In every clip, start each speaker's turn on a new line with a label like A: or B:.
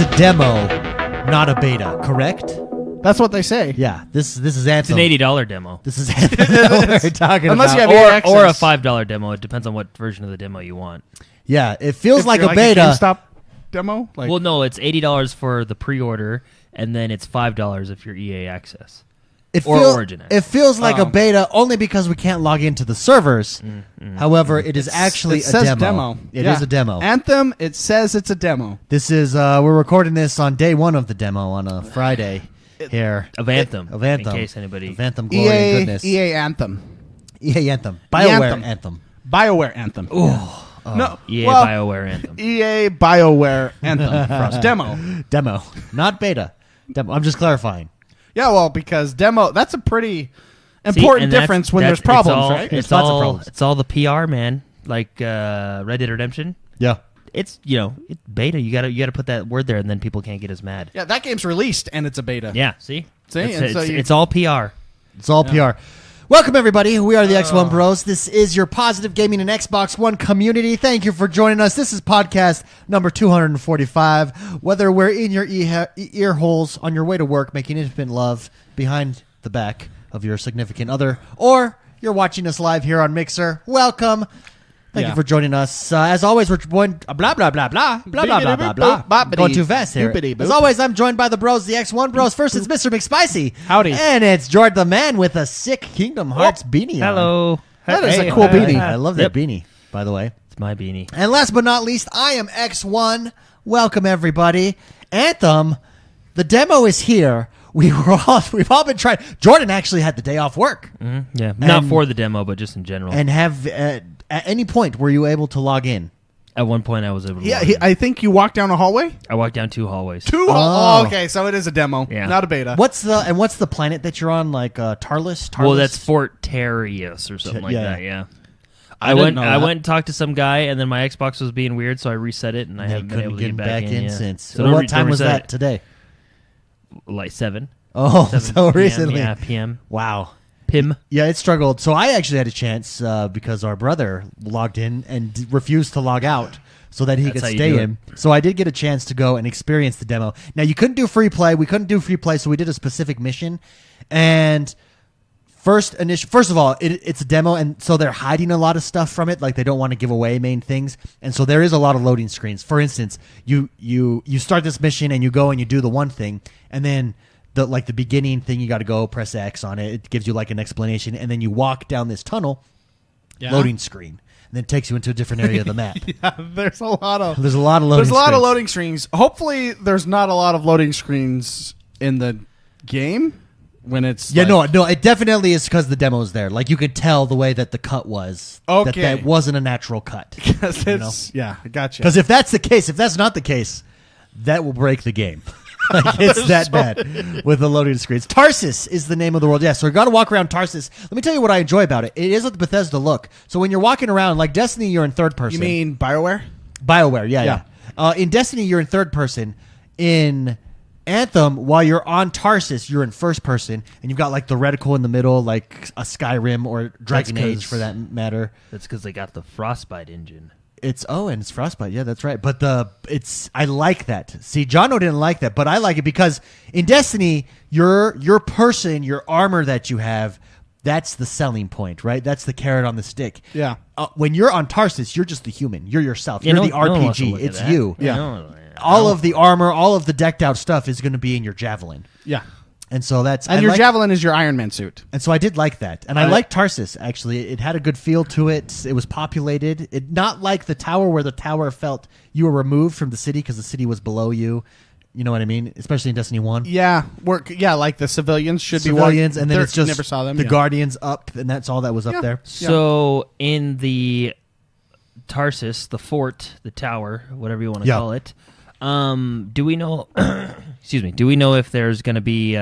A: it's a demo, not a beta, correct?
B: That's what they say.
A: Yeah, this is
C: It's
A: Anthem.
C: an $80 demo.
A: This is Anthem that we're talking
B: Unless
A: about.
B: you have
C: Or a
B: access.
C: $5 demo. It depends on what version of the demo you want.
A: Yeah, it feels
B: If
A: like
B: you're
A: a beta.
B: GameStop demo. Like,
C: Well, no, it's $80 for the pre-order, and then it's $5 if you're EA Access. Or Origin
A: It feels like a
B: Oh.
A: beta only because we can't log into the servers. However, it is actually
B: it says
A: a demo. It is a demo.
B: Anthem. It says it's a demo.
A: This is we're recording this on day one of the demo on a Friday here
C: Of Anthem.
A: of Anthem.
C: In case anybody...
A: Of Anthem glory and goodness.
B: EA Anthem.
A: EA Anthem. Bioware
B: Anthem.
A: Anthem.
B: BioWare Anthem. No,
C: EA
B: well,
C: Bioware Anthem.
B: EA BioWare Anthem for us. Demo.
A: Demo, not beta. Demo. I'm just clarifying.
B: Yeah, well, because demo, that's a pretty
C: See,
B: important
C: and that's-
B: difference when
C: that's-
B: there's problems,
C: it's all,
B: right?
C: It's
A: lots of
C: all,
A: problems.
C: it's all the PR, man. Like Red Dead Redemption.
A: Yeah.
C: It's, it's beta. You gotta put that word there, and then people can't get as mad.
B: Yeah, that game's released and it's a beta.
C: Yeah, see?
B: See?
C: It's,
B: And so you-
C: it's all PR.
A: It's all PR. Welcome, everybody. We are the XoneBros. This is your positive gaming and Xbox One community. Thank you for joining us. This is podcast number 245. Whether we're in your ear holes on your way to work, making intimate love behind the back of your significant other, or you're watching us live here on Mixer, welcome. Thank you for joining us. As always, we're joined... Blah, blah, blah, blah, blah, blah, blah, blah, blah.
B: Boppity.
A: Going too fast here.
B: Boopity boop.
A: As always, I'm joined by the bros, the X1Bros. First, it's Mr. McSpicy.
B: Howdy.
A: And it's George the man with a sick Kingdom Hearts beanie on.
C: Hello.
B: That is
C: Hey,
B: a cool beanie.
A: I love that beanie, by the way.
C: It's my beanie.
A: And last but not least, I am X1. Welcome, everybody. Anthem, the demo is here. We've all been trying. Jordan actually had the day off work.
C: Yeah, not
A: And-
C: for the demo, but just in general.
A: And have at any point were you able to log in?
C: At one point, I was able to.
B: Yeah,
C: log in.
B: I think you walked down a hallway.
C: I walked down 2 hallways.
A: Oh.
B: Okay, so it is a demo,
C: Yeah.
B: not a beta.
A: What's the planet that you're on? Like Tarlis?
C: Well, that's Fort Terrius or something like
A: Yeah.
C: that. Yeah.
B: I
C: I
B: didn't
C: went.
B: know
C: I
B: that.
C: went and talked to some guy, and then my Xbox was being weird, so I reset it, and I
A: You
C: haven't been
A: couldn't
C: able to get back in yet.
A: since.
C: So don't
A: what
C: re-
A: time
C: don't
A: was
C: reset
A: that
C: it.
A: today?
C: Like 7.
A: Oh,
C: 7
A: so
C: PM,
A: recently.
C: Yeah, PM.
A: Wow.
C: Pim.
A: Yeah, it struggled. So I actually had a chance because our brother logged in and refused to log out so that he
C: That's
A: could
C: how you
A: stay
C: do
A: in. So I did get a chance to go and experience the demo. Now, you couldn't do free play. We couldn't do free play, so we did a specific mission. And first of all, it's a demo, and so they're hiding a lot of stuff from it. Like, they don't want to give away main things. And so there is a lot of loading screens. For instance, you start this mission, and you go and you do the one thing, and then the beginning thing, you got to go press X on it. It gives you like an explanation, and then you walk down this tunnel, loading screen, and then it takes you into a different area of the map.
B: Yeah, there's a lot of
A: There's a lot of loading.
B: there's a lot of
A: screens.
B: loading screens. Hopefully, there's not a lot of loading screens in the game when it's
A: Yeah,
B: like,
A: no, it definitely is because the demo is there. Like, you could tell the way that the cut was.
B: Okay.
A: that wasn't a natural cut.
B: Because
A: you know?
B: it's yeah, I gotcha.
A: Because if that's the case, if that's not the case, that will break the game. Like, it's that bad with the loading screens. Tarsus is the name of the world. Yeah, so we've got to walk around Tarsus. Let me tell you what I enjoy about it. It is a Bethesda look. So when you're walking around, like Destiny, you're in third person.
B: You mean Bioware?
A: Bioware, yeah. In Destiny, you're in third person. In Anthem, while you're on Tarsus, you're in first person, and you've got like the reticle in the middle, like a Skyrim or Dragon
C: That's 'cause-
A: Age for that matter.
C: That's because they got the Frostbite engine.
A: And it's Frostbite. Yeah, that's right. But I like that. See, Jono didn't like that, but I like it because in Destiny, your person, your armor that you have, that's the selling point, right? That's the carrot on the stick.
B: Yeah.
A: When you're on Tarsus, you're just the human. You're yourself.
C: Yeah,
A: You're the
C: no one wants to
A: RPG.
C: look at
A: It's
C: that.
A: you.
B: Yeah.
C: No,
A: All of the armor, all of the decked out stuff is going to be in your javelin.
B: Yeah.
A: And so
B: And your javelin is your Iron Man suit.
A: And so I did like that. And I liked Tarsus, actually. It had a good feel to it. It was populated. Not like the tower, where the tower felt you were removed from the city because the city was below you. You know what I mean? Especially in Destiny 1.
B: Yeah, like the civilians should
A: Civilians,
B: be
A: and then it's just
B: never saw them.
A: the
B: yeah.
A: Guardians up, and that's all that was up there.
C: So in the Tarsus, the fort, the tower, whatever you want to
A: Yeah.
C: call it, do we know? Excuse me. Do we know if there's going to be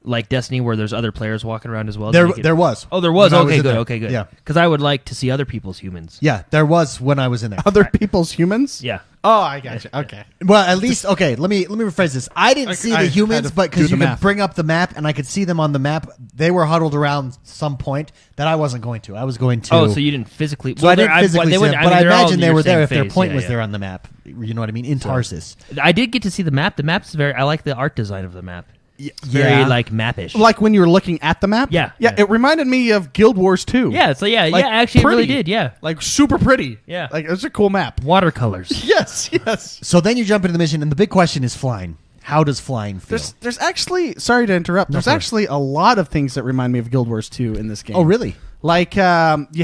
C: like Destiny, where there's other players walking around as well?
A: There was.
C: Oh, there was.
A: When I was
C: Okay,
A: in
C: good.
A: there.
C: Okay, good.
A: Yeah.
C: Because I would like to see other people's humans.
A: Yeah, there was when I was in there.
B: Other people's humans?
C: Yeah.
B: Oh, I gotcha. Okay.
A: Well, at least okay. Let me rephrase this. I didn't see
B: I
A: the
B: had
A: humans,
B: to
A: but
B: do
A: because
B: the
A: you could
B: math.
A: bring up the map and I could see them on the map. They were huddled around some point that I wasn't going to. I was going to.
C: Oh, so you didn't physically?
A: So I didn't physically see them, but I imagine they were there if their
C: point
A: point was there on the map. You know what I mean? In Tarsus.
C: I did get to see the map. The map's very. I like the art design of the map. It's very like mappish.
B: Like when you were looking at the map?
C: Yeah.
B: Yeah, it reminded me of Guild Wars 2.
C: Yeah. So yeah.
B: Like,
C: Actually,
B: pretty.
C: it really did. Yeah.
B: Like super pretty.
C: Yeah.
B: Like it's a cool map.
C: Watercolors.
B: Yes, yes.
A: So then you jump into the mission, and the big question is flying. How does flying feel?
B: There's actually, sorry to interrupt, there's actually a lot of things that remind me of Guild Wars 2 in this game.
A: Oh, really?
B: Like you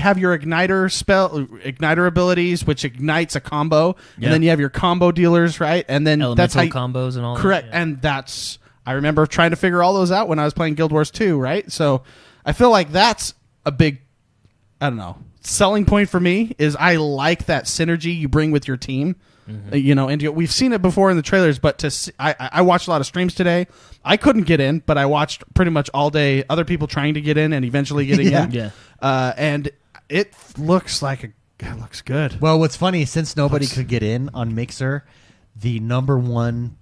B: have your igniter abilities, which ignites a combo,
C: Yeah.
B: and then you have your combo dealers, right? And then that's
C: Elemental
B: how
C: combos and all.
B: correct,
C: That, yeah.
B: and that's I remember trying to figure all those out when I was playing Guild Wars 2, right? So I feel like that's a big, I don't know, selling point for me is I like that synergy you bring with your team. You know, and we've seen it before in the trailers, but I watched a lot of streams today. I couldn't get in, but I watched pretty much all day other people trying to get in and eventually getting in.
C: Yeah.
B: And it looks like it looks good.
A: Well, what's funny, since nobody could get in on Mixer, the number one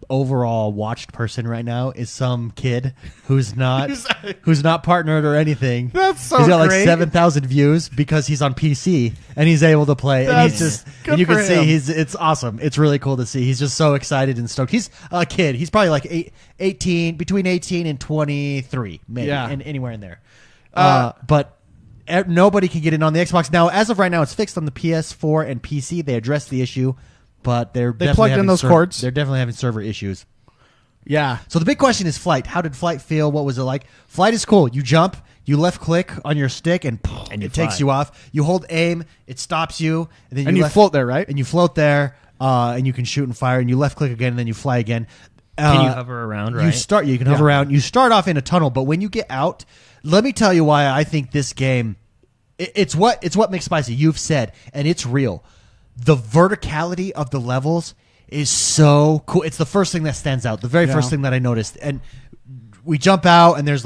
A: overall watched person right now is some kid who's not partnered or anything.
B: That's so
A: He's got like
B: great.
A: 7,000 views because he's on PC and he's able to play. And he's
B: That's
A: just,
B: good
A: and you
B: for
A: can see
B: him.
A: it's awesome. It's really cool to see. He's just so excited and stoked. He's a kid. He's probably like 18, between 18 and 23, maybe,
B: Yeah.
A: and anywhere in there. But nobody can get in on the Xbox now. As of right now, it's fixed on the PS4 and PC. They addressed the issue, but they
B: plugged in
A: having
B: those cords.
A: They're definitely having server issues.
B: Yeah.
A: So the big question is flight. How did flight feel? What was it like? Flight is cool. You jump, you left click on your stick, and
C: you
A: it takes
C: fly.
A: you off. You hold aim, it stops you, and then
B: You
A: left-
B: float there, right?
A: And you float there, and you can shoot and fire. And you left click again, and then you fly again.
C: Can you hover around? Right.
A: You can hover around. You start off in a tunnel, but when you get out, let me tell you why I think this game. It's what makes spicy. You've said, and it's real. The verticality of the levels is so cool. It's the first thing that stands out. The very first thing that I noticed. And we jump out, and there's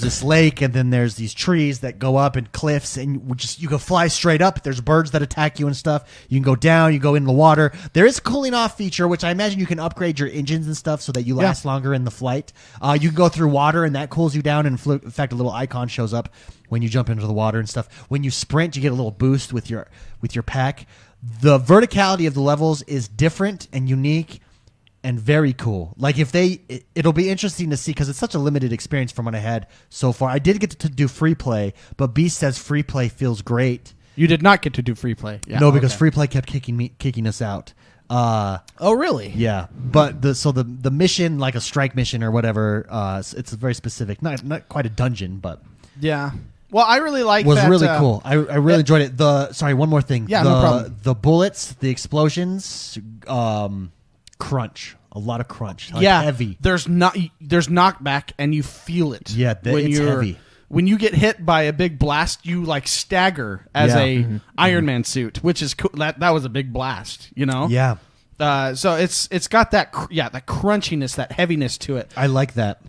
A: this lake, and then there's these trees that go up and cliffs, and you can fly straight up. There's birds that attack you and stuff. You can go down, you go in the water. There is a cooling off feature, which I imagine you can upgrade your engines and stuff so that you last longer in the flight. You can go through water, and that cools you down. And in fact, a little icon shows up when you jump into the water and stuff. When you sprint, you get a little boost with your pack. The verticality of the levels is different and unique and very cool. Like it'll be interesting to see because it's such a limited experience from what I had so far. I did get to do free play, but Beast says free play feels great.
B: You did not get to do free play. Yeah,
A: No, because
B: okay.
A: free play kept kicking us out.
B: Oh, really?
A: Yeah, but the mission, like a strike mission or whatever, it's very specific. Not quite a dungeon, but
B: Yeah. Well, I really like
A: was
B: that,
A: really cool. I really enjoyed it. One more thing.
B: Yeah, no problem.
A: The bullets, the explosions, crunch. A lot of crunch. Like heavy.
B: There's knockback, and you feel it.
A: Yeah, it's heavy.
B: When you get hit by a big blast, you like stagger as a Iron Man suit, which is cool. That was a big blast, you know.
A: Yeah,
B: So it's got that that crunchiness, that heaviness to it.
A: I like that.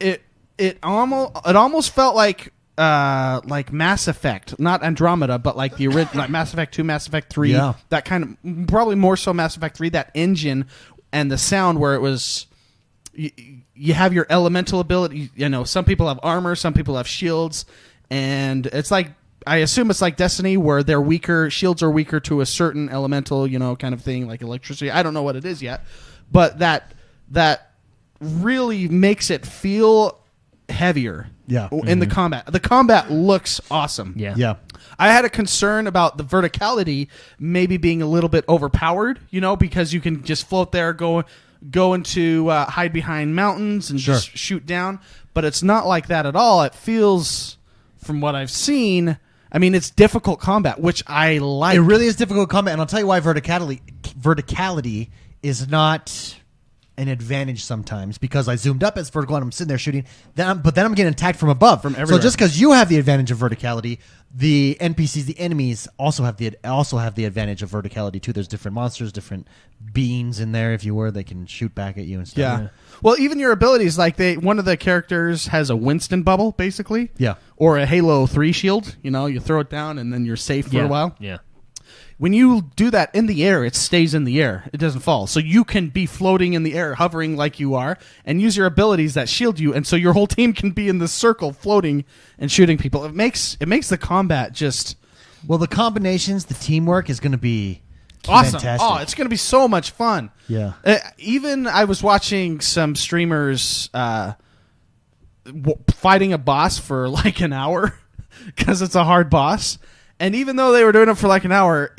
B: It almost felt like Mass Effect, not Andromeda, but like the original, like Mass Effect 2, Mass Effect 3.
A: Yeah.
B: That kind of, probably more so Mass Effect 3. That engine and the sound where it was. You have your elemental ability. You know, some people have armor, some people have shields, and it's like, I assume it's like Destiny where they're weaker. Shields are weaker to a certain elemental, kind of thing, like electricity. I don't know what it is yet, but that really makes it feel heavier.
A: Yeah.
B: In the combat. The combat looks awesome.
A: Yeah.
B: I had a concern about the verticality maybe being a little bit overpowered, because you can just float there, go into hide behind mountains and just shoot down. But it's not like that at all. It feels, from what I've seen, it's difficult combat, which I like.
A: It really is difficult combat, and I'll tell you why verticality is not an advantage sometimes because I zoomed up as vertical and I'm sitting there shooting. But then I'm getting attacked from above.
B: From everywhere.
A: So just because you have the advantage of verticality, the NPCs, the enemies, also have the advantage of verticality too. There's different monsters, different beings in there. If you were, they can shoot back at you and stuff.
B: Yeah. Well, even your abilities, like one of the characters has a Winston bubble, basically.
A: Yeah.
B: Or a Halo 3 shield. You know, you throw it down and then you're safe for a while.
C: Yeah.
B: When you do that in the air, it stays in the air. It doesn't fall. So you can be floating in the air, hovering like you are, and use your abilities that shield you. And so your whole team can be in this circle, floating and shooting people. It makes the combat just...
A: Well, the combinations, the teamwork is going to be
B: awesome.
A: fantastic.
B: Oh, it's going to be so much fun.
A: Yeah.
B: Even I was watching some streamers fighting a boss for like an hour because it's a hard boss. And even though they were doing it for like an hour,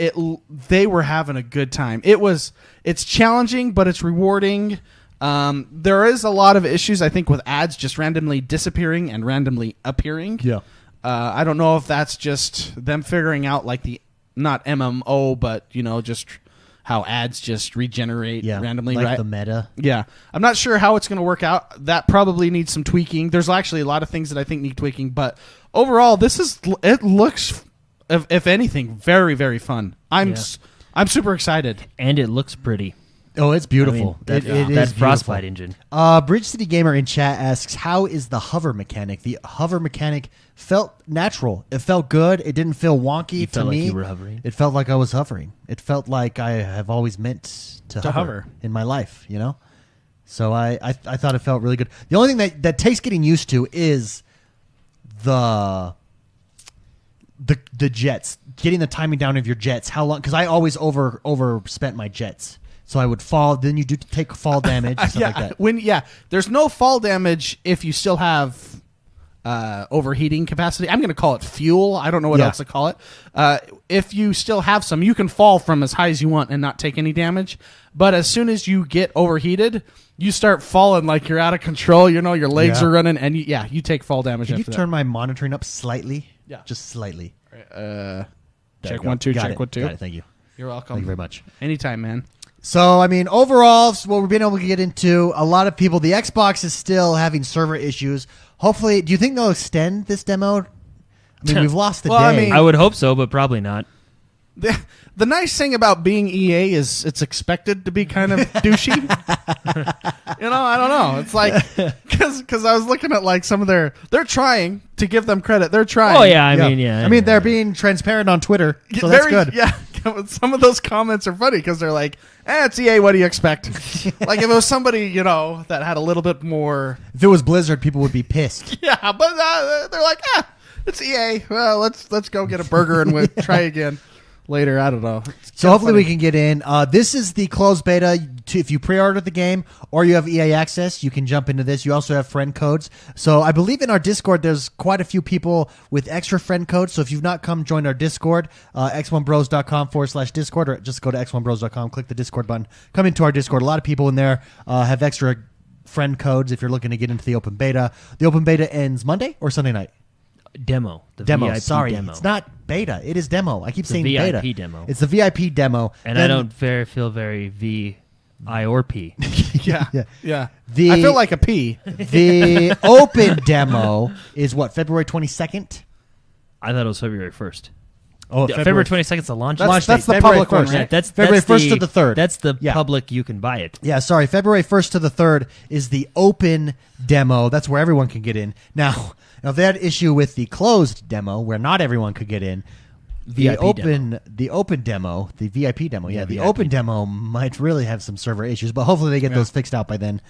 B: they were having a good time. It's challenging, but it's rewarding. There is a lot of issues, I think, with ads just randomly disappearing and randomly appearing.
A: Yeah.
B: I don't know if that's just them figuring out like the not MMO, but just how ads just regenerate randomly,
A: like
B: right?
A: the meta.
B: Yeah. I'm not sure how it's going to work out. That probably needs some tweaking. There's actually a lot of things that I think need tweaking, but overall, it looks, if anything, very, very fun. I'm super excited.
C: And it looks pretty.
A: Oh, it's beautiful.
C: I mean,
A: it
C: that
A: is
C: Frostbite
A: beautiful.
C: engine.
A: Bridge City Gamer in chat asks, how is the hover mechanic? The hover mechanic felt natural. It felt good. It didn't feel wonky to
C: felt
A: me.
C: like you were hovering.
A: It felt like I was hovering. It felt like I have always meant to hover in my life, So I thought it felt really good. The only thing that takes getting used to is the jets, getting the timing down of your jets. How long? Because I always overspent my jets. So I would fall. Then you do take fall damage and stuff like that.
B: There's no fall damage if you still have overheating capacity. I'm going to call it fuel. I don't know what else to call it. If you still have some, you can fall from as high as you want and not take any damage. But as soon as you get overheated, you start falling like you're out of control. Your legs are running, and you take fall damage.
A: Can you turn my monitoring up slightly?
B: Yeah,
A: just slightly.
B: Check 1 2. Check 1 2.
A: Got it. Thank you.
B: You're welcome.
A: Thank you very much.
B: Anytime, man.
A: So, I mean, overall, what we've been able to get into, a lot of people, the Xbox is still having server issues. Hopefully, do you think they'll extend this demo? I mean, we've lost the day.
C: I would hope so, but probably not.
B: The nice thing about being EA is it's expected to be kind of douchey. I don't know. It's like, because I was looking at like some of they're trying to give them credit. They're trying.
C: Oh, yeah. I mean,
A: they're being transparent on Twitter, so that's good.
B: Yeah. Some of those comments are funny because they're like, it's EA, what do you expect? Like if it was somebody, that had a little bit more.
A: If it was Blizzard, people would be pissed.
B: Yeah, but they're like, it's EA. Well, let's go get a burger and we'll try again later. I don't know.
A: So hopefully we can get in. This is the closed beta. If you pre-ordered the game or you have EA access, you can jump into this. You also have friend codes. So I believe in our Discord, there's quite a few people with extra friend codes. So if you've not come join our Discord, x1bros.com/Discord, or just go to x1bros.com, click the Discord button, come into our Discord. A lot of people in there have extra friend codes if you're looking to get into the open beta. The open beta ends Monday or Sunday night?
C: Demo.
A: Demo.
C: VIP
A: Sorry,
C: demo.
A: it's not beta. It is demo. I keep saying
C: VIP
A: beta.
C: demo.
A: It's the VIP demo.
C: And I don't feel very V-I or P.
B: Yeah. I feel like a P.
A: The open demo is what, February 22nd?
C: I thought it was February 1st.
A: Oh,
C: February 22nd is the launch.
B: That's
A: date.
B: the
A: February
B: public one,
A: 1st.
B: right?
C: Yeah, that's
A: February
C: that's
A: 1st to the 3rd.
C: That's the public. You can buy it.
A: Yeah, sorry. February 1st to the 3rd is the open demo. That's where everyone can get in. Now if they had issue with the closed demo where not everyone could get in, the open demo, the VIP demo, the
C: VIP.
A: open demo might really have some server issues, but hopefully they get those fixed out by then.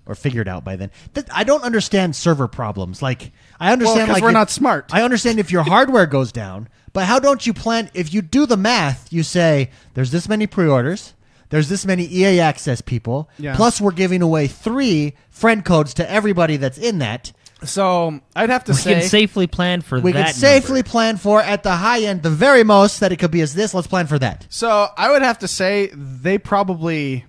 A: Or figured out by then. I don't understand server problems. Like, I understand,
B: because we're not smart.
A: I understand if your hardware goes down, but how don't you plan? If you do the math, you say there's this many pre-orders, there's this many EA access people, plus we're giving away 3 friend codes to everybody that's in that.
B: So I'd have to
C: we
B: say
C: can safely plan for
A: we
C: that.
A: can safely plan for at the high end, the very most that it could be is this. Let's plan for that.
B: So I would have to say they probably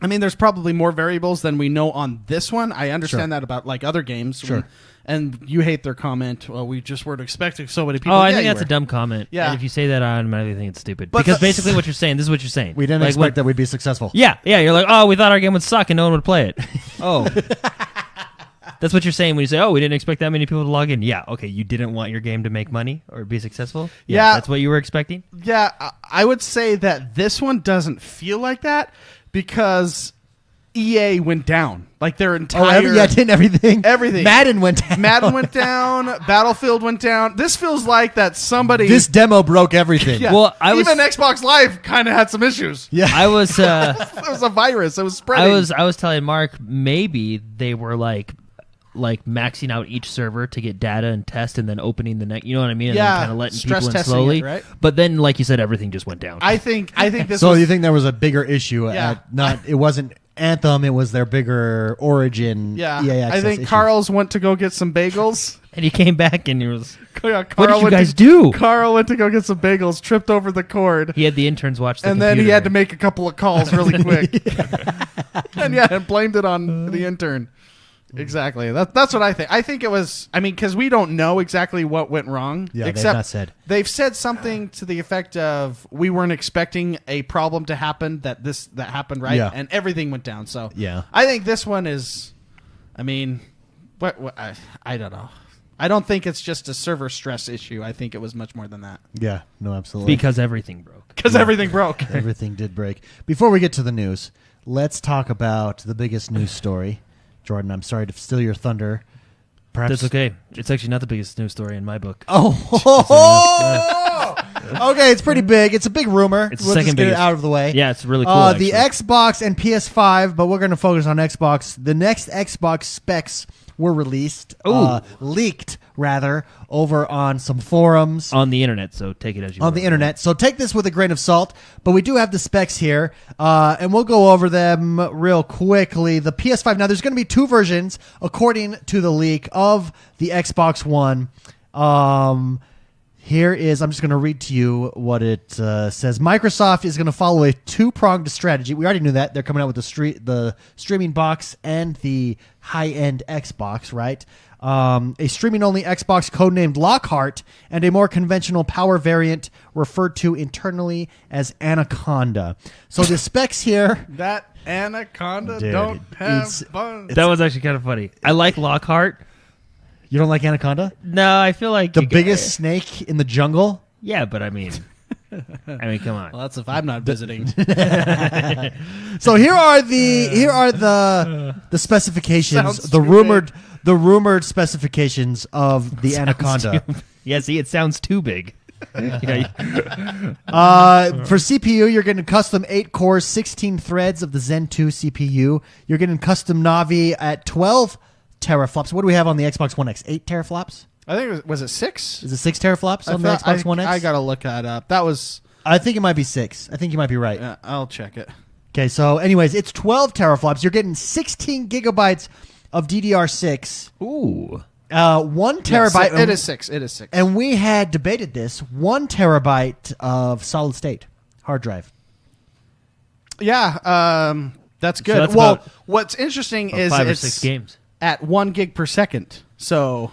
B: I mean, there's probably more variables than we know on this one. I understand that about like other games.
A: Sure.
B: And you hate their comment. Well, we just weren't expecting so many people.
C: Oh, I think that's a dumb comment.
B: Yeah.
C: And if you say that, I automatically think it's stupid.
B: But
C: because basically what you're saying, this is what you're saying.
A: We didn't
C: like,
A: expect that we'd be successful.
C: Yeah. You're like, oh, we thought our game would suck and no one would play it. Oh. That's what you're saying when you say, oh, we didn't expect that many people to log in. Yeah, okay, you didn't want your game to make money or be successful?
B: Yeah.
C: That's what you were expecting?
B: Yeah, I would say that this one doesn't feel like that because EA went down. Like their entire...
A: didn't everything?
B: Everything.
A: Madden went down.
B: Madden went down. Battlefield went down. This feels like that somebody...
A: This demo broke everything.
B: Yeah.
C: Well,
B: even Xbox Live kind of had some issues.
A: Yeah.
C: I was...
B: It was a virus. It was spreading.
C: I was telling Mark maybe they were like maxing out each server to get data and test and then opening the next, you know what I mean? And
B: Yeah,
C: then kind of letting
B: stress
C: people in
B: testing
C: slowly.
B: it, right?
C: But then, like you said, everything just went down.
B: I think this
A: So
B: was...
A: you think there was a bigger issue
B: Yeah.
A: it wasn't Anthem, it was their bigger origin
B: Yeah.
A: EA access
B: I think
A: issue.
B: Carl's went to go get some bagels.
C: And he came back and he was...
B: Yeah,
C: What
B: Carl
C: did you
B: went
C: guys
B: to-
C: do?
B: Carl went to go get some bagels, tripped over the cord.
C: He had the interns watch the
B: And then he
C: computer.
B: had to make a couple of calls really quick. and blamed it on the intern. Exactly. That's what I think. I think it was, because we don't know exactly what went wrong.
A: Yeah,
B: except
A: they've not said.
B: They've said something to the effect of, we weren't expecting a problem to happen that happened, right?
A: Yeah.
B: And everything went down. So
A: Yeah.
B: I think this one is, I don't know. I don't think it's just a server stress issue. I think it was much more than that.
A: Yeah, no, absolutely.
C: Because everything broke.
B: Because everything broke.
A: Everything did break. Before we get to the news, let's talk about the biggest news story. Jordan, I'm sorry to steal your thunder. Perhaps
C: That's okay. It's actually not the biggest news story in my book.
A: Okay, it's pretty big. It's a big rumor.
C: It's the
A: We'll
C: second
A: just get it
C: biggest.
A: out of the way.
C: Yeah, it's really cool.
A: The
C: actually.
A: Xbox and PS5, but we're going to focus on Xbox. The next Xbox specs were released, leaked rather, over on some forums.
C: On the internet, so take it as you
A: On
C: will.
A: the internet. So take this with a grain of salt, but we do have the specs here, and we'll go over them real quickly. The PS5, now there's going to be two versions, according to the leak, of the Xbox One. Here is, I'm just going to read to you what it says. Microsoft is going to follow a two-pronged strategy. We already knew that. They're coming out with the streaming box and the high-end Xbox, right? A streaming-only Xbox codenamed Lockhart and a more conventional power variant referred to internally as Anaconda. So the specs here...
B: That Anaconda
A: Dude,
B: don't have
A: it's-
B: fun.
C: That was actually kind of funny. I like Lockhart.
A: You don't like Anaconda?
C: No, I feel like
A: The biggest snake in the jungle?
C: Yeah, but I mean, come on.
B: Well, that's if I'm not visiting.
A: So here are the specifications,
B: Sounds
A: the rumored specifications of the Anaconda.
C: Yeah, see, it sounds too big. Yeah,
A: For CPU, you're getting custom 8 cores, 16 threads of the Zen 2 CPU. You're getting custom Navi at 12 teraflops. What do we have on the Xbox One X? 8 teraflops?
B: I think was it 6?
A: Is it 6 teraflops on the Xbox One X?
B: I gotta look that up. That was.
A: I think it might be 6. I think you might be right.
B: I'll check it.
A: Okay, so anyways, it's 12 teraflops. You're getting 16 gigabytes of DDR6.
C: Ooh.
A: 1 terabyte.
B: It is 6. It is 6.
A: And we had debated this. 1 terabyte of solid state hard drive.
B: Yeah, that's good.
C: So that's
B: well,
C: about-
B: what's interesting is
C: 5 or
B: it's
C: 6 games.
B: at 1 gig per second. So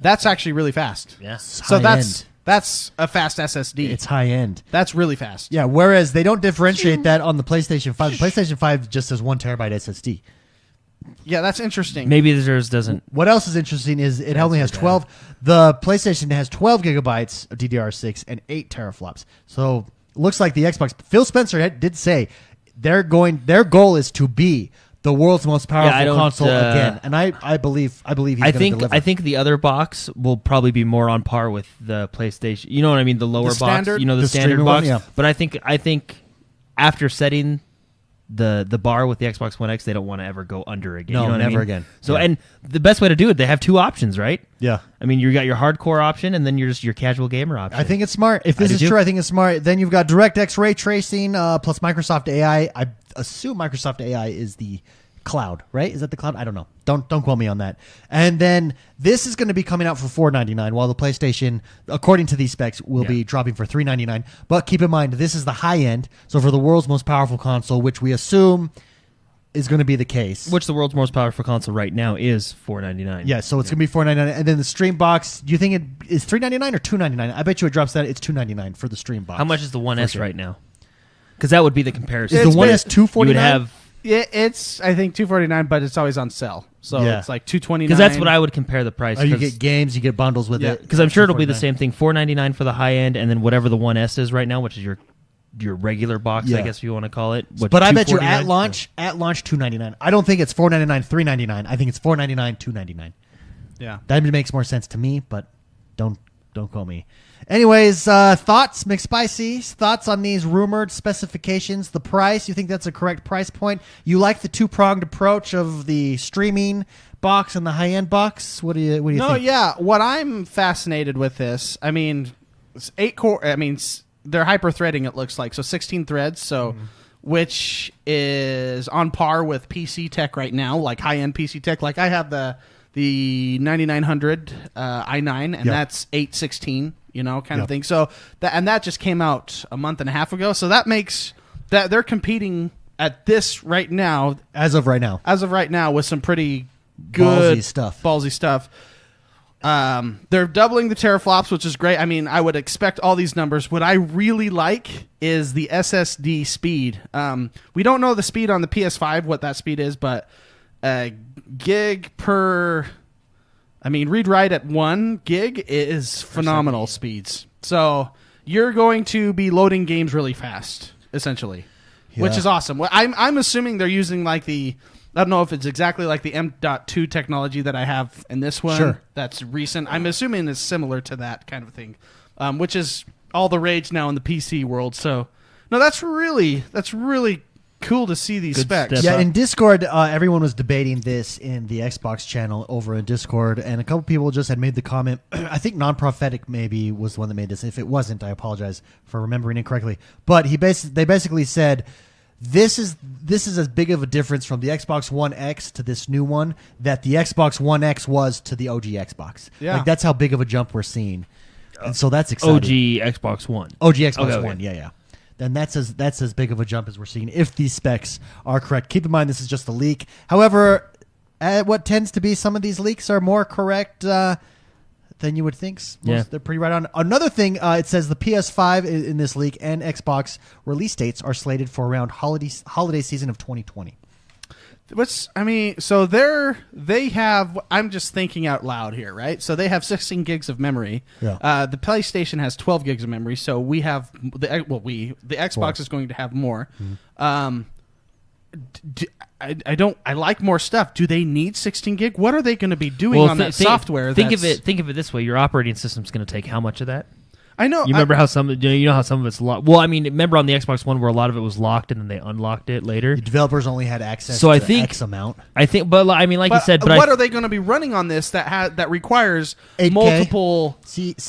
B: that's actually really fast.
C: Yeah.
B: So
A: high
B: that's a fast SSD.
A: It's high end.
B: That's really fast.
A: Yeah, whereas they don't differentiate that on the PlayStation 5. The PlayStation 5 just has 1 terabyte SSD.
B: Yeah, that's interesting.
C: Maybe theirs doesn't.
A: What else is interesting is it only has 12. The PlayStation has 12 gigabytes of DDR6 and 8 teraflops. So it looks like the Xbox. Phil Spencer did say their goal is to be the world's most powerful console again, and I believe he's going to deliver.
C: I think the other box will probably be more on par with the PlayStation. You know what I mean? The lower box.
B: standard?
C: You know, the
A: The
C: standard
A: streaming
C: box.
A: one, yeah.
C: But I think after setting the bar with the Xbox One X, they don't want to ever go under again.
A: No,
C: you know what
A: never
C: I mean?
A: again.
C: So,
A: Yeah.
C: and the best way to do it, they have 2 options, right?
A: Yeah.
C: I mean, you got your hardcore option, and then your casual gamer option.
A: I think it's smart. If this
C: do
A: is
C: too.
A: true, I think it's smart. Then you've got DirectX ray tracing plus Microsoft AI. I assume Microsoft AI is the cloud, right? Is that the cloud? I don't know. Don't quote me on that. And then this is going to be coming out for $499, while the PlayStation, according to these specs, will be dropping for $399. But keep in mind, this is the high end. So for the world's most powerful console, which we assume is going to be the case.
C: Which the world's most powerful console right now is $499.
A: Yeah, so it's going to be $499, and then the stream box. Do you think it is $399 or $299? I bet you it drops that. It's $299 for the stream box.
C: How much is the 1S right now? Because that would be the comparison.
A: Is the 1S $249?
C: You would have.
B: Yeah, it's I think $249, but it's always on sale, so it's like $229.
C: Because that's what I would compare the price.
A: Oh, you get games, you get bundles with it.
C: Because I'm sure it'll be the same thing. $499 for the high end, and then whatever the 1S is right now, which is your regular box, I guess if you want to call it.
A: But I bet you at launch $299. I don't think it's $499, $399. I think it's $499, $299.
B: Yeah,
A: that makes more sense to me, but don't call me. Anyways, thoughts, McSpicy's thoughts on these rumored specifications, the price. You think that's a correct price point? You like the two-pronged approach of the streaming box and the high-end box? What do you think?
B: No, yeah. What I'm fascinated with this, I mean, it's 8 core. I mean, they're hyper-threading. It looks like 16 threads. So, which is on par with PC tech right now, like high-end PC tech. Like I have the 9900 i9, and that's 816. Kind of thing. So that just came out a month and a half ago. So that makes that they're competing at this right now.
A: As of right now,
B: with some pretty good
A: ballsy stuff.
B: They're doubling the teraflops, which is great. I mean, I would expect all these numbers. What I really like is the SSD speed. We don't know the speed on the PS5, what that speed is, but gig per. I mean, read-write at 1 gig is phenomenal speeds. So you're going to be loading games really fast, essentially, which is awesome. I'm assuming they're using like I don't know if it's exactly like the M.2 technology that I have in this one.
A: Sure.
B: That's recent. I'm assuming it's similar to that kind of thing, which is all the rage now in the PC world. So, no, that's really cool to see these specs.
A: Yeah, in Discord, everyone was debating this in the Xbox channel over in Discord, and a couple people just had made the comment. I think Non-Prophetic maybe was the one that made this. If it wasn't, I apologize for remembering incorrectly. But they basically said this is as big of a difference from the Xbox One X to this new one that the Xbox One X was to the OG Xbox.
B: Yeah,
A: like that's how big of a jump we're seeing, and so that's exciting.
C: OG Xbox One.
A: OG Xbox One. Yeah. Then that's as big of a jump as we're seeing if these specs are correct. Keep in mind this is just a leak. However, what tends to be some of these leaks are more correct than you would think. They're pretty right on. Another thing, it says the PS5 in this leak and Xbox release dates are slated for around holiday season of 2020.
B: So they have. I'm just thinking out loud here, right? So they have 16 gigs of memory.
A: Yeah.
B: The PlayStation has 12 gigs of memory. So we have the Xbox is going to have more. Mm-hmm. I like more stuff. Do they need 16 gig? What are they going to be doing on that software?
C: Think of it this way: your operating system's going to take how much of that?
B: I know.
C: You remember how some of it's locked? Well, I mean, remember on the Xbox One where a lot of it was locked and then they unlocked it later?
A: The developers only had access to X amount.
C: I think, but I mean, like you said,
B: what are they going to be running on this that requires
A: 8K.
B: multiple?
A: CES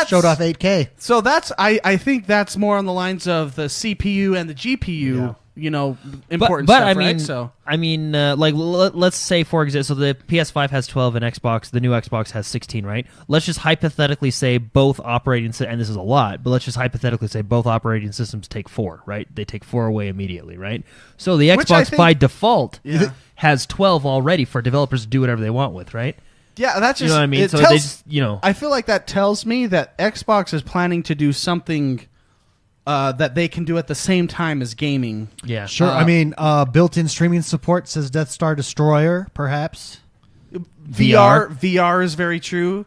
A: showed off 8K.
B: So I think that's more on the lines of the CPU and the GPU. Yeah. Important stuff,
C: I mean,
B: right? So
C: I mean, let's say for example, so the PS5 has 12 and Xbox, the new Xbox has 16, right? Let's just hypothetically say both operating, and this is a lot, but let's just hypothetically say both operating systems take 4, right? They take 4 away immediately, right? So the Xbox by default has 12 already for developers to do whatever they want with, right?
B: Yeah, that's just
C: what I mean. So
B: tells,
C: they just,
B: I feel like that tells me that Xbox is planning to do something. That they can do at the same time as gaming.
C: Yeah,
A: sure. I mean, built-in streaming support says Death Star Destroyer, perhaps.
B: VR is very true.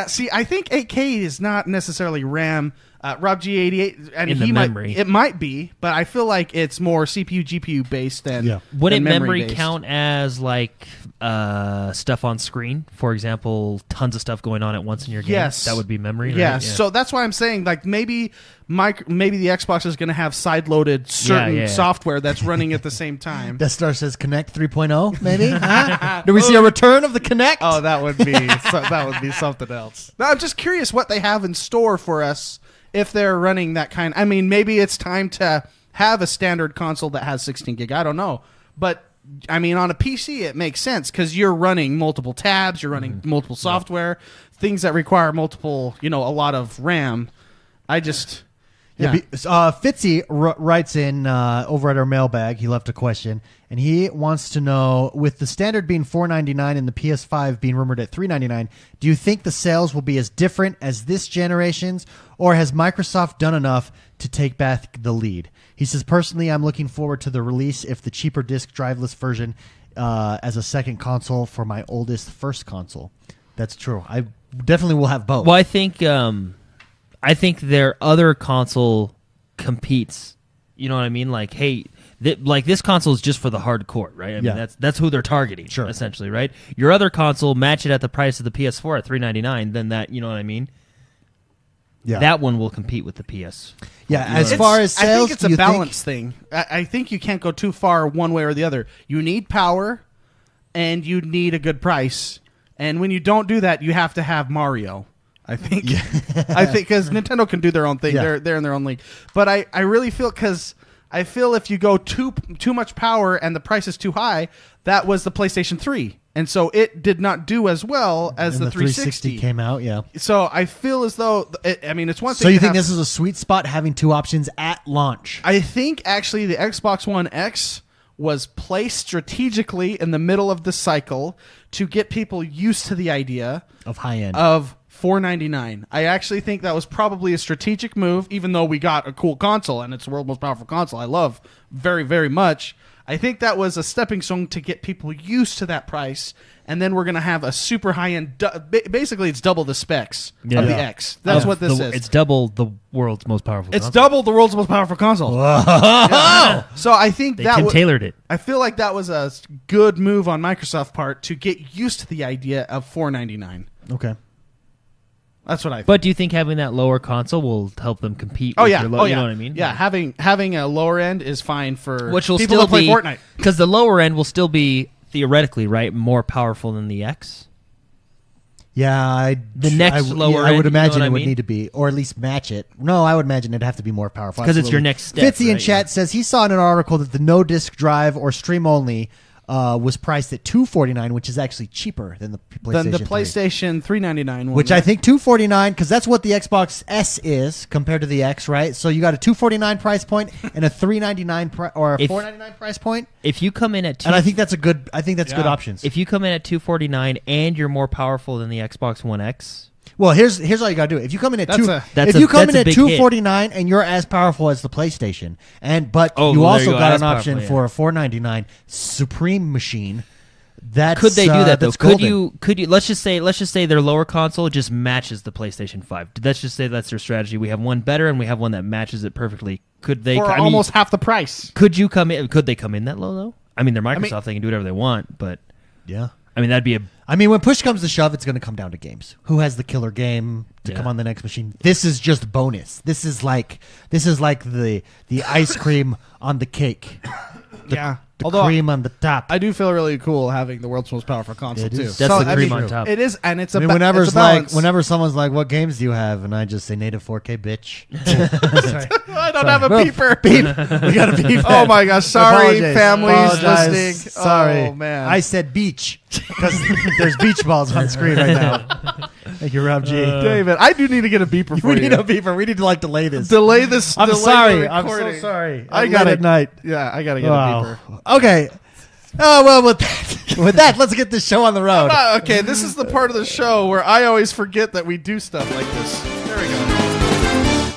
B: See, I think 8K is not necessarily RAM. Rob G88, and it might be, but I feel like it's more CPU GPU based than
C: Would
B: than
C: it memory
B: based.
C: count as like stuff on screen? For example, tons of stuff going on at once in your game.
B: Yes,
C: that would be memory. Right?
B: Yes, so that's why I'm saying like maybe the Xbox is going to have side-loaded certain software that's running at the same time.
A: Death Star says Kinect 3.0, maybe. Do we see a return of the Kinect?
B: Oh, that would be something else. Now, I'm just curious what they have in store for us. If they're running that kind, I mean, maybe it's time to have a standard console that has 16 gig. I don't know, but I mean, on a PC, it makes sense because you're running multiple tabs, you're running multiple software, things that require multiple, a lot of RAM. Yeah.
A: Fitzy writes in over at our mailbag. He left a question, and he wants to know, with the standard being $499 and the PS5 being rumored at $399, do you think the sales will be as different as this generation's, or has Microsoft done enough to take back the lead? He says, personally, I'm looking forward to the release if the cheaper disc driveless version as a second console for my oldest first console. That's true. I definitely will have both.
C: Well, I think their other console competes. You know what I mean? Like, hey, like this console is just for the hardcore, right? I mean, that's who they're targeting,
A: sure,
C: essentially, right? Your other console, match it at the price of the PS4 at $399, then that, you know what I mean?
A: Yeah.
C: That one will compete with the PS.
A: Yeah, as far as sales,
B: I think it's a balance thing. I think you can't go too far one way or the other. You need power, and you need a good price. And when you don't do that, you have to have Mario. I think, because Nintendo can do their own thing.
A: Yeah.
B: They're in their own league. But I really feel, because I feel if you go too much power and the price is too high, that was the PlayStation 3. And so it did not do as well as the 360
A: came out. Yeah.
B: So I feel as though, it's one thing.
A: So you think this is a sweet spot, having two options at launch?
B: I think actually the Xbox One X was placed strategically in the middle of the cycle to get people used to the idea
A: of high end
B: of $499. I actually think that was probably a strategic move, even though we got a cool console and it's the world's most powerful console I love very, very much. I think that was a stepping stone to get people used to that price, and then we're going to have a super high-end... basically, it's double the specs of the X. That's what this is.
C: It's double the world's most powerful console.
B: It's double the world's most powerful console. Yeah. So I think
C: Tim tailored it.
B: I feel like that was a good move on Microsoft's part to get used to the idea of $499.
A: Okay.
B: That's what I think.
C: But do you think having that lower console will help them compete?
B: You
C: know what I mean?
B: Yeah, having a lower end is fine for
C: which will
B: people
C: still
B: that play
C: be,
B: Fortnite.
C: Because the lower end will still be, theoretically, right, more powerful than the X?
A: Yeah,
C: lower end,
A: I would imagine
C: you know
A: it would
C: mean?
A: need to be, or at least match it. No, I would imagine it'd have to be more powerful.
C: Because it's your next step.
A: Fitzy in
C: right?
A: chat says he saw in an article that the no disc drive or stream only was priced at $249, which is actually cheaper than the PlayStation.
B: Than the
A: 3.
B: PlayStation 399 one.
A: Which I think $249, because that's what the Xbox S is compared to the X, right? So you got a $249 price point and a $399 or a $499 price point.
C: If you come in at
A: and I think that's good options.
C: If you come in at $249 and you're more powerful than the Xbox One X.
A: Well, here's all you got to do. If you come in at
C: that's
A: $249 and you're as powerful as the PlayStation, but you also got an option for a $499 Supreme machine.
C: Could they do that though?
A: Golden.
C: Could you let's just say their lower console just matches the PlayStation 5. Let's just say that's their strategy. We have one better and we have one that matches it perfectly. Could they
B: for almost half the price?
C: Could they come in that low though? I mean, they're Microsoft, they can do whatever they want, but
A: yeah.
C: I mean, that'd be
A: when push comes to shove, it's going to come down to games. Who has the killer game to come on the next machine? This is just bonus. This is like the ice cream on the cake. The cream on the top.
B: I do feel really cool having the world's most powerful console too.
C: That's the cream on top.
B: It is, and it's
A: whenever
B: it's a balance.
A: whenever someone's like, "What games do you have?" and I just say native 4K, bitch.
B: I don't have a beeper.
A: Beep. We got a beep.
B: Oh my gosh! Sorry, families listening.
A: Sorry,
B: oh man.
A: I said beach because there's beach balls on the screen right now. Thank you, Rob G.
B: David, I do need to get a beeper for you.
A: We need a beeper. We need to delay this.
B: Delay this.
A: I'm
B: delay
A: sorry.
B: the
A: I'm so
B: recording.
A: sorry.
B: I got it
A: at night.
B: Yeah, I gotta get a beeper.
A: Okay. Oh well, with that, let's get this show on the road.
B: Okay, this is the part of the show where I always forget that we do stuff like this. There we go.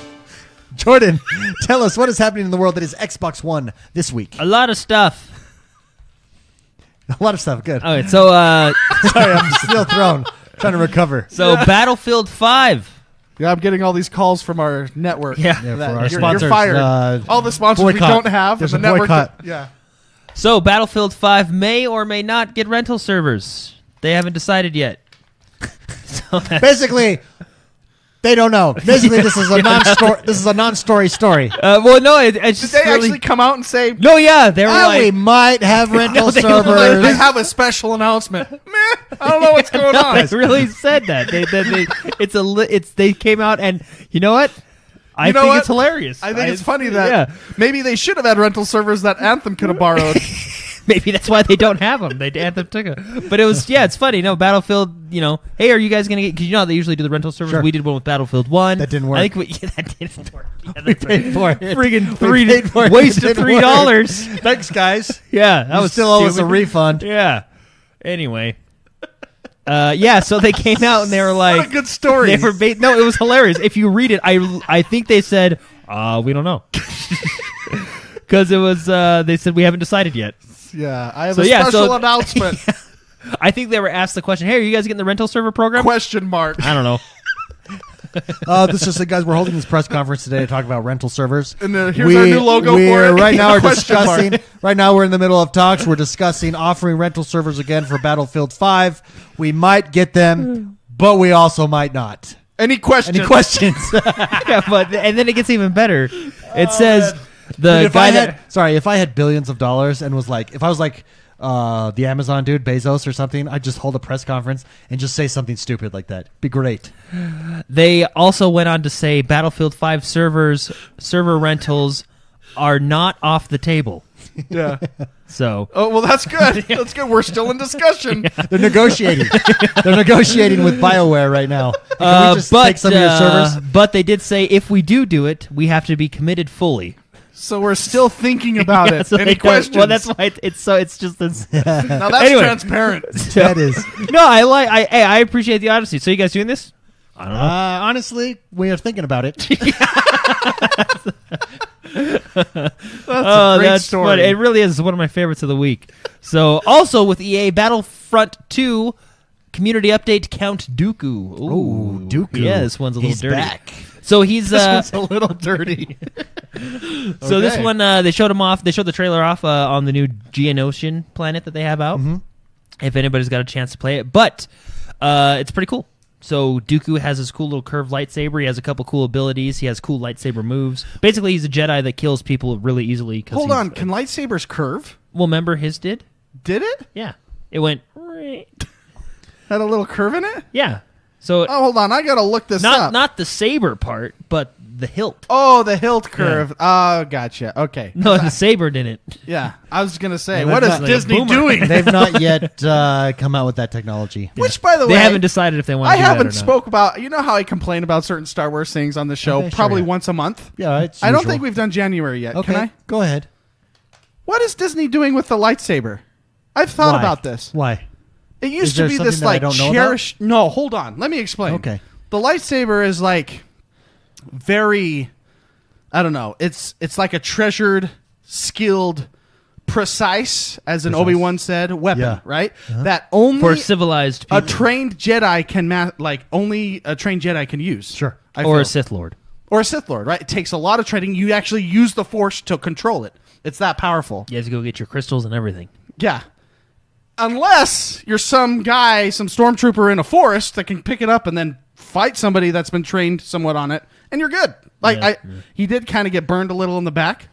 A: Jordan, tell us what is happening in the world that is Xbox One this week.
C: A lot of stuff.
A: A lot of stuff. Good.
C: All right, so
A: sorry, I'm still thrown. Trying to recover.
C: So Battlefield 5.
B: Yeah, I'm getting all these calls from our network.
C: Yeah,
A: for our
B: you're
A: sponsors.
B: fired. All the sponsors
A: boycott.
B: we don't have.
A: There's
B: the
A: a
B: network.
A: boycott.
B: Yeah.
C: So Battlefield 5 may or may not get rental servers. They haven't decided yet. So
A: basically, they don't know. Basically, this is a non-story. This is a non-story story.
C: Well, no, it's just
B: Did they
C: really...
B: actually come out and say?
C: No, yeah, they were like,
A: we might have rental
B: They
A: servers.
B: have a special announcement. Meh, I don't know what's going on.
C: They really said that. They came out and you know what? I think it's hilarious.
B: I think it's funny that maybe they should have had rental servers that Anthem could have borrowed.
C: Maybe that's why they don't have them. Anthem took it. But it was, it's funny. No, Battlefield, hey, are you guys going to get, because how they usually do the rental servers?
A: Sure.
C: We did one with Battlefield 1.
A: That didn't work.
C: I think that didn't work. Yeah,
A: We paid for it.
C: Friggin' wasted $3.
A: Thanks, guys.
C: Yeah, that
A: You
C: was
A: still owe us a
C: stupid.
A: refund.
C: Yeah. Anyway. So they came out and they were like...
B: What a good story.
C: They were no, it was hilarious. If you read it, I think they said, we don't know. Because it was, they said, we haven't decided yet.
B: Yeah, I have a special announcement.
C: I think they were asked the question, hey, are you guys getting the rental server program?
B: Question mark.
C: I don't know.
A: This is guys. We're holding this press conference today to talk about rental servers.
B: And here's our new logo for
A: we're
B: it.
A: Right now, we're
B: Question mark.
A: discussing. Right now, we're in the middle of talks. We're discussing offering rental servers again for Battlefield 5. We might get them, but we also might not.
B: Any questions?
A: Any questions?
C: Yeah, and then it gets even better. It says the
A: If
C: guy
A: if I had billions of dollars and was like, if I was like the Amazon dude, Bezos or something, I'd just hold a press conference and just say something stupid like that. Be great.
C: They also went on to say Battlefield 5 server rentals are not off the table.
B: Yeah.
C: So.
B: Oh, well, that's good. That's good. We're still in discussion.
A: They're negotiating. They're negotiating with Bioware right now. Can we just take some of your servers?
C: But they did say if we do it, we have to be committed fully.
B: So we're still thinking about it.
C: So
B: Any questions?
C: Well, that's why it's just this.
B: Now that's
C: Anyway.
B: transparent.
A: That is.
C: No, I appreciate the honesty. So you guys doing this? I don't know.
A: Honestly, we are thinking about it.
B: That's a great story.
C: Funny. It really is one of my favorites of the week. So, also with EA Battlefront 2 community update, Count Dooku.
A: Ooh, Dooku.
C: Yeah, this one's a little
A: He's
C: dirty.
A: back.
C: So he's
B: This one's a little dirty.
C: so this
B: Okay.
C: one they showed him off. They showed the trailer off on the new Geonosian planet that they have out.
A: Mm-hmm.
C: If anybody's got a chance to play it, but it's pretty cool. So Dooku has his cool little curved lightsaber. He has a couple cool abilities. He has cool lightsaber moves. Basically, he's a Jedi that kills people really easily.
B: Hold on. Can lightsabers curve?
C: Well, remember his did?
B: Did it?
C: Yeah. It went...
B: Had a little curve in it?
C: Yeah. So
B: Oh, hold on. I got to look this up.
C: not the saber part, but the hilt.
B: Oh, the hilt curve. Oh, gotcha. Okay.
C: No, the saber didn't.
B: Yeah. I was going to say,
A: Yeah,
B: what
A: that's
B: is
A: not like a
B: Disney
C: boomer.
B: doing?
A: They've not yet come out with that technology.
B: Which, by the way,
C: They haven't decided if they want to
B: I
C: do that or
B: haven't
C: not.
B: spoke about. You know how I complain about certain Star Wars things on the show
A: Okay, sure,
B: probably
A: yeah.
B: once a month?
A: Yeah, it's
B: I don't
A: usual.
B: think we've done January yet.
A: Okay,
B: Can I?
A: go ahead.
B: What is Disney doing with the lightsaber? I've thought
A: Why?
B: about this.
A: Why?
B: It used
A: Is
B: to
A: there
B: be
A: something
B: this
A: that I
B: like
A: don't know
B: cherished. No, hold on. Let me explain.
A: Okay.
B: The lightsaber is like very. I don't know. It's like a treasured, skilled, precise, as an
A: Precise.
B: Obi-Wan said, weapon.
A: Yeah.
B: Right. That only
C: For civilized people.
B: a trained Jedi can only a trained Jedi can use.
A: Sure.
B: I
C: or a
B: feel.
C: Sith Lord.
B: Or a Sith Lord. Right. It takes a lot of training. You actually use the Force to control it. It's that powerful.
C: You have to go get your crystals and everything.
B: Yeah. Unless you're some guy, some stormtrooper in a forest that can pick it up and then fight somebody that's been trained somewhat on it, and you're good. Like he did kind of get burned a little in the back,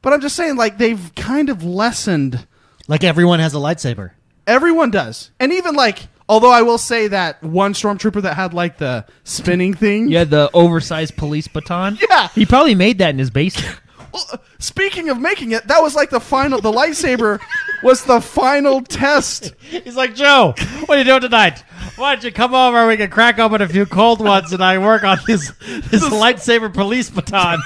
B: but I'm just saying, like they've kind of lessened.
A: Like everyone has a lightsaber.
B: Everyone does, and even like, although I will say that one stormtrooper that had like the spinning thing.
C: Yeah, the oversized police baton.
B: Yeah.
C: He probably made that in his basement.
B: Well, speaking of making it, that was like the final. The lightsaber was the final test.
A: He's like, Joe, what are you doing tonight? Why don't you come over? We can crack open a few cold ones, and I work on his lightsaber police baton.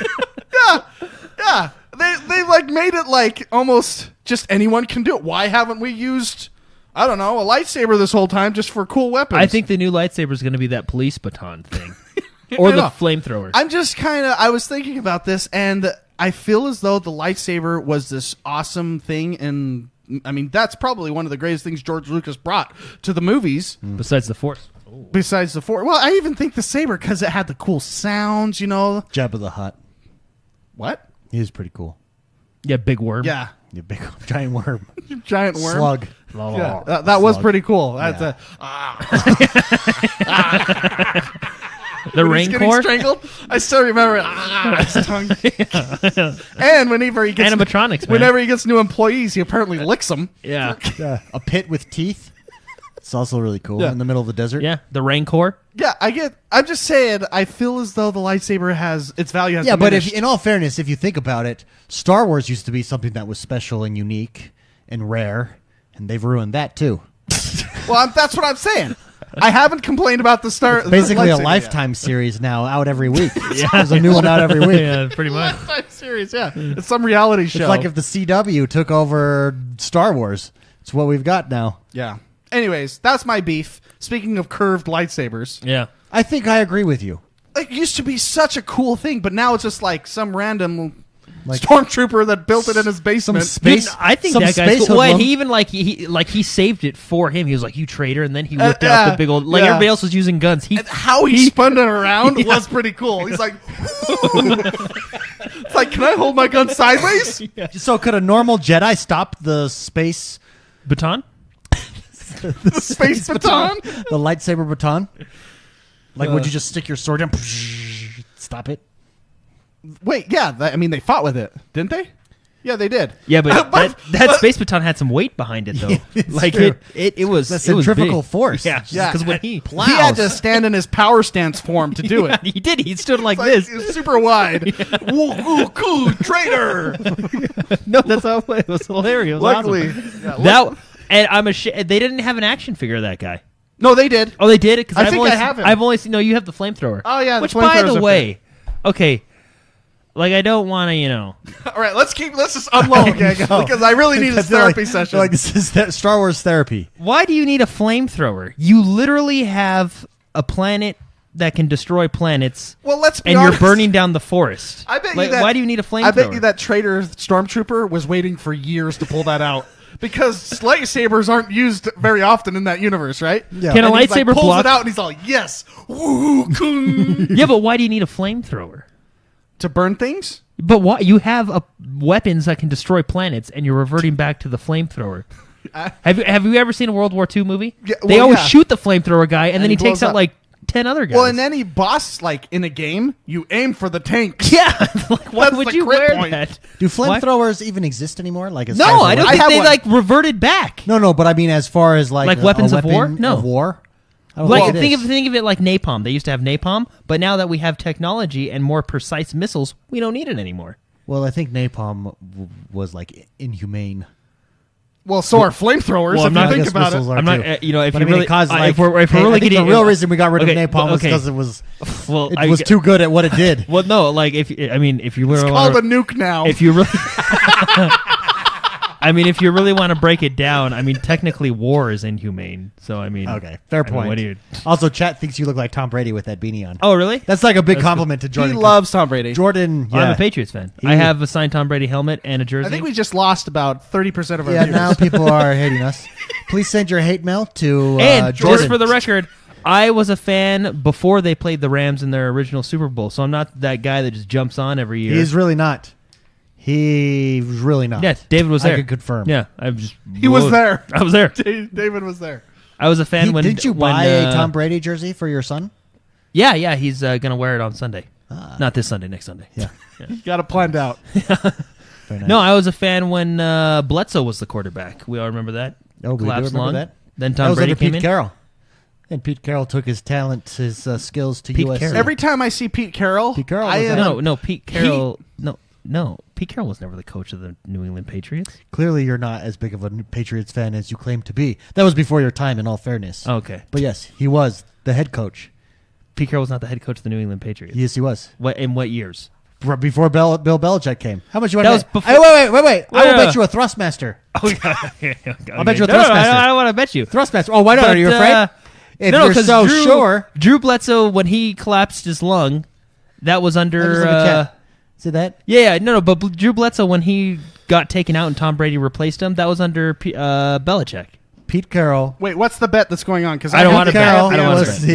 B: Yeah. They like made it like almost just anyone can do it. Why haven't we used, I don't know, a lightsaber this whole time just for cool weapons?
C: I think the new lightsaber is going to be that police baton thing. Or
B: No,
C: the
B: no.
C: flamethrowers.
B: I'm just kind of, I was thinking about this, and I feel as though the lightsaber was this awesome thing, and I mean, that's probably one of the greatest things George Lucas brought to the movies,
C: Besides the Force.
B: besides the Force. Well, I even think the saber, because it had the cool sounds, you know.
A: Jabba the Hutt.
B: What?
A: He was pretty cool.
C: Yeah, big worm.
B: Yeah.
A: You big giant worm.
B: Giant worm.
A: Slug.
B: Yeah, that was
A: Slug.
B: pretty cool. That's
A: Yeah.
C: The
B: when he's getting
C: Rancor.
B: strangled. I still remember his tongue. And whenever he gets
C: Animatronics, man.
B: whenever he gets new employees, he apparently licks them.
C: Yeah.
A: Yeah. A pit with teeth. It's also really cool
B: Yeah.
A: in the middle of the desert.
C: Yeah, the Rancor.
B: Yeah, I'm just saying. I feel as though the lightsaber has its value has
A: Yeah, but
B: diminished.
A: in all fairness, if you think about it, Star Wars used to be something that was special and unique and Rare, and they've ruined that too.
B: Well, that's what I'm saying. I haven't complained about the Star.
A: Basically, a
B: lightsaber
A: Lifetime series now out every week. There's a new one out every week.
C: Yeah, pretty much.
B: yet. Lifetime series, yeah. It's some reality show.
A: It's like if the CW took over Star Wars. It's what we've got now.
B: Yeah. Anyways, that's my beef. Speaking of curved lightsabers,
C: Yeah.
A: I think I agree with you.
B: it used to be such a cool thing, but now it's just like some random
A: Like
B: stormtrooper that built it in his basement.
A: space-
C: Dude, I think
A: some
C: that guy's
A: space
C: cool. Well,
A: hoodlum.
C: he even he saved it for him. He was like, "You traitor!" And then he whipped
B: yeah,
C: out the big old. Like
B: yeah.
C: everybody else was using guns.
B: And how he spun it around was pretty cool. He's like, it's like, can I hold my gun sideways?
A: So could a normal Jedi stop the space
C: baton.
B: The space baton?
A: the lightsaber baton? Like, would you just stick your sword in, stop it?
B: Wait, yeah. I mean, they fought with it, didn't they? Yeah, they did.
C: Yeah, but
B: But-
C: that space baton had some weight behind it, though.
A: Yeah, it's
C: like
A: true.
C: it was
A: The
C: it was
A: centrifugal
C: big.
A: force.
C: Yeah,
B: Yeah.
C: because when he
A: plows.
B: He had to stand in his power stance form to do it.
C: he did. He stood like
B: Like,
C: this.
B: it was super wide. Woo, cool, traitor.
C: No, that's how it was hilarious. It was
B: Luckily,
C: awesome.
B: yeah,
C: That and I'm ashamed they didn't have an action figure of that guy.
B: no, they did.
C: Oh, they did it because
B: I think I have him.
C: I've only seen. No, you have the flamethrower.
B: Oh, yeah, the
C: Which, by
B: flamethrower's
C: the
B: up
C: way, okay, like I don't want to,
B: All right, let's just unload
A: Okay, go.
B: because I really need a
A: Because they're
B: therapy
A: like,
B: session.
A: they're like, this is Star Wars therapy.
C: Why do you need a flamethrower? You literally have a planet that can destroy planets,
B: well, let's be
C: and
B: honest.
C: you're burning down the forest.
B: I bet
C: Like,
B: you that.
C: why do you need a flamethrower?
B: I bet you that traitor stormtrooper was waiting for years to pull that out because lightsabers aren't used very often in that universe, right?
A: Yeah.
C: Can a
B: And he's like,
C: lightsaber
B: pulls
C: block?
B: it out and he's all, yes, woo, cool.
C: Yeah, but why do you need a flamethrower?
B: To burn things.
C: But why you have weapons that can destroy planets, and you're reverting back to the flamethrower? Have you ever seen a World War II movie?
B: Yeah,
C: they
B: well,
C: always
B: yeah.
C: shoot the flamethrower guy, and then
B: he
C: he takes
B: blows
C: out
B: up.
C: like 10 other guys.
B: Well, in any boss, like in a game, you aim for the tanks.
C: yeah, like, why
B: That's
C: would
B: the
C: you
B: crit
C: wear
B: point.
C: that?
A: Do
C: Why-
A: flamethrowers even exist anymore? Like, as
C: No,
A: far as a
C: I don't
A: weapon?
C: think
B: have
C: they
B: one.
C: like reverted back.
A: No, but I mean, as far as like
C: weapons
A: a
C: of war?
A: weapon
C: No.
A: of war. I don't
C: Like
A: think it
C: think
A: is.
C: of it like napalm. They used to have napalm, but now that we have technology and more precise missiles, we don't need it anymore.
A: Well, I think napalm was like inhumane.
B: Well, so are flamethrowers.
C: Well,
B: if
C: I'm
B: you
C: not-
B: think
A: I guess
B: about it.
A: missiles are
C: I'm not,
A: too.
C: if
A: But
C: you
A: I mean,
C: really,
A: it caused, like,
C: if we're
A: hey,
C: really
A: I think
C: getting
A: the real reason we got rid of
C: Okay,
A: napalm was
C: okay.
A: because it was
C: well,
A: it was too good at what it did.
C: Well, no, like if you
B: It's
C: really
B: called
C: want
B: a nuke now.
C: if you really, I mean, if you really want to break it down, I mean, technically war is inhumane. So I mean,
A: Okay, fair
C: I mean,
A: point.
C: what do you?
A: Also, chat thinks you look like Tom Brady with that beanie on.
C: Oh, really?
A: That's like a big
C: That's
A: compliment to
B: he
A: Jordan.
B: loves Tom Brady.
A: Jordan.
C: I'm
A: Yeah,
C: a Patriots fan.
A: He-
C: I have a signed Tom Brady helmet and a jersey.
B: I think we just lost about 30% of our
A: yeah.
B: viewers.
A: Now people are hating us. Please send your hate mail to
C: and
A: Jordan.
C: just for the record, I was a fan before they played the Rams in their original Super Bowl. So I'm not that guy that just jumps on every year.
A: He's really not. He's really not.
C: Yeah, David was there.
A: I can confirm.
C: Yeah, I'm just.
B: He was there.
C: I was there.
B: David was there.
C: I was a fan when.
A: Didn't you
C: when,
A: buy a Tom Brady jersey for your son?
C: Yeah. He's gonna wear it on Sunday. Not this Sunday. Next Sunday.
A: Yeah.
B: Got it planned out.
A: Very nice.
C: No, I was a fan when Bledsoe was the quarterback. We all remember that.
A: Oh, we do
C: Collapsed
A: remember
C: lung.
A: that.
C: Then
A: That
C: Tom
A: was
C: Brady
A: under
C: came
A: Pete
C: in.
A: Carroll. And Pete Carroll took his talent, his skills to
C: Pete
A: USC.
C: Carroll.
B: Every time I see Pete Carroll,
A: Pete Carroll
B: I
A: was
B: am
A: there.
C: No, Pete Carroll. No, Pete Carroll was never the coach of the New England Patriots.
A: Clearly, you're not as big of a Patriots fan as you claim to be. That was before your time, in all fairness.
C: Okay,
A: But yes, he was the head coach.
C: Pete Carroll was not the head coach of the New England Patriots.
A: Yes, he was.
C: What in what years?
A: Before Bill Belichick came. How much you want
C: That
A: to
C: was
A: bet?
C: before-
A: Hey, wait. I will
C: Yeah.
A: bet you a thrustmaster.
C: Oh, okay.
A: I'll bet you a
C: No,
A: thrustmaster.
C: I don't want to bet you.
A: Thrustmaster. Oh, why not?
C: But,
A: Are you afraid? If
C: no,
A: you're
C: 'cause
A: so
C: Drew,
A: sure.
C: Drew Bledsoe, when he collapsed his lung, that was
A: I just
C: under.
A: look at chat. See that?
C: No, but Drew Bledsoe, when he got taken out and Tom Brady replaced him, that was under Belichick.
A: Pete Carroll.
B: Wait, what's the bet that's going on? Because
C: I don't want
A: Pete
C: to bet.
A: Carroll
C: I don't want
A: was
C: to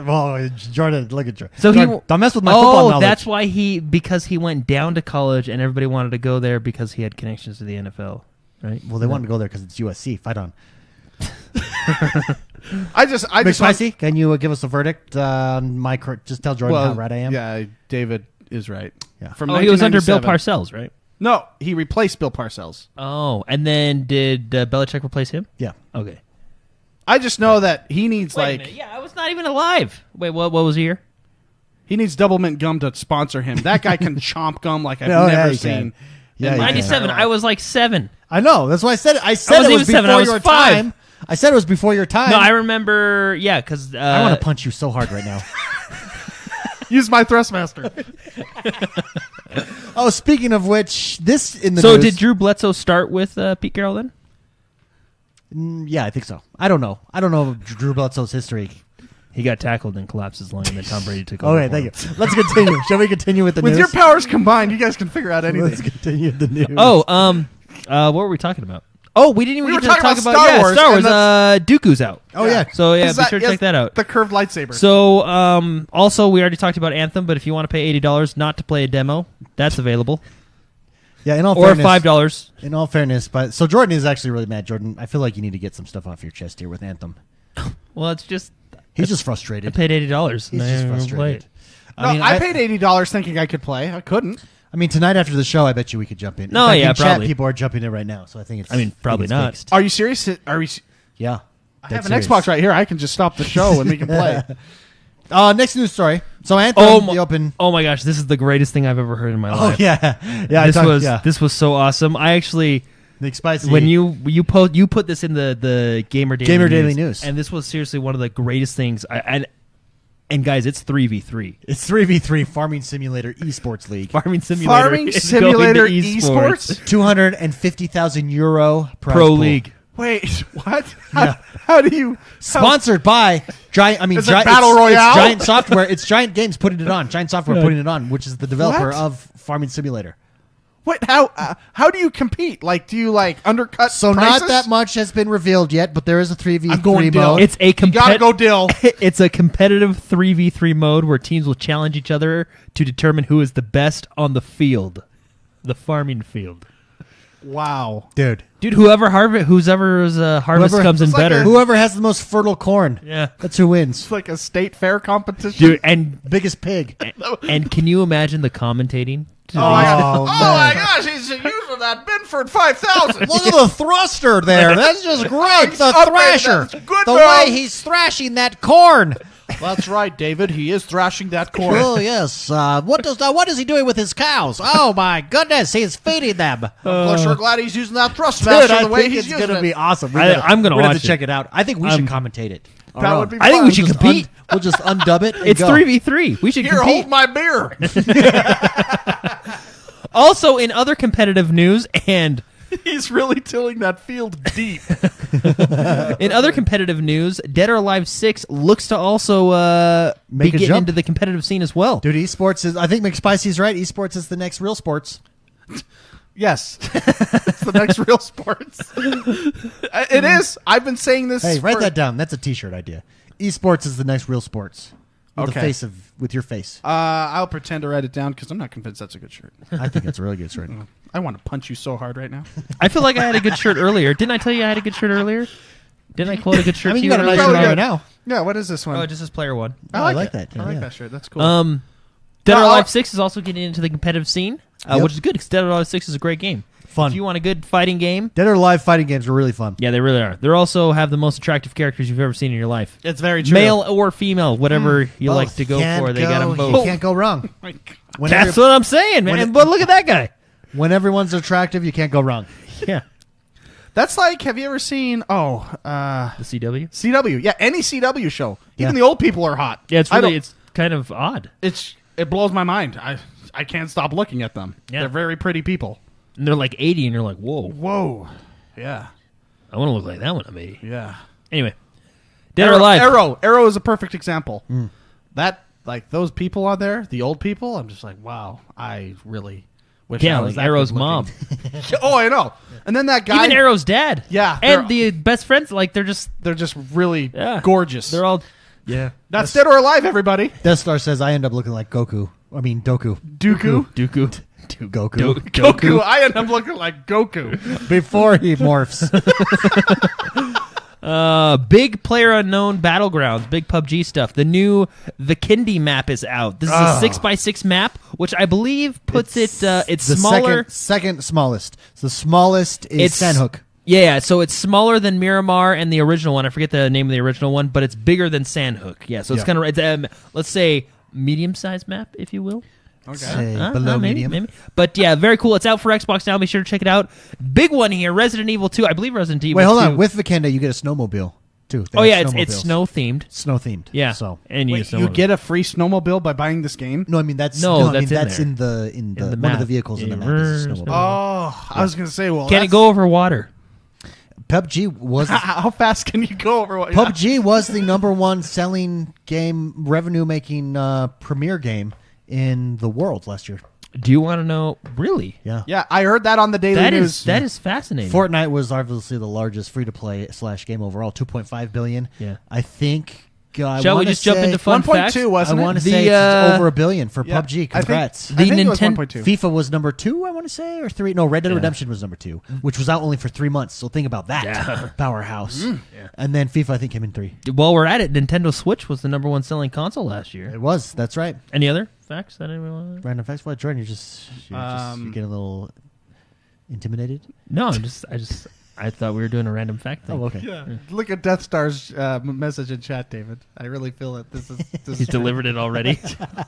C: bet.
A: Jordan, look at Jordan.
C: So
A: Jordan, don't mess with my football knowledge.
C: that's why because he went down to college and everybody wanted to go there because he had connections to the NFL, right?
A: Well, they wanted to go there because it's USC. Fight on.
B: I just want-
A: McSpicy, can you give us a verdict on my? Just tell Jordan how right I am.
B: Yeah, David is right.
A: Yeah.
B: From
C: Oh, he was under Bill
B: 1997.
C: Parcells, right?
B: No, he replaced Bill Parcells.
C: Oh, and then did Belichick replace him?
A: Yeah.
C: Okay.
B: I just know that he needs
C: Wait a
B: like
C: minute. Yeah, I was not even alive. Wait, what was he here?
B: he needs Double Mint gum to sponsor him. That guy can chomp gum like I've
A: Oh, yeah,
B: never
A: he
B: seen.
A: can. Yeah,
B: in
A: he
B: my
A: can.
C: 97.
B: entire life.
C: I was like 7.
A: I know. That's why I said it. I said
C: wasn't
A: it was
C: even 7, I
A: before
C: was
A: your
C: 5.
A: time. I said it was before your time.
C: No, I remember. Yeah, because
A: I want to punch you so hard right now.
B: Use my thrustmaster.
A: Oh, speaking of which, this in the
C: So
A: news,
C: did Drew Bledsoe start with Pete Carroll then?
A: Yeah, I think so. I don't know. I don't know Drew Bledsoe's history.
C: He got tackled and collapsed his lung, and then Tom Brady took over.
A: Okay,
C: for
A: thank
C: him.
A: you. Let's continue. Shall we continue with the
B: With
A: news?
B: your powers combined, you guys can figure out
A: Let's
B: anything.
A: continue with the news.
C: Oh, what were we talking about? Oh, we didn't even
B: We
C: get
B: were
C: to
B: talking
C: talk
B: about Star
C: about
B: Wars,
C: Star
B: and
C: Wars. Dooku's out.
A: Oh, yeah.
C: So yeah,
B: Is
C: be sure to check that out.
B: The curved lightsaber.
C: So also we already talked about Anthem, but if you want to pay $80 not to play a demo, that's available.
A: Yeah, in all
C: Or
A: fairness,
C: $5.
A: In all fairness, but so Jordan is actually really mad. Jordan, I feel like you need to get some stuff off your chest here with Anthem.
C: Well, it's just
A: He's just
C: I
A: frustrated.
C: paid $80.
A: He's just frustrated.
B: no, I paid $80 thinking I could play. I couldn't.
A: I mean, tonight after the show, I bet you we could jump in.
C: No,
A: in fact,
C: yeah,
A: in chat,
C: probably.
A: people are jumping in right now, so I think it's.
C: I mean, probably
A: it's
C: not.
A: fixed.
B: Are you serious? Are we?
A: Yeah,
B: I have an Xbox right here. I can just stop the show and we can play.
A: Next news story. So Anthem, the open.
C: Oh my gosh, this is the greatest thing I've ever heard in my
A: Oh
C: life.
A: yeah, yeah.
C: This was so awesome. I actually
A: Nick Spicy.
C: when you put this in the Gamer Daily News, and this was seriously one of the greatest things. And guys, it's 3v3.
A: It's 3v3 Farming Simulator Esports League.
C: Farming Simulator.
B: Farming
C: is
B: Simulator
C: going to
B: Esports?
A: €250,000 prize
C: Pro
A: pool.
C: League.
B: Wait, what? How do you?
A: Sponsored by Giant. I mean,
B: Is it
A: Giant,
B: Battle Royale?
A: It's Giant Software. It's Giant Games putting it on. Giant Software putting it on, which is the developer
B: What?
A: of Farming Simulator.
B: What? How do you compete? Like, do you undercut?
A: So
B: prices?
A: not that much has been revealed yet, but there is a 3v3
B: I'm going Dill.
A: mode.
C: It's a
B: You gotta go Dill.
C: It's a competitive 3v3 mode where teams will challenge each other to determine who is the best on the field, the farming field.
B: Wow.
A: Dude.
C: Whoever's harvest comes in
B: it's like
C: better.
A: Whoever has the most fertile corn.
C: Yeah.
A: That's who wins.
B: It's like a state fair competition.
C: Dude, and
A: Biggest pig.
C: can you imagine the commentating? to
B: Oh,
C: these?
A: Oh,
B: my
A: man.
B: gosh, he's using that Binford 5000.
A: Look at the thruster there. That's just great.
B: He's
A: The
B: up
A: thrasher.
B: there. That's good,
A: the
B: bro.
A: way he's thrashing that corn.
B: That's right, David. He is thrashing that corn.
A: Oh yes. What is he doing with his cows? Oh my goodness, he's feeding them.
B: I'm sure glad he's using that
A: Dude,
B: thrustmaster
A: I
B: the way
A: think
B: he's
A: it's
B: using
A: gonna
B: it.
A: be awesome.
C: I'm gonna
A: we're
C: watch
A: have to check it out. I think we should commentate it.
B: That would be
C: I think
B: fun.
C: we should compete.
A: We'll just undub it. And
C: It's
A: go.
C: 3v3. We should
B: Here,
C: compete.
B: hold my beer.
C: Also, in other competitive news, and
B: He's really tilling that field deep.
C: in other competitive news, Dead or Alive 6 looks to also
A: Make
C: be
A: a
C: getting
A: jump.
C: into the competitive scene as well.
A: Dude, esports is. I think McSpicy's right. Esports is the next real sports.
B: Yes. It's the next real sports. It is. I've been saying this.
A: Hey, write
B: for-
A: that down. That's a T-shirt idea. Esports is the next real sports. With
B: Okay.
A: the face with your face.
B: I'll pretend to write it down because I'm not convinced that's a good shirt.
A: I think that's a really good shirt.
B: I want to punch you so hard right now.
C: I feel like I had a good shirt earlier. Didn't I tell you I had a good shirt earlier? Didn't I quote a good shirt
A: I mean,
C: to
A: you got a nice
C: earlier?
A: shirt
B: Probably
A: on
B: good.
A: right now.
B: Yeah, what is this one?
C: Oh, just as player one.
A: I like
B: it.
A: that.
B: I like
A: Yeah.
B: that shirt. That's cool.
C: Dead or
B: No,
C: Alive 6 is also getting into the competitive scene,
A: Yep.
C: which is good because Dead or Alive 6 is a great game.
A: Fun.
C: If you want a good fighting game,
A: Dead or Alive fighting games are really fun.
C: yeah, they really are. They also have the most attractive characters you've ever seen in your life.
B: it's very true.
C: Male or female, whatever you
A: Both.
C: like to go
A: Can't
C: for. They got them
A: You
C: both.
A: can't go wrong. When,
C: That's what I'm saying, man.
A: when it-
C: But look at that guy.
A: when everyone's attractive, you can't go wrong.
C: Yeah.
B: That's like, have you ever seen,
C: The CW?
B: CW? Yeah, any CW show.
A: Yeah.
B: Even the old people are hot.
C: Yeah, it's
B: I
C: really,
B: don't-
C: it's kind of odd.
B: it blows my mind. I can't stop looking at them.
C: Yeah.
B: They're very pretty people.
C: And they're like 80, and you're like, whoa,
B: Whoa. Yeah.
C: I want to look like that when I'm 80.
B: Yeah.
C: Anyway, Dead or Alive.
B: Arrow is a perfect example. That, like, those people on there, the old people, I'm just like, wow, I really wish
C: Yeah,
B: I was
C: like
B: that
C: Arrow's
B: good
C: mom.
B: looking. Oh, I know. And then that guy,
C: Even Arrow's dad.
B: Yeah,
C: And
B: they're-
C: the best friends, like, they're just,
B: they're just really
C: yeah.
B: gorgeous.
C: They're all, yeah.
B: That's Dead or Alive, everybody.
A: Death Star says I end up looking like Goku. I mean Doku.
B: Dooku.
C: Dooku.
A: Goku.
B: Goku. I end up looking like Goku.
A: Before he morphs.
C: Big Player Unknown Battlegrounds, big PUBG stuff. The new The Kindy map is out. This is a 6x6 map, which I believe puts it's
A: the
C: smaller.
A: second smallest. So the smallest is
C: It's
A: Sandhook.
C: Yeah, so it's smaller than Miramar and the original one. I forget the name of the original one, but it's bigger than Sandhook. Yeah, so it's
A: Yeah.
C: kind of, let's say, medium-sized map, if you will.
A: Say below
C: maybe,
A: medium.
C: maybe. But yeah, very cool. It's out for Xbox now. Be sure to check it out. Big one here, Resident Evil 2. I believe Resident Evil 2.
A: Wait, hold on. With Vikendi, you get a snowmobile too. They
C: Oh
A: have
C: yeah, it's
A: snowmobiles.
C: snow themed.
A: Snow themed.
C: Yeah.
A: So
C: and
B: Wait, you get a free snowmobile by buying this game?
A: no, I mean that's
C: No,
A: I mean,
C: that's
A: in the
C: the
A: one of
C: map.
A: the vehicles in the
C: Yeah.
A: map is a snowmobile.
B: Oh, I was going to say, well,
C: Can it go over water?
A: PUBG was
B: How fast can you go over what?
A: PUBG was the number one selling game, revenue making premier game in the world last year.
C: Do you want to know? Really?
A: Yeah.
B: Yeah, I heard that on the Daily News.
C: That is fascinating.
A: Fortnite was obviously the largest free to play / game overall, 2.5 billion.
C: Yeah.
A: I think.
C: Shall we just jump into fun
B: 1.2,
C: facts?
B: wasn't
A: I
B: it?
A: want to
C: The,
A: say it's over $1 billion for
B: Yeah,
A: PUBG. Congrats.
B: I think it was
C: Ninten-
B: 1.2.
A: FIFA was number 2, I want to say, or 3. No, Red Dead
C: Yeah.
A: Redemption was number 2, which was out only for 3 months. So think about that
C: Yeah.
A: powerhouse.
C: Yeah.
A: And then FIFA, I think, came in 3.
C: While we're at it, Nintendo Switch was the number one selling console last year.
A: It was. That's right.
C: Any other facts that anyone want to...
A: Random facts. What, Jordan? You're getting a little intimidated.
C: No, I thought we were doing a random fact thing.
A: Oh, okay.
B: Yeah. Look at Death Star's message in chat, David. I really feel that this is.
C: He's delivered it already.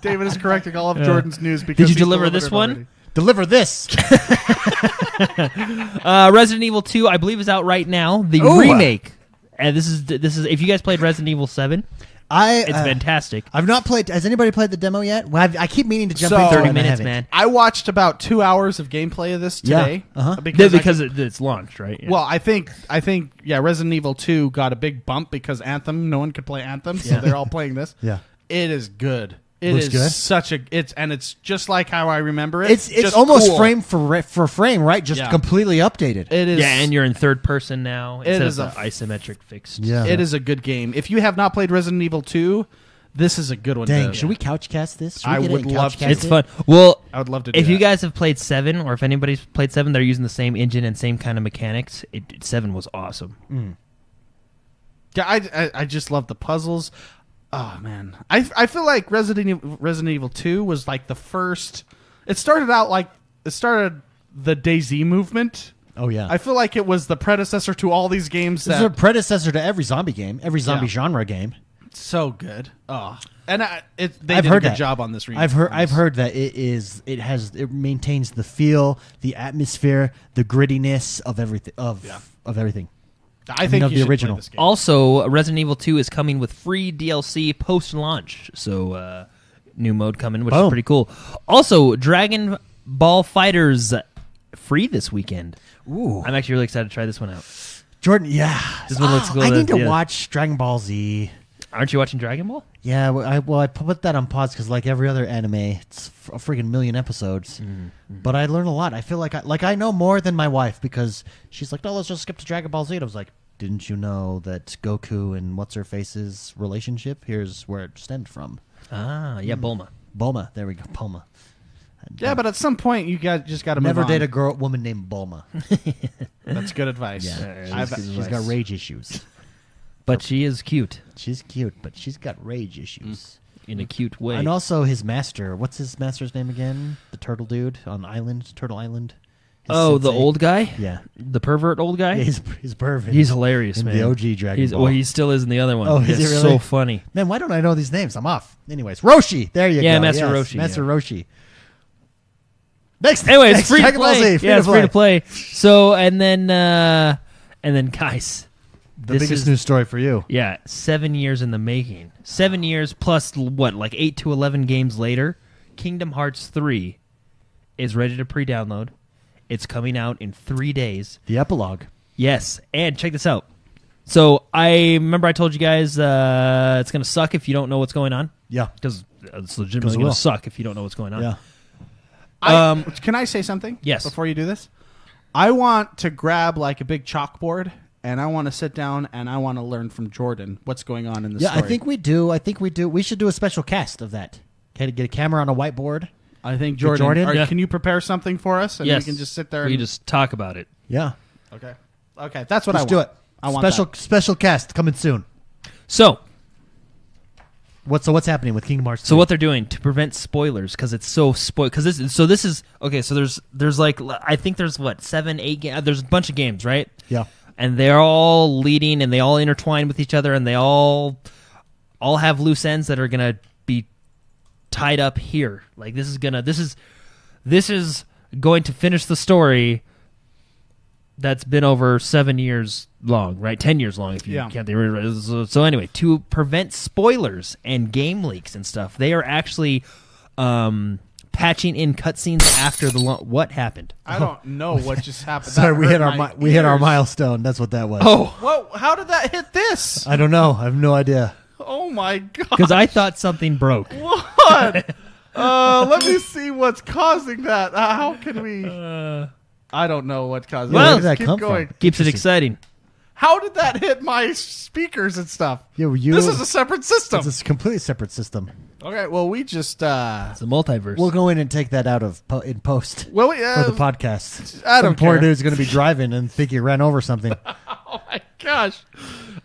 B: David is correcting all of Jordan's news because
C: Did you
B: he's
C: deliver
B: delivered
C: this
B: it
C: one?
B: already.
A: Deliver this.
C: Resident Evil 2, I believe, is out right now. The
A: Ooh.
C: remake. And this is if you guys played Resident Evil 7, it's fantastic.
A: I've not played. Has anybody played the demo yet? Well, I keep meaning to jump
B: So-
A: in
C: 30
A: and I
C: minutes,
A: haven't.
C: man.
B: I watched about 2 hours of gameplay of this
A: Yeah.
B: today.
A: Uh-huh.
C: Because it's launched, right? Yeah.
B: Well, I think Resident Evil 2 got a big bump because Anthem. No one could play Anthem, so
A: Yeah.
B: they're all playing this.
A: Yeah.
B: It is good. It
A: Looks
B: is
A: good?
B: such a it's just like how I remember it.
A: It's
B: just
A: almost
B: cool.
A: frame for frame, right? Just
B: Yeah.
A: completely updated.
B: It is.
C: yeah, and you're in third person now
B: It
C: instead
B: is
C: of the
B: a
C: isometric fixed.
A: Yeah.
B: It is a good game. If you have not played Resident Evil 2, this is a good one.
A: Dang,
B: to,
A: should we couchcast this? Should we
B: I
A: get
B: would
A: it and
B: love
A: couchcast
B: to.
C: It's
A: it?
C: fun. Well,
B: I would love to do
C: if
B: that.
C: you guys have played 7, or if anybody's played 7, they're using the same engine and same kind of mechanics. 7 was awesome.
B: Yeah, I just love the puzzles. Oh man, I feel like Resident Evil 2 was like the first. It started the DayZ movement.
A: Oh yeah.
B: I feel like it was the predecessor to all these games
A: This is a predecessor to every zombie game, every zombie
B: Yeah.
A: genre game.
B: so good. Oh, and they
A: I've
B: did a
A: heard
B: good
A: that.
B: job on this remake.
A: I've heard that it maintains the feel, the atmosphere, the grittiness of everything of everything.
B: I think
A: of
B: you
A: the
B: should
A: original.
B: Play this game.
C: Also, Resident Evil 2 is coming with free DLC post-launch. So, new mode coming, which is
A: Boom.
C: pretty cool. Also, Dragon Ball Fighters free this weekend.
A: Ooh.
C: I'm actually really excited to try this one out.
A: Jordan, yeah.
C: This one looks cool.
A: I need to
C: Yeah.
A: watch Dragon Ball Z.
C: Aren't you watching Dragon Ball?
A: Yeah, I put that on pause because like every other anime, it's a freaking million episodes. But I learn a lot. I feel like I know more than my wife because she's like, "No, let's just skip to Dragon Ball Z." And I was like, "Didn't you know that Goku and what's her face's relationship? Here's where it stemmed from."
C: Ah, yeah, Bulma.
A: Bulma. There we go. Bulma.
B: Yeah, but at some point you just got to
A: Never
B: move on.
A: date a woman named Bulma.
B: That's good advice.
A: She's got rage issues.
C: But she is cute
A: She's cute, but she's got rage issues.
C: in a cute way.
A: And also his master. What's his master's name again? The turtle dude on the island, Turtle Island. His
C: Oh, the
A: sensei.
C: old guy?
A: Yeah.
C: The pervert old guy?
A: Yeah, he's pervert.
C: He's hilarious,
A: in
C: man.
A: the OG Dragon Ball.
C: Well, he still is in the other one.
A: Oh, is he
C: It's
A: really?
C: so funny.
A: Man, why don't I know these names? I'm off. Anyways, Roshi. There you go.
C: Yeah, Master
A: Yes,
C: Roshi,
A: Master
C: yeah.
A: Roshi. Next.
C: Anyway, it's
A: next,
C: free to
A: Dragon Ball
C: play.
A: Z,
C: Yeah, it's free to play. So, and then guys,
A: The
C: this
A: biggest
C: is
A: news story for you.
C: yeah, 7 years in the making. 7 years plus what, like 8 to 11 games later, Kingdom Hearts 3 is ready to pre-download. It's coming out in 3 days.
A: The epilogue.
C: Yes, and check this out. So I remember I told you guys it's going to suck if you don't know what's going on.
A: Yeah.
C: Because it's
A: 'Cause
C: legitimately
A: it
C: going
A: will.
C: to suck if you don't know what's going on.
A: Yeah.
B: Can I say something?
C: Yes.
B: Before you do this, I want to grab like a big chalkboard and I want to sit down and I want to learn from Jordan what's going on in the
A: Yeah,
B: story.
A: I think we do. We should do a special cast of that. Okay, get a camera on a whiteboard.
B: I think Jordan.
A: Jordan?
C: Yeah.
B: Can you prepare something for us and
C: Yes.
B: we can just sit there?
C: We
B: And,
C: just talk about it.
A: Yeah.
B: okay. That's what
A: Let's
B: I
A: do
B: want.
A: it.
B: I want
A: Special cast coming soon.
C: So
A: What's happening with Kingdom Hearts 3?
C: So what they're doing to prevent spoilers because it's so spoiled because this is okay. So there's like I think there's what 7, 8 games. There's a bunch of games, right?
A: Yeah.
C: And they're all leading and they all intertwine with each other and they all have loose ends that are gonna be tied up here. Like this is going to finish the story that's been over 7 years long, right? 10 years long if you count the original. So anyway, to prevent spoilers and game leaks and stuff, they are actually patching in cutscenes after the what happened.
B: I don't know what just happened.
A: Sorry, we hit our milestone. That's what that was.
C: Oh,
B: Whoa! How did that hit this?
A: I don't know. I have no idea.
B: Oh my god!
C: because I thought something broke.
B: What? Let me see what's causing that. How can we? I don't know what caused
C: Well,
B: it.
A: where did that
B: Keep
A: come
B: going.
A: from?
C: Keeps it exciting.
B: How did that hit my speakers and stuff?
A: Yeah,
B: This is a separate system.
A: It's a completely separate system.
B: Okay, well, we just
C: It's a multiverse.
A: We'll go in and take that out of in post
B: well,
A: for the podcast.
B: I don't
A: Some poor
B: care.
A: dude's going to be driving and think he ran over something.
B: Oh my gosh,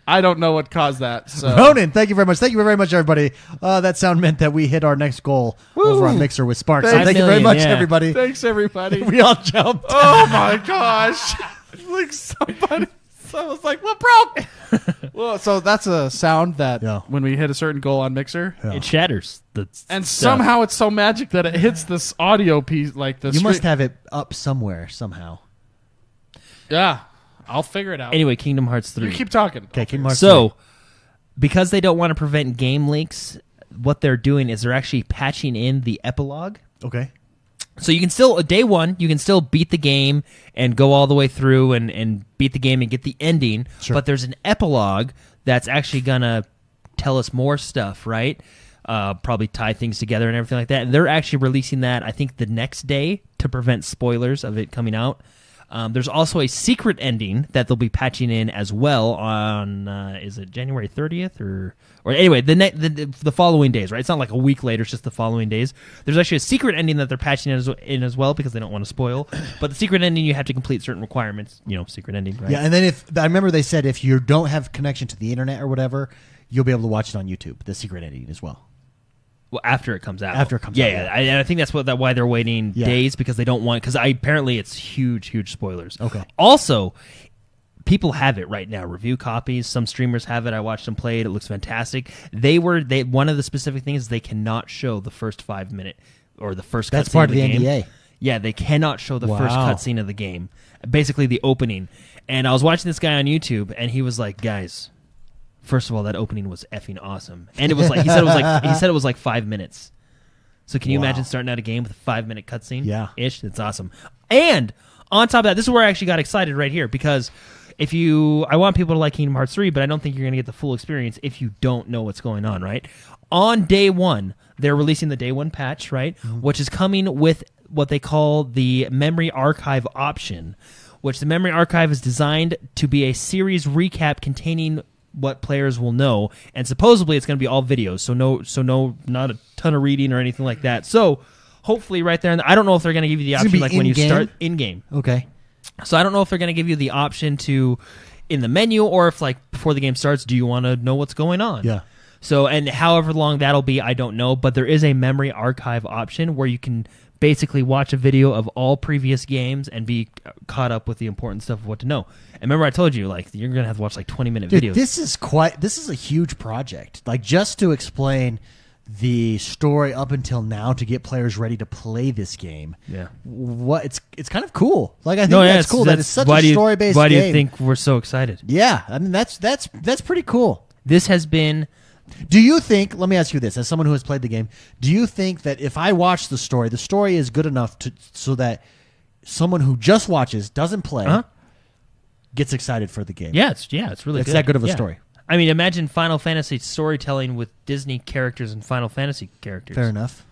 B: I don't know what caused that. So
A: Ronan, thank you very much. Thank you very much, everybody. That sound meant that we hit our next goal over on Mixer with Sparks. So
B: Thanks.
A: thank you very
C: 5
A: much,
C: million, yeah.
A: everybody.
B: thanks everybody.
A: We all jumped.
B: Oh my gosh, like someone's like, what broke? Well, so that's a sound that when we hit a certain goal on Mixer,
C: It shatters.
B: and somehow it's so magic that it hits this audio piece, like the.
A: You must have it up somewhere somehow.
B: Yeah, I'll figure it out.
C: Anyway, Kingdom Hearts 3.
B: You keep talking.
A: Okay, Kingdom Hearts
C: So, because they don't want to prevent game leaks, what they're doing is they're actually patching in the epilogue.
A: 3. Okay.
C: So you can still, day one, you can still beat the game and go all the way through and beat the game and get the ending.
A: Sure.
C: But there's an epilogue that's actually going to tell us more stuff, right? Probably tie things together and everything like that. And they're actually releasing that, I think, the next day to prevent spoilers of it coming out. There's also a secret ending that they'll be patching in as well on, is it January 30th or anyway, the following days, right? It's not like a week later, it's just the following days. There's actually a secret ending that they're patching in as well because they don't want to spoil. But the secret ending, you have to complete certain requirements, secret ending, right?
A: Yeah, and then I remember they said if you don't have connection to the internet or whatever, you'll be able to watch it on YouTube, the secret ending as well.
C: Well, after it comes out.
A: After it comes out,
C: Yeah. And I think that's why they're waiting days because they don't want, because apparently it's huge spoilers.
A: Okay.
C: Also, people have it right now. Review copies. Some streamers have it. I watched them play it. It looks fantastic. One of the specific things is they cannot show the first 5 minute or the first
A: That's
C: cutscene
A: part
C: of the game.
A: NDA.
C: Yeah, they cannot show the first
A: Wow.
C: cutscene of the game. Basically, the opening. And I was watching this guy on YouTube, and he was like, "Guys, first of all, that opening was effing awesome." And it was like he said it was like 5 minutes. So can you
A: Wow.
C: imagine starting out a game with a 5 minute cutscene?
A: Yeah.
C: Ish. It's awesome. And on top of that, this is where I actually got excited right here because I want people to like Kingdom Hearts 3, but I don't think you're going to get the full experience if you don't know what's going on, right? On day one, they're releasing the day one patch, right?
A: Mm-hmm.
C: Which is coming with what they call the memory archive option, which the memory archive is designed to be a series recap containing what players will know, and supposedly it's going to be all videos, so not a ton of reading or anything like that. So hopefully right there, I don't know if they're going to give you the
A: It's gonna
C: option
A: be
C: like when you
A: in-game?
C: start in-game.
A: Okay.
C: So I don't know if they're going to give you the option to in the menu or if like before the game starts, do you want to know what's going on?
A: Yeah.
C: So, and however long that'll be, I don't know, but there is a memory archive option where you can basically watch a video of all previous games and be caught up with the important stuff of what to know. And remember I told you, like, you're going to have to watch like 20-minute
A: Dude,
C: videos.
A: this is a huge project. Like, just to explain the story up until now to get players ready to play this game.
C: Yeah.
A: It's kind of cool. Like, I think that's cool. That it's such a story-based game.
C: Why do you think we're so excited?
A: Yeah, I mean that's pretty cool.
C: This has been...
A: Do you think, let me ask you this, as someone who has played the game, do you think that if I watch the story is good enough so that someone who just watches, doesn't play, gets excited for the game?
C: Yeah, it's really
A: It's
C: good.
A: that good of a
C: Yeah.
A: story.
C: I mean, imagine Final Fantasy storytelling with Disney characters and Final Fantasy characters.
A: Fair enough.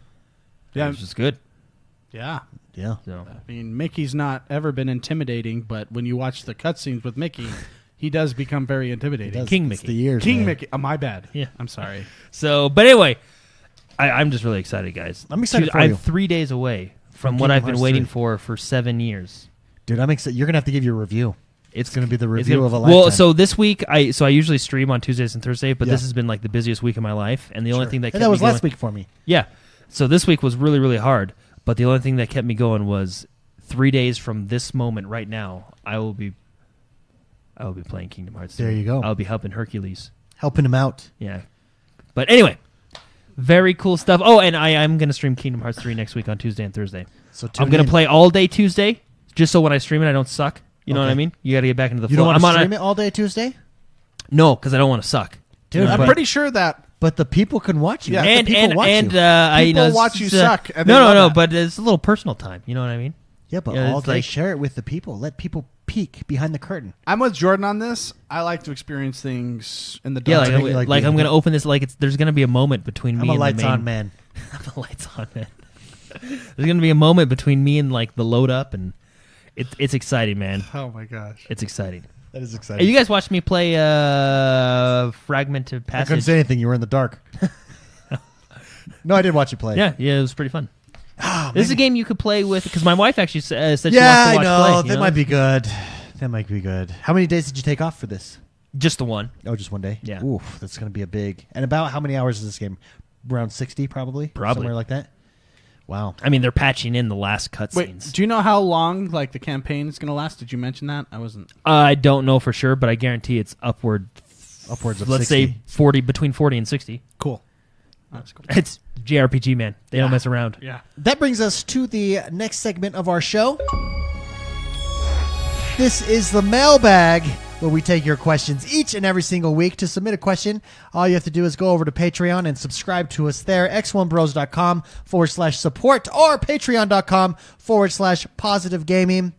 B: Yeah,
C: It's just good.
B: yeah.
A: Yeah.
C: So.
B: I mean, Mickey's not ever been intimidating, but when you watch the cutscenes with Mickey, he does become very intimidating.
A: That's-
C: King
A: it's
C: Mickey.
A: the years,
B: King
A: man.
B: Mickey. Oh, my bad.
C: Yeah.
B: I'm sorry.
C: So, but anyway, I'm just really excited, guys.
A: I'm excited
C: Dude,
A: for
C: I'm
A: you.
C: 3 days away from what
A: Kingdom
C: I've been
A: Hearts
C: waiting
A: 3.
C: for 7 years.
A: Dude, I'm excited. You're going to have to give your review. It's going to be the
C: It's
A: review
C: gonna-
A: of a lifetime.
C: Well, so this week, I usually stream on Tuesdays and Thursdays, but this
A: Yeah.
C: has been like the busiest week of my life, and the only thing that kept
A: that was
C: me going,
A: last week for me.
C: Yeah. So this week was really, really hard, but the only thing that kept me going was 3 days from this moment right now, I will be playing Kingdom Hearts 3.
A: There you go.
C: I'll be helping Hercules.
A: Helping him out.
C: Yeah. But anyway, Very cool stuff. Oh, and I'm going to stream Kingdom Hearts 3 next week on Tuesday and Thursday.
A: So
C: I'm going to play all day Tuesday, just so when I stream it, I don't suck. You know what I mean? You got to get back into the flow.
A: You don't want to stream it all day Tuesday?
C: No, because I don't want to suck.
A: Dude,
B: I'm pretty sure that.
A: But the people can watch you.
B: Yeah.
A: Let the people watch you.
B: People watch you suck. And they
C: No,
B: love that.
C: but it's a little personal time. You know what I mean?
A: Yeah, but
C: Yeah,
A: all
C: it's
A: day
C: like-
A: share it with the people. Let people peek behind the curtain.
B: I'm with Jordan on this. I like to experience things in the
C: Yeah,
B: dark.
C: like I'm going to open this there's going to be a moment between me
A: I'm a
C: and the
A: lights
C: main.
A: on man.
C: I'm a lights on man. There's going to be a moment between me and like the load up, and it's exciting, man.
B: Oh my gosh.
C: It's exciting.
A: That is
C: Hey,
A: exciting.
C: you guys watched me play Fragmented
A: I
C: Passage.
A: couldn't say anything. You were in the dark. No, I did watch you play.
C: Yeah, it was pretty fun.
A: Oh,
C: This is a game you could play with, because my wife actually said she
A: yeah,
C: wants to
A: I
C: watch
A: know.
C: play.
A: That
C: you know?
A: might be good. That might be good. How many days did you take off for this?
C: Just the one.
A: Oh, just one day?
C: Yeah.
A: Oof, that's going to be a big... And about how many hours is this game? Around 60, probably?
C: Probably.
A: Somewhere like that? Wow.
C: I mean, they're patching in the last
B: Wait,
C: cutscenes.
B: do you know how long like the campaign is going to last? Did you mention that? I wasn't.
C: I don't know for sure, but I guarantee it's upwards
A: Upwards of
C: let's
A: 60.
C: say between 40 and 60.
B: Cool. That's cool.
C: It's JRPG, man. They don't mess around.
B: Yeah.
A: That brings us to the next segment of our show. This is the mailbag, where we take your questions each and every single week. To submit a question, all you have to do is go over to Patreon and subscribe to us there, XoneBros.com/support or Patreon.com/positive gaming.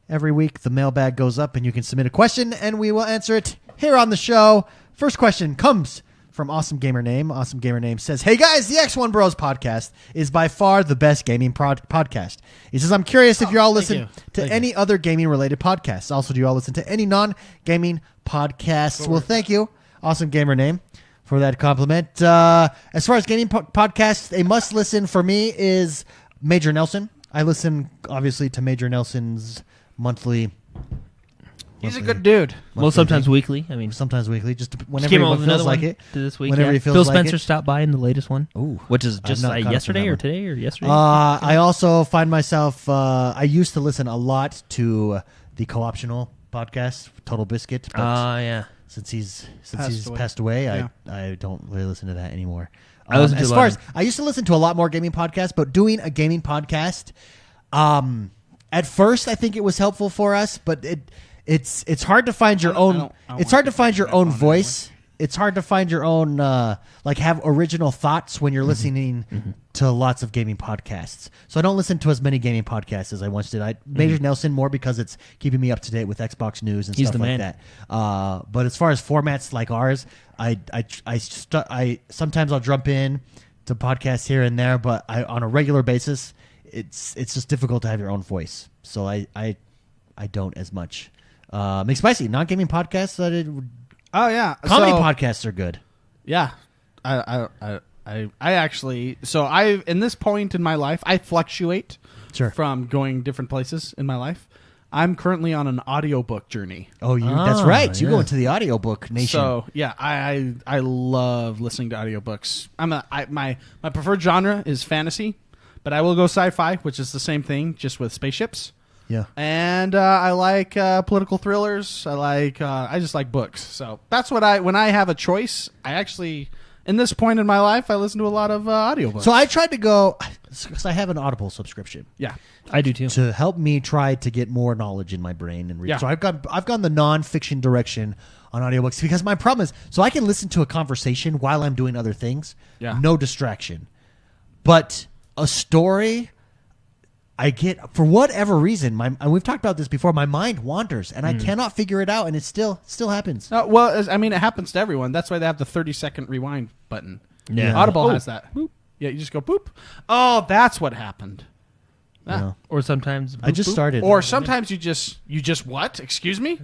A: Every week, the mailbag goes up and you can submit a question and we will answer it here on the show. First question comes from Awesome Gamer Name. Awesome Gamer Name says, "Hey guys, the X1Bros podcast is by far the best gaming podcast." He says, "I'm curious if you all listen to any other gaming related podcasts. Also, do you all listen to any non-gaming podcasts?" Well, thank you, Awesome Gamer Name, for that compliment. As far as gaming podcasts, a must listen for me is Major Nelson. I listen, obviously, to Major Nelson's monthly.
B: He's a good dude.
C: Well, sometimes weekly. I mean,
A: Sometimes weekly, just whenever
C: came
A: he
C: out with
A: feels
C: another
A: like
C: one
A: it.
C: to this week.
A: Whenever
C: yeah.
A: he feels
C: Phil
A: like
C: Spencer
A: it.
C: stopped by in the latest one.
A: Ooh,
C: which is
A: I've
C: just
A: not caught up to
C: yesterday
A: that
C: or
A: one.
C: today or yesterday.
A: I also find myself. I used to listen a lot to the co-optional podcast, Total Biscuit. But
C: Yeah.
A: since he's
B: away.
A: passed away,
B: Yeah.
A: I don't really listen to that anymore.
C: I listen to
A: as
C: a
A: far
C: lot
A: as I used to listen to a lot more gaming podcasts, but doing a gaming podcast, at first I think it was helpful for us, but it's hard to find your own.
B: don't
A: It's
B: want
A: hard to
B: to
A: find
B: do
A: your
B: that
A: own
B: one
A: voice. It's hard to find your own, have original thoughts when you're listening to lots of gaming podcasts. So I don't listen to as many gaming podcasts as I once did. Major Nelson more because it's keeping me up to date with Xbox news and
C: He's
A: stuff
C: the
A: like
C: man.
A: that. But as far as formats like ours, I sometimes I'll jump in to podcasts here and there, but on a regular basis, it's just difficult to have your own voice. So I don't as much. McSpicy, non-gaming podcasts.
B: Oh yeah.
A: Comedy
B: So-
A: podcasts are good.
B: Yeah, I actually. So I in this point in my life, I fluctuate
A: Sure.
B: from going different places in my life. I'm currently on an audiobook journey.
A: Oh, that's right. You
C: yeah.
A: go into the audiobook nation.
B: So yeah, I love listening to audiobooks. My preferred genre is fantasy, but I will go sci-fi, which is the same thing, just with spaceships.
A: yeah.
B: And I like political thrillers. I just like books. So that's what when I have a choice, I actually, in this point in my life, I listen to a lot of audiobooks.
A: So I tried to go because I have an Audible subscription
B: yeah.
C: I do too.
A: to help me try to get more knowledge in my brain and read.
B: Yeah.
A: So I've gone the non-fiction direction on audiobooks because my problem is so I can listen to a conversation while I'm doing other things.
B: Yeah.
A: No distraction. But a story, I get, for whatever reason, and we've talked about this before, my mind wanders and I cannot figure it out, and it still happens.
B: Well, I mean, it happens to everyone. That's why they have the 30-second rewind button.
C: Yeah.
B: Audible
C: Oh.
B: has that. Boop. Yeah, you just go boop. Oh, that's what happened.
A: You know?
C: Or sometimes
A: I just started.
B: Or sometimes you just what? Excuse me?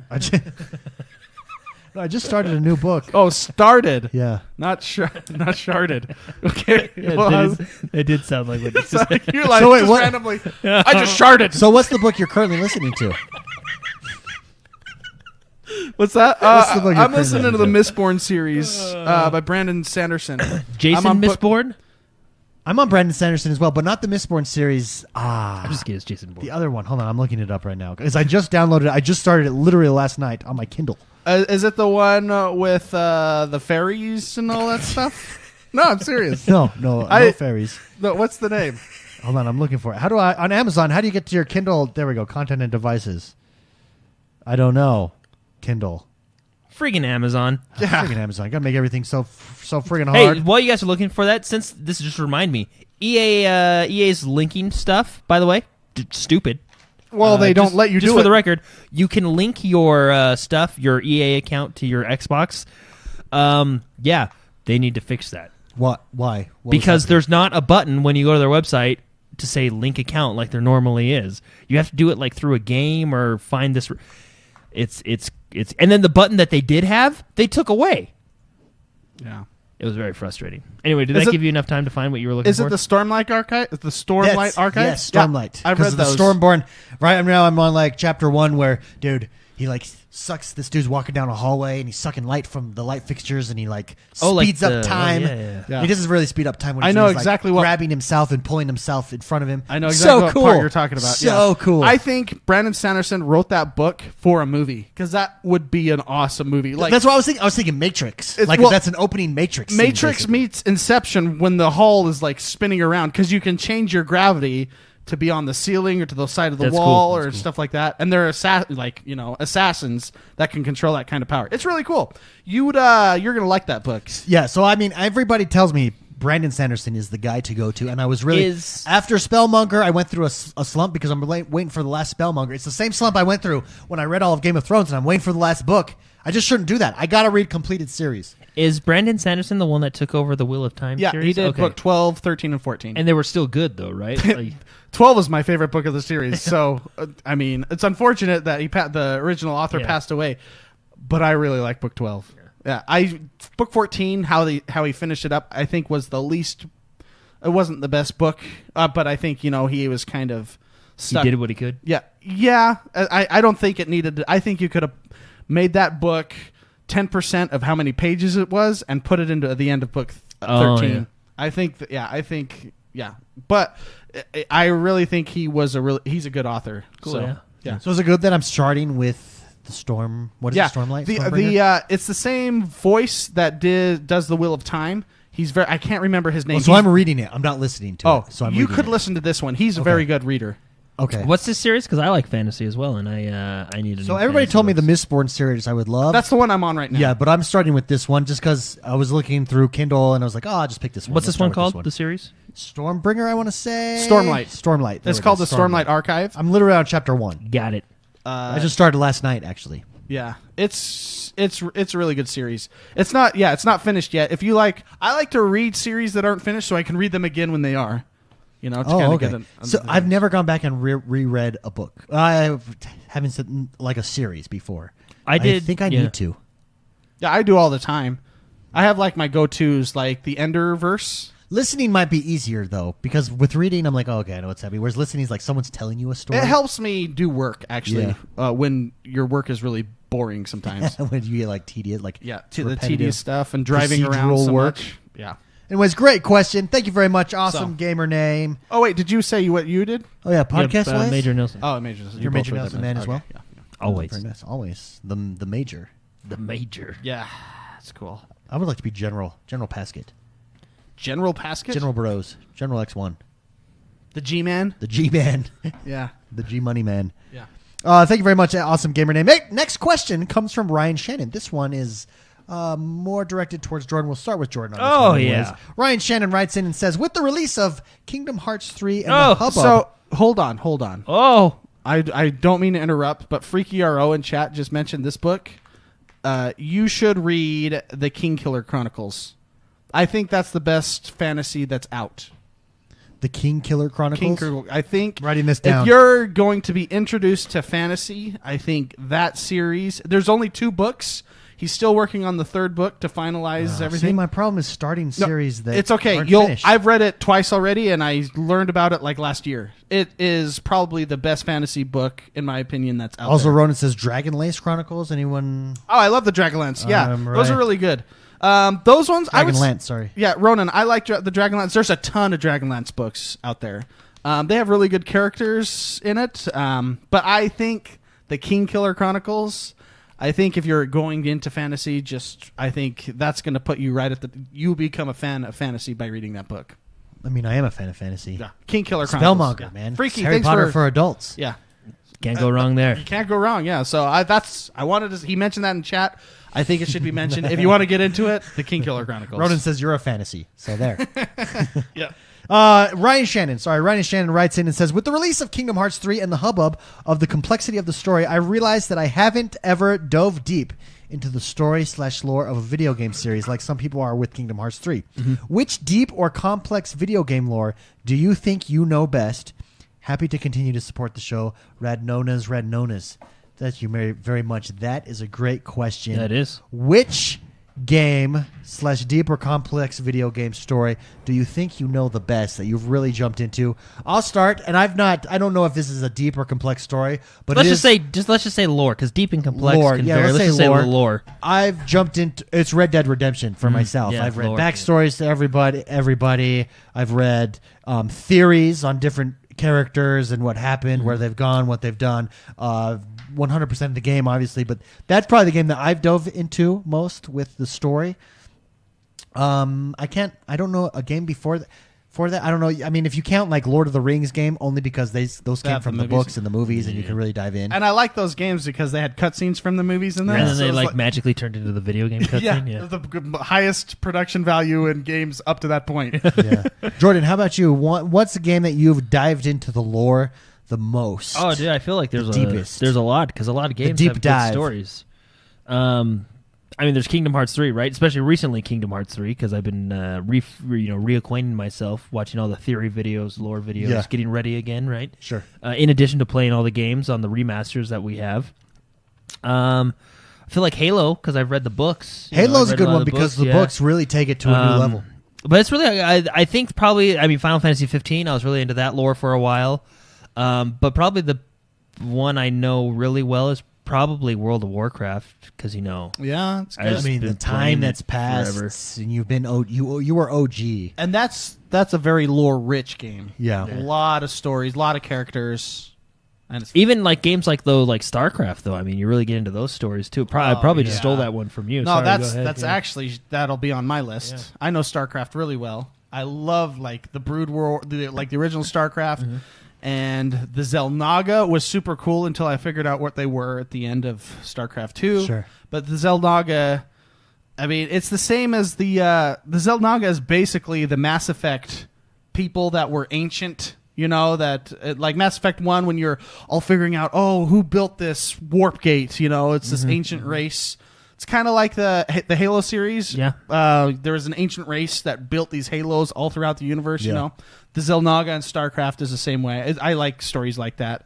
A: I just started a new book.
B: Oh, started.
A: Yeah.
B: Not sharded. Okay.
C: Yeah,
B: Well,
C: it did sound like what you
B: it's
C: said.
B: like you're like
A: So wait,
B: just
A: what-
B: randomly. I just sharded.
A: So what's the book you're currently listening to?
B: What's that?
A: What's the book you're
B: I'm listening to the
A: currently
B: Mistborn series by Brandon Sanderson.
C: Jason
B: I'm on book-
C: Mistborn?
A: I'm on Brandon Sanderson as well, but not the Mistborn series.
C: I'm just kidding. It's Jason Bourne.
A: The other one. Hold on, I'm looking it up right now because I just downloaded it. I just started it literally last night on my Kindle.
B: Is it the one with the fairies and all that stuff? No, I'm serious.
A: No, no fairies.
B: No, what's the name?
A: Hold on, I'm looking for it. How do I on Amazon? How do you get to your Kindle? There we go. Content and devices. I don't know. Kindle.
C: Friggin' Amazon.
A: Yeah. Friggin' Amazon. Gotta make everything so friggin'
C: Hey,
A: hard.
C: while you guys are looking for that, since this just remind me, EA's linking stuff. By the way, stupid.
B: Well, they don't let you do it.
C: Just for the record, you can link your stuff, your EA account, to your Xbox. Yeah, they need to fix that.
A: What? Why? What
C: Because there's not a button when you go to their website to say link account like there normally is. You have to do it like through a game or find this. It's and then the button that they did have, they took away.
B: Yeah.
C: It was very frustrating. Anyway, did that give you enough time to find what you were looking for?
B: Is it the Stormlight Archive? The Stormlight Archive?
A: Yes, Stormlight.
B: Yeah, I've read
A: the
B: those.
A: Stormborn. Right now, I'm on like chapter 1 where, dude, he like sucks. This dude's walking down a hallway and he's sucking light from the light fixtures and he like speeds up time.
B: Yeah.
A: He doesn't really speed up time when
B: I
A: he's
B: know
A: like,
B: exactly what
A: grabbing himself and pulling himself in front of him.
B: I know exactly what
A: cool.
B: part you're talking about.
A: So cool.
B: I think Brandon Sanderson wrote that book for a movie because that would be an awesome movie. Like
A: that's what I was thinking. I was thinking Matrix. Like that's an opening Matrix.
B: Matrix
A: scene,
B: meets Inception when the hall is like spinning around because you can change your gravity to be on the ceiling or to the side of the wall or stuff like that. And there are assassins that can control that kind of power. It's really cool. You're gonna like that book.
A: Yeah. So I mean, everybody tells me Brandon Sanderson is the guy to go to, and I was really after Spellmonger. I went through a slump because I'm waiting for the last Spellmonger. It's the same slump I went through when I read all of Game of Thrones, and I'm waiting for the last book. I just shouldn't do that. I got to read completed series.
C: Is Brandon Sanderson the one that took over the Wheel of Time
B: Yeah,
C: series?
B: he did book 12, 13, and 14.
C: And they were still good, though, right? Like,
B: 12 is my favorite book of the series. So, I mean, it's unfortunate that the original author passed away, but I really like book 12. Yeah, book 14, how he finished it up, I think was the least. It wasn't the best book, but I think he was kind of stuck.
C: He did what he could.
B: Yeah. I don't think it needed. I think you could have made that book 10% of how many pages it was and put it into the end of book 13.
C: Yeah.
B: I think. But I really think he's a good author.
C: Cool.
B: So,
C: yeah.
A: So is it good that I'm starting with the Storm? What is it? Stormlight?
B: It's the same voice that does the Wheel of Time. He's I can't remember his name.
A: So I'm reading it. I'm not listening to it. So
B: you could listen to this one. He's a very good reader.
A: Okay.
C: What's this series? Because I like fantasy as well, and I need.
A: So everybody told me the Mistborn series I would love.
B: That's the one I'm on right now.
A: Yeah, but I'm starting with this one just because I was looking through Kindle and I was like, I'll just pick this one.
C: What's this one called? The series?
A: Stormbringer, I want to say.
B: Stormlight. It's called the Stormlight Archive.
A: I'm literally on chapter 1.
C: Got it.
A: I just started last night, actually.
B: Yeah, it's a really good series. It's not finished yet. If you like, I like to read series that aren't finished so I can read them again when they are.
A: Okay. So I've never gone back and reread a book. I haven't said like a series before. I think I need to.
B: Yeah, I do all the time. I have like my go-tos, like the Enderverse.
A: Listening might be easier though, because with reading, I'm like, okay, I know what's happening. Whereas listening is like someone's telling you a story.
B: It helps me do work actually. When your work is really boring sometimes.
A: When you get like tedious,
B: the tedious stuff and driving around so
A: work.
B: Much. Yeah.
A: Anyways, great question. Thank you very much. Awesome gamer name.
B: Oh wait, did you say what you did?
A: Oh yeah, podcast wise?
C: Major Nelson.
B: Oh, Major Nelson.
A: You're Major Nelson man as well.
B: Yeah.
C: Always.
A: Very nice. Always the major.
C: The major.
B: Yeah, that's cool.
A: I would like to be General Paskett.
B: General Paskett.
A: General Bros. General X1.
B: The G-Man.
A: The G-Man.
B: Yeah.
A: The G-Money Man.
B: Yeah.
A: Thank you very much, awesome gamer name. Hey, next question comes from Ryan Shannon. This one is more directed towards Jordan. We'll start with Jordan on this one anyways. Ryan Shannon writes in and says, with the release of Kingdom Hearts 3 and the hubbub...
B: So, hold on.
C: Oh!
B: I don't mean to interrupt, but Freaky RO in chat just mentioned this book. You should read the Kingkiller Chronicles. I think that's the best fantasy that's out.
A: The Kingkiller Chronicles?
B: I think...
A: Writing this down.
B: If you're going to be introduced to fantasy, I think that series... There's only 2 books. He's still working on the 3rd book to finalize everything.
A: See, my problem is starting series that
B: it's okay.
A: aren't finished.
B: I've read it twice already, and I learned about it like last year. It is probably the best fantasy book, in my opinion, that's out
A: Also,
B: there.
A: Ronan says Dragonlance Chronicles. Anyone?
B: Oh, I love the Dragonlance. Yeah,
A: right.
B: Those are really good. Those ones...
A: Dragonlance, sorry.
B: Yeah, Ronan, I like the Dragonlance. There's a ton of Dragonlance books out there. They have really good characters in it, but I think the Kingkiller Chronicles... I think if you're going into fantasy, I think that's going to put you right at you become a fan of fantasy by reading that book.
A: I mean, I am a fan of fantasy.
B: Yeah. King Killer Chronicles.
A: Spellmonger, man.
B: Freaky.
A: It's Harry
B: Thanks
A: Potter for adults.
B: Yeah.
C: Can't go wrong there.
B: You can't go wrong. Yeah. So I wanted to. He mentioned that in chat. I think it should be mentioned. If you want to get into it, the King Killer Chronicles.
A: Ronan says you're a fantasy. So there.
B: Yeah.
A: Ryan Shannon writes in and says, with the release of Kingdom Hearts 3 and the hubbub of the complexity of the story, I realized that I haven't ever dove deep into the story/lore of a video game series like some people are with Kingdom Hearts 3. Mm-hmm. Which deep or complex video game lore do you think you know best? Happy to continue to support the show. Radnonas. Thank you very, very much. That is a great question.
C: That is.
A: Which game/deep or complex video game story do you think you know the best that you've really jumped into? I'll start, and I don't know if this is a deep or complex story, but
C: let's just say lore, because deep and complex
A: lore.
C: can
A: Yeah,
C: vary.
A: let's
C: Let's just
A: say
C: say lore.
A: I've jumped into it's Red Dead Redemption for myself.
C: yeah,
A: I've read
C: lore.
A: backstories to everybody. I've read theories on different characters and what happened, where they've gone, what they've done. 100% of the game, obviously, but that's probably the game that I've dove into most with the story. I don't know a game before that. I don't know. I mean, if you count like Lord of the Rings game, only because those came from the books and the movies, and you can really dive in.
B: And I like those games because they had cutscenes from the movies in them.
C: And then
B: So
C: they
B: it's
C: magically turned into the video game cutscene.
B: the highest production value in games up to that point.
A: Yeah. Jordan, how about you? What's a game that you've dived into the lore the most?
C: Oh, dude, I feel like there's
A: deepest.
C: There's a lot, because a lot of games
A: deep
C: have
A: dive.
C: good stories. I mean, there's Kingdom Hearts 3, right? Especially recently Kingdom Hearts 3, because I've been reacquainting myself, watching all the theory videos, lore videos, getting ready again, right?
A: Sure.
C: In addition to playing all the games on the remasters that we have. I feel like Halo, because I've read the books.
A: Halo's a good one because the books really take it to a new level.
C: But it's really, I think probably, I mean, Final Fantasy 15, I was really into that lore for a while. But probably the one I know really well is probably World of Warcraft, because
B: Yeah, it's good.
A: I mean, the time that's passed,
C: forever.
A: and you've been you were OG,
B: And that's a very lore-rich game.
A: Yeah.
B: A lot of stories, a lot of characters. And it's
C: Even like games like StarCraft, though. I mean, you really get into those stories too. I probably just stole that one from you.
B: No,
C: Sorry,
B: that's
C: go ahead.
B: actually that'll be on my list.
C: Yeah.
B: I know StarCraft really well. I love like the Brood War, the original StarCraft.
C: Mm-hmm.
B: And the Xel'Naga was super cool until I figured out what they were at the end of StarCraft 2.
A: Sure.
B: But the Xel'Naga, I mean, it's the same as the Xel'Naga is basically the Mass Effect people that were ancient. Like Mass Effect 1, when you're all figuring out, who built this warp gate? It's this ancient race. It's kind of like the Halo series.
C: Yeah.
B: There was an ancient race that built these halos all throughout the universe.
A: Yeah.
B: The Xel'Naga and StarCraft is the same way. I like stories like that.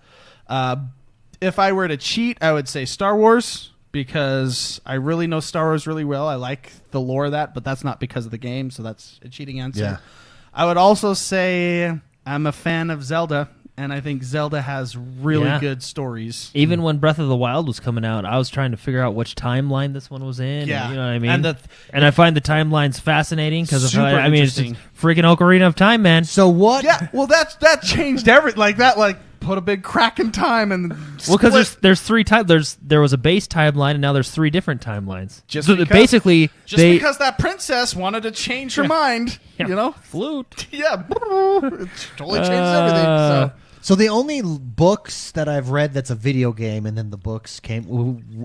B: If I were to cheat, I would say Star Wars, because I really know Star Wars really well. I like the lore of that, but that's not because of the game, so that's a cheating answer.
A: Yeah.
B: I would also say I'm a fan of Zelda, and I think Zelda has really good stories.
C: Even when Breath of the Wild was coming out, I was trying to figure out which timeline this one was in.
B: Yeah.
C: You know what I mean?
B: And
C: I find the timelines fascanating because
B: Super
C: I mean, it's
B: interesting.
C: just freaking Ocarina of Time, man.
A: So what?
B: Yeah, well, that changed everything. Like that, put a big crack in time and
C: Well, because there's three there was a base timeline, and now there's three different timelines.
B: Just
C: so
B: because-
C: basically,
B: because that princess wanted to change her mind,
C: flute.
B: Yeah, it totally changes everything.
A: So the only books that I've read that's a video game, and then the books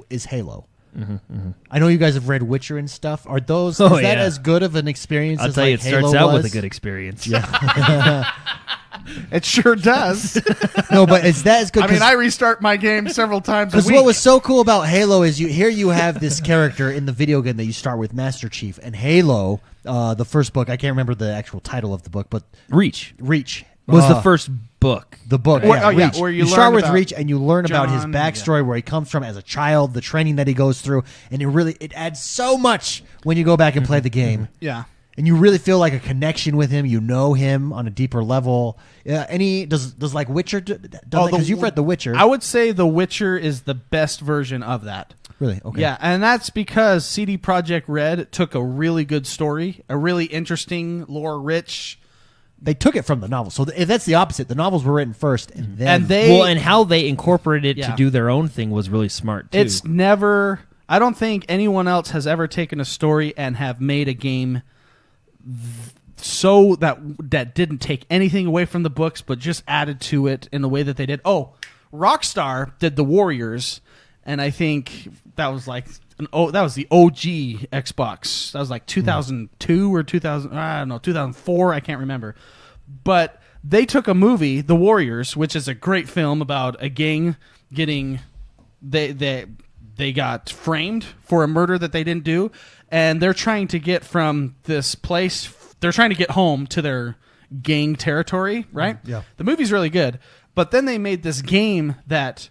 A: is Halo.
C: Mm-hmm.
A: I know you guys have read Witcher and stuff. Are those?
C: Oh,
A: is that
C: yeah.
A: as good of an experience?
C: I'll
A: as
C: tell you,
A: like
C: it starts
A: Halo
C: out with
A: was?
C: a good experience.
B: It sure does.
A: No, but is that as good?
B: I mean, I restart my game several times a
A: Because
B: week.
A: what was so cool about Halo is you have this character in the video game that you start with, Master Chief, and Halo, the first book. I can't remember the actual title of the book, but
C: Reach
A: Reach
C: was the first book.
A: The book, Reach.
B: where you
A: start
B: learn
A: with
B: about
A: Reach, and you learn about his
B: John,
A: backstory, where he comes from as a child, the training that he goes through, and it adds so much when you go back and play the game.
B: Yeah.
A: And you really feel like a connection with him. You know him on a deeper level. Does like Witcher? Because you've read The Witcher.
B: I would say The Witcher is the best version of that.
A: Really? Okay.
B: Yeah, and that's because CD Projekt Red took a really good story, a really interesting, lore-rich
A: They took it from the novel. So that's the opposite. The novels were written first, and then
C: and how they incorporated it to do their own thing was really smart too.
B: It's never. I don't think anyone else has ever taken a story and have made a game so that didn't take anything away from the books, but just added to it in the way that they did. Oh, Rockstar did the Warriors, and I think that was like that was the OG Xbox. That was like 2002 or 2000. I don't know, 2004. I can't remember. But they took a movie, The Warriors, which is a great film about a gang getting they got framed for a murder that they didn't do, and they're trying to get from this place. They're trying to get home to their gang territory, right?
A: Yeah.
B: The movie's really good, but then they made this game that,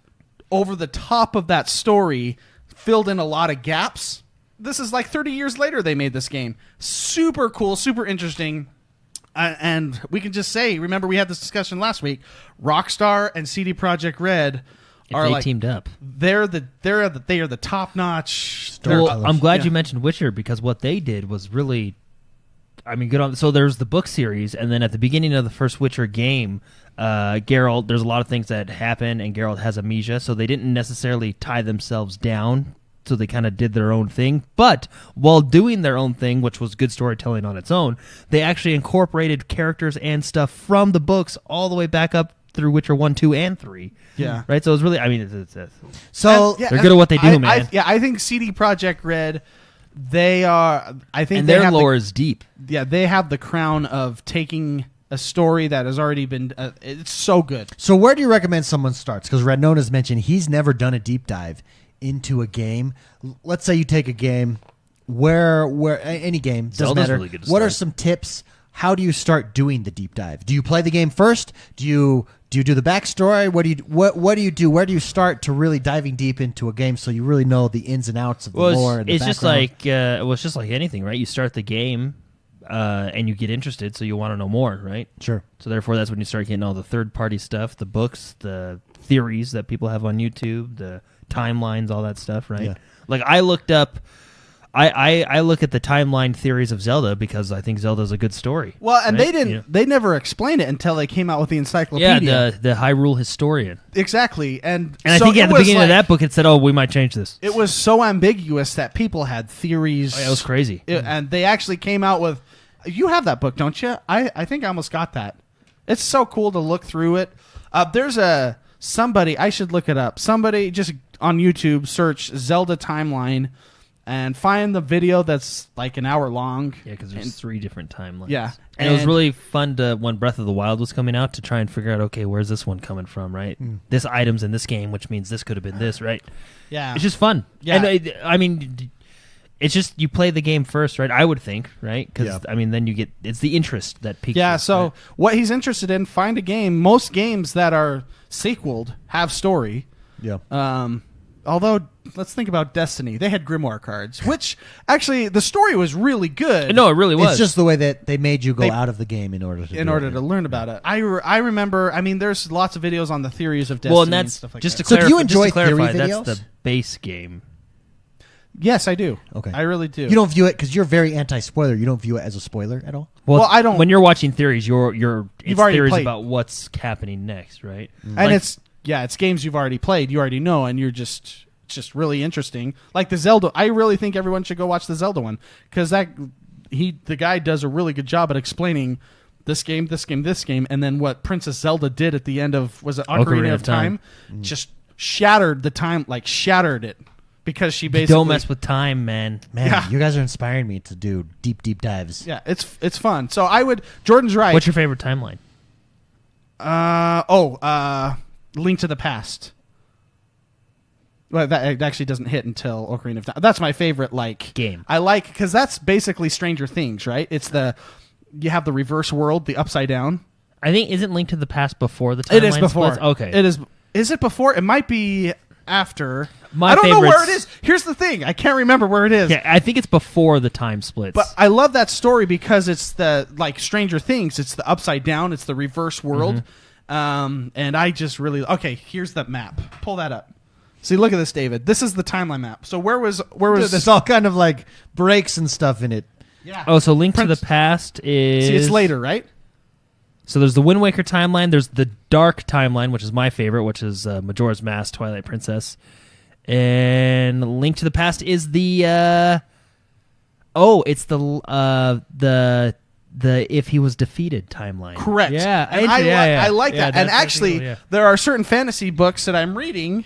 B: over the top of that story, filled in a lot of gaps. This is like 30 years later they made this game. Super cool, super interesting. And we can just say, remember we had this discussion last week, Rockstar and CD Projekt Red are like
C: teamed up.
B: They are the top notch.
C: Well, I'm glad you mentioned Witcher, because what they did was really, I mean, good on. So there's the book series, and then at the beginning of the first Witcher game, Geralt, there's a lot of things that happen, and Geralt has amnesia, so they didn't necessarily tie themselves down. So they kind of did their own thing. But while doing their own thing, which was good storytelling on its own, they actually incorporated characters and stuff from the books all the way back up through Witcher 1, 2, and 3.
B: Yeah.
C: Right? So it's really, I mean,
A: so
C: they're good at what they do, man.
B: I think CD Projekt Red, they are, I think
C: and
B: they
C: their
B: have
C: lore is deep.
B: Yeah, they have the crown of taking a story that has already been, it's so good.
A: So where do you recommend someone starts? Because Red Note has mentioned he's never done a deep dive into a game. Let's say you take a game where any game, doesn't
C: Zelda's
A: matter.
C: Really good to
A: What
C: start.
A: are some tips? How do you start doing the deep dive? Do you play the game first? Do you do the backstory? What do you do? Where do you start to really diving deep into a game so you really know the ins and outs of the lore and the
C: it's
A: background?
C: it's just like anything, right? You start the game and you get interested, so you want to know more, right?
A: Sure.
C: So therefore, that's when you start getting all the third-party stuff, the books, the theories that people have on YouTube, the timelines, all that stuff, right?
A: Yeah.
C: Like I looked up, I look at the timeline theories of Zelda because I think Zelda's a good story.
B: Well, and
C: right?
B: they didn't.
C: You know?
B: They never explained it until they came out with the encyclopedia.
C: Yeah, the Hyrule Historian.
B: Exactly, and
C: And
B: so
C: I think at
B: it
C: the
B: was
C: beginning of
B: like-
C: that book, it said, "Oh, we might change this."
B: it was so ambiguous that people had theories.
C: Oh, yeah, it was crazy.
B: And they actually came out with. You have that book, don't you? I think I almost got that. It's so cool to look through it. There's somebody, I should look it up. Somebody just on YouTube search Zelda timeline and find the video that's like an hour long.
C: Yeah, because there's 3 different timelines.
B: Yeah.
C: And it was
B: And-
C: really fun to, when Breath of the Wild was coming out, to try and figure out, okay, where's this one coming from, right? This item's in this game, which means this could have been this, right?
B: Yeah.
C: It's just fun.
B: Yeah.
C: And I mean, it's just you play the game first, right? I would think, right? Because,
A: Yeah.
C: I mean, then you get, it's the interest that piques
B: Yeah,
C: you,
B: so
C: right?
B: what he's interested in, find a game. Most games that are sequeled have story.
A: Yeah.
B: Although, let's think about Destiny. They had Grimoire cards, which actually the story was really good.
C: No, it really was.
A: It's just the way that they made you go
B: They-
A: out of the game in order to
B: learn about it. I remember. I mean, there's lots of videos on the theories of Destiny
C: well, and
B: and
C: that's
B: stuff like
C: just
B: that.
C: to
A: So do
C: clarify.
A: you enjoy
C: just to clarify,
A: theory
C: that's
A: videos?
C: the base game.
B: Yes, I do.
A: Okay.
B: I really do.
A: You don't view it because you're very anti-spoiler. You don't view it as a spoiler at all.
B: Well, I don't-
C: When you're watching theories, it's
B: already
C: theories
B: played.
C: about what's happening next, right?
B: and
C: Like-
B: it's games you've already played. You already know, and it's just really interesting. Like the Zelda, I really think everyone should go watch the Zelda one because the guy does a really good job at explaining this game, and then what Princess Zelda did at the end of was it Ocarina of Time, just shattered the time, like shattered it because she basically
C: Don't mess with time, man.
A: Man,
B: Yeah.
A: you guys are inspiring me to do deep dives.
B: Yeah, it's fun. So I would. Jordan's right.
C: What's your favorite timeline?
B: Link to the Past. Well, that actually doesn't hit until Ocarina of Time. That's my favorite
C: Game.
B: I like because that's basically Stranger Things, right? It's you have the reverse world, the upside down.
C: I think isn't Link to the Past before the timeline
B: It is before.
C: splits? Okay.
B: It is. Is it before? It might be after.
C: My
B: I don't know where it
C: favorites-
B: is. Here's the thing. I can't remember where it is.
C: Yeah, I think it's before the time splits.
B: But I love that story because it's the Stranger Things. It's the upside down. It's the reverse world. And I just really here's the map. Pull that up. See, look at this, David. This is the timeline map. So where was
A: Dude, there's all kind of like breaks and stuff in it.
B: yeah?
C: oh, so Link to
B: Prince-
C: the Past is
B: See, it's later, right?
C: So there's the Wind Waker timeline. There's the Dark timeline, which is my favorite, which is Majora's Mask, Twilight Princess. And Link to the Past is the it's the if he was defeated timeline.
B: Correct.
C: Yeah,
B: and I like that. And actually,
C: cool,
B: there are certain fantasy books that I'm reading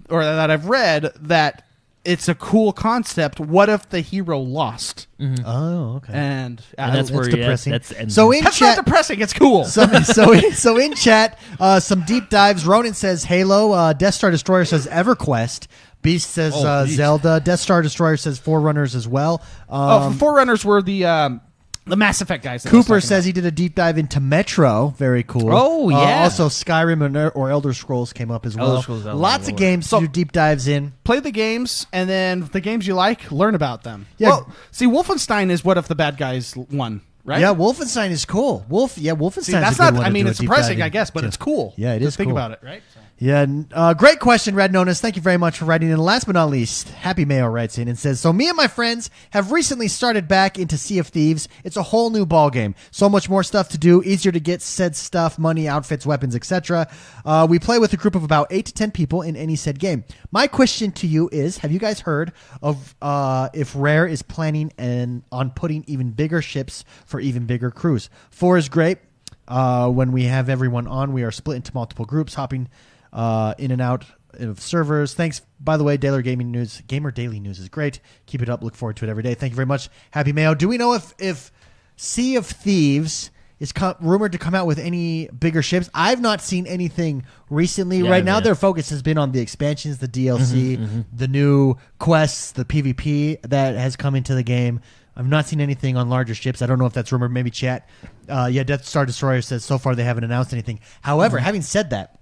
B: or that I've read that it's a cool concept. What if the hero lost?
C: Mm-hmm.
A: Oh, okay.
B: And
C: that's where
A: depressing.
C: That's
A: So in
B: that's
A: chat,
B: not depressing. It's cool.
A: so in chat, some deep dives. Ronan says Halo. Death Star Destroyer says EverQuest. Beast says Zelda. Death Star Destroyer says Forerunners as well.
B: Forerunners were the Mass Effect guys.
A: Cooper says he did a deep dive into Metro. Very cool.
C: Oh, yeah.
A: Also, Skyrim or Elder Scrolls came up as well.
C: Elder Scrolls,
A: Lots of games to do deep dives in.
B: Play the games, and then the games you like, learn about them.
A: Yeah.
B: Well, see, Wolfenstein is what if the bad guys won, right?
A: Yeah, Wolfenstein is cool. Wolfenstein.
B: See, that's not. I mean, it's depressing, I guess, but it's cool.
A: Yeah, it is.
B: Think
A: cool.
B: about it, right? So.
A: Yeah, great question, Red Notice. Thank you very much for writing in. Last but not least, Happy Mayo writes in and says, so me and my friends have recently started back into Sea of Thieves. It's a whole new ball game. So much more stuff to do, easier to get said stuff, money, outfits, weapons, etc. We play with a group of about 8 to 10 people in any said game. My question to you is, have you guys heard of if Rare is planning on putting even bigger ships for even bigger crews? 4 is great. When we have everyone on, we are split into multiple groups, hopping in and out of servers. Thanks, by the way. Gamer Daily News is great. Keep it up. Look forward to it every day. Thank you very much. Happy Mayo. Do we know if Sea of Thieves is rumored to come out with any bigger ships? I've not seen anything recently.
C: Yeah,
A: right now,
C: yeah.
A: their focus has been on the expansions, the DLC, the new quests, the PvP that has come into the game. I've not seen anything on larger ships. I don't know if that's rumored. Maybe chat. Death Star Destroyer says so far they haven't announced anything. However, having said that,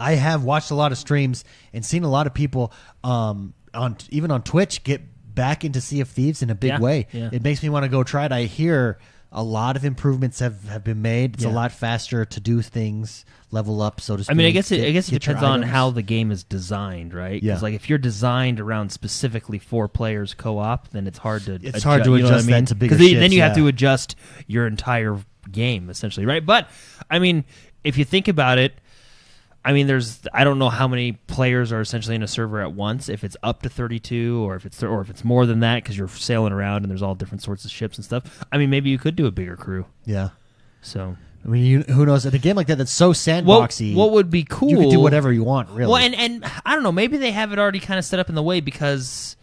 A: I have watched a lot of streams and seen a lot of people even on Twitch get back into Sea of Thieves in a big way.
C: Yeah.
A: It makes me want to go try it. I hear a lot of improvements have been made. It's a lot faster to do things, level up, so to speak.
C: I mean, I guess it
A: get
C: depends
A: your
C: on
A: items.
C: how the game is designed, right?
A: Yeah.
C: Because like if you're designed around specifically 4 players co-op, then it's hard to
A: It's hard to adjust that to bigger
C: because then
A: ships,
C: you have
A: yeah.
C: to adjust your entire game essentially, right? But I mean, if you think about it, I mean, I don't know how many players are essentially in a server at once. If it's up to 32, or if it's more than that, because you're sailing around and there's all different sorts of ships and stuff. I mean, maybe you could do a bigger crew.
A: Yeah.
C: So
A: I mean, who knows? At a game like that that's so sandboxy,
C: what would be cool?
A: You could do whatever you want, really.
C: Well, and I don't know. Maybe they have it already kind of set up in the way because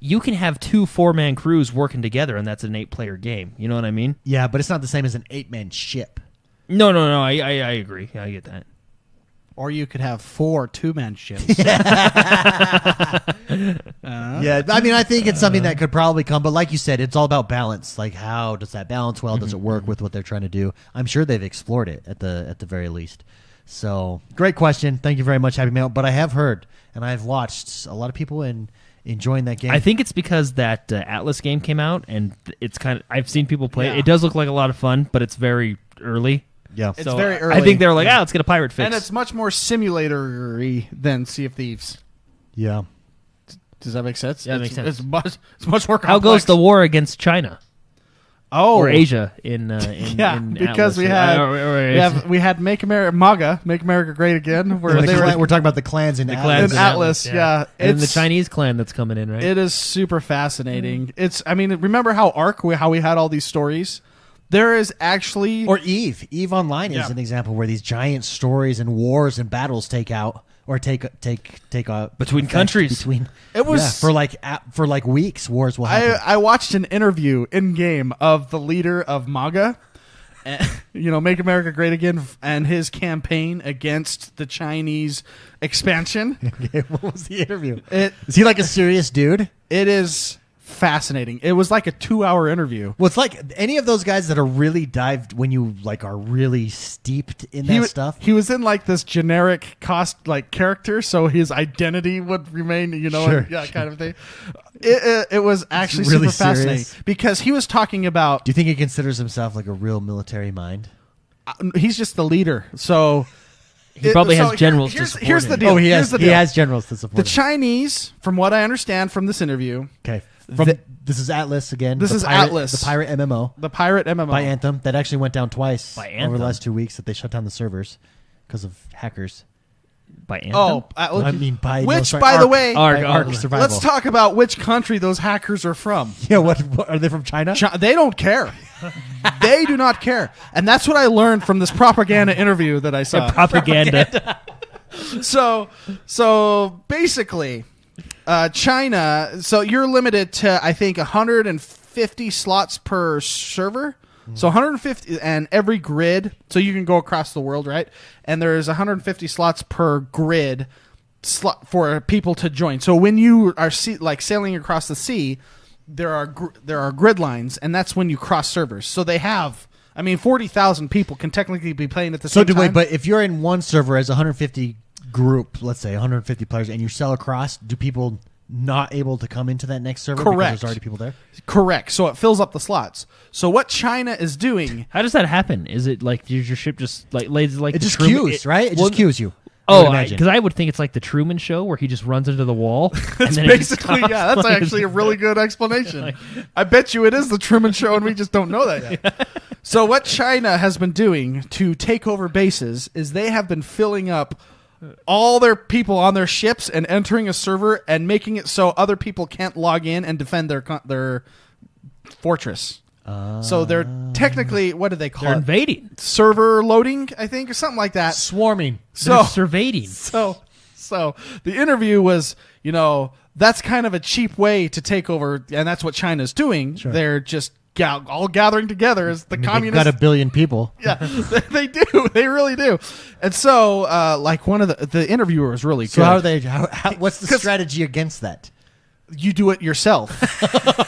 C: you can have 2 4-man crews working together, and that's an 8-player game. You know what I mean?
A: Yeah, but it's not the same as an 8-man ship.
C: No. I agree. Yeah, I get that.
B: Or you could have 4 2-man ships.
A: Yeah, I mean, I think it's something that could probably come, but like you said, it's all about balance. Like, how does that balance well? Does it work with what they're trying to do? I'm sure they've explored it at the very least. So, great question. Thank you very much, Happy Mail. But I have heard and I've watched a lot of people enjoying that game.
C: I think it's because that Atlas game came out, and it's kind of I've seen people play it.
B: Yeah.
C: It does look like a lot of fun, but it's very early.
A: Yeah,
B: It's very early.
C: I think they were like, let's get a pirate fix.
B: And it's much more simulator-y than Sea of Thieves.
A: yeah.
B: Does that make sense?
C: Yeah, it makes sense.
B: It's much more complex.
C: How goes the war against China
B: or
C: Asia in
B: yeah,
C: in
B: because
C: Atlas?
B: we had Make America Great Again, where
A: We're talking about the clans in Atlas.
B: in Atlas. Yeah,
C: and the
B: It's-
C: Chinese clan that's coming in, right?
B: It is super fascinating. I mean, remember how how we had all these stories? There is actually
A: Or Eve. Eve Online is
B: Yeah.
A: an example where these giant stories and wars and battles take
C: Between
A: effect
C: countries.
B: It was-
A: for like weeks. Wars will happen.
B: I watched an interview in game of the leader of MAGA, Make America Great Again, and his campaign against the Chinese expansion.
A: Okay, what was the interview?
B: It
A: Is he like a serious dude?
B: it is fascinating. It was like a 2-hour interview.
A: Well, it's like any of those guys that are really dived when you are really steeped in that stuff.
B: He was in like this generic character, so his identity would remain,
A: Sure.
B: kind of thing. It was actually
A: really
B: super fascinating
A: serious.
B: because he was talking about
A: Do you think he considers himself like a real military mind?
B: he's just the leader. So
C: He probably has generals to support
B: here's
C: him.
B: the deal.
A: Oh, he
B: Here's
A: has.
B: the
A: He
B: deal.
A: has generals to support.
B: The
A: him.
B: Chinese, from what I understand from this interview,
A: Okay.
B: the-
A: This is Atlas again.
B: This
A: the
B: is
A: pirate,
B: Atlas.
A: the pirate MMO
B: the pirate MMO.
A: by Anthem that actually went down twice
C: By
A: over
C: Anthem?
A: the last 2 weeks that they shut down the servers because of hackers.
C: By Anthem?
B: Oh,
A: I mean, by
B: which,
A: no, sorry,
B: by the
A: Ark.
B: way,
C: Ark.
A: By Ark Survival.
B: let's talk about which country those hackers are from.
A: Yeah, what are they from China?
B: They don't care. They do not care, and that's what I learned from this propaganda interview that I saw.
C: Propaganda.
B: So basically, China. So you're limited to, I think, 150 slots per server. So 150, and every grid. So you can go across the world, right? And there's 150 slots per grid slot for people to join. So when you are sailing across the sea, there are grid lines, and that's when you cross servers. So they have. I mean, 40,000 people can technically be playing at the same time.
A: Wait, but if you're in one server as 150 group, let's say 150 players, and you sell across, do people not able to come into that next server
B: Correct.
A: because there's already people there?
B: Correct. So it fills up the slots. So what China is doing...
C: How does that happen? Is it like does your ship just like lays like
A: It
C: the
A: just
C: Truman-
A: queues, right? It just queues you.
C: Oh,
A: imagine.
C: because I would think it's like the Truman Show where he just runs into the wall. And
B: It's
C: then it just
B: basically,
C: stops
B: yeah, that's
C: playing.
B: actually a really good explanation. I bet you it is the Truman Show and we just don't know that yet. So what China has been doing to take over bases is they have been filling up all their people on their ships and entering a server and making it so other people can't log in and defend their fortress. So they're technically, what do they call
C: They're
B: it?
C: invading.
B: Server loading, I think, or something like that.
A: Swarming.
C: They're
B: So
C: surveying.
B: So the interview was, that's kind of a cheap way to take over, and that's what China's doing.
A: Sure.
B: They're just all gathering together as the
A: I mean, they've
B: communists.
A: got 1 billion people.
B: Yeah, they do. They really do. And so, like one of the interviewer was really
A: So
B: good.
A: how are they? What's the
B: 'Cause-
A: strategy against that?
B: You do it yourself.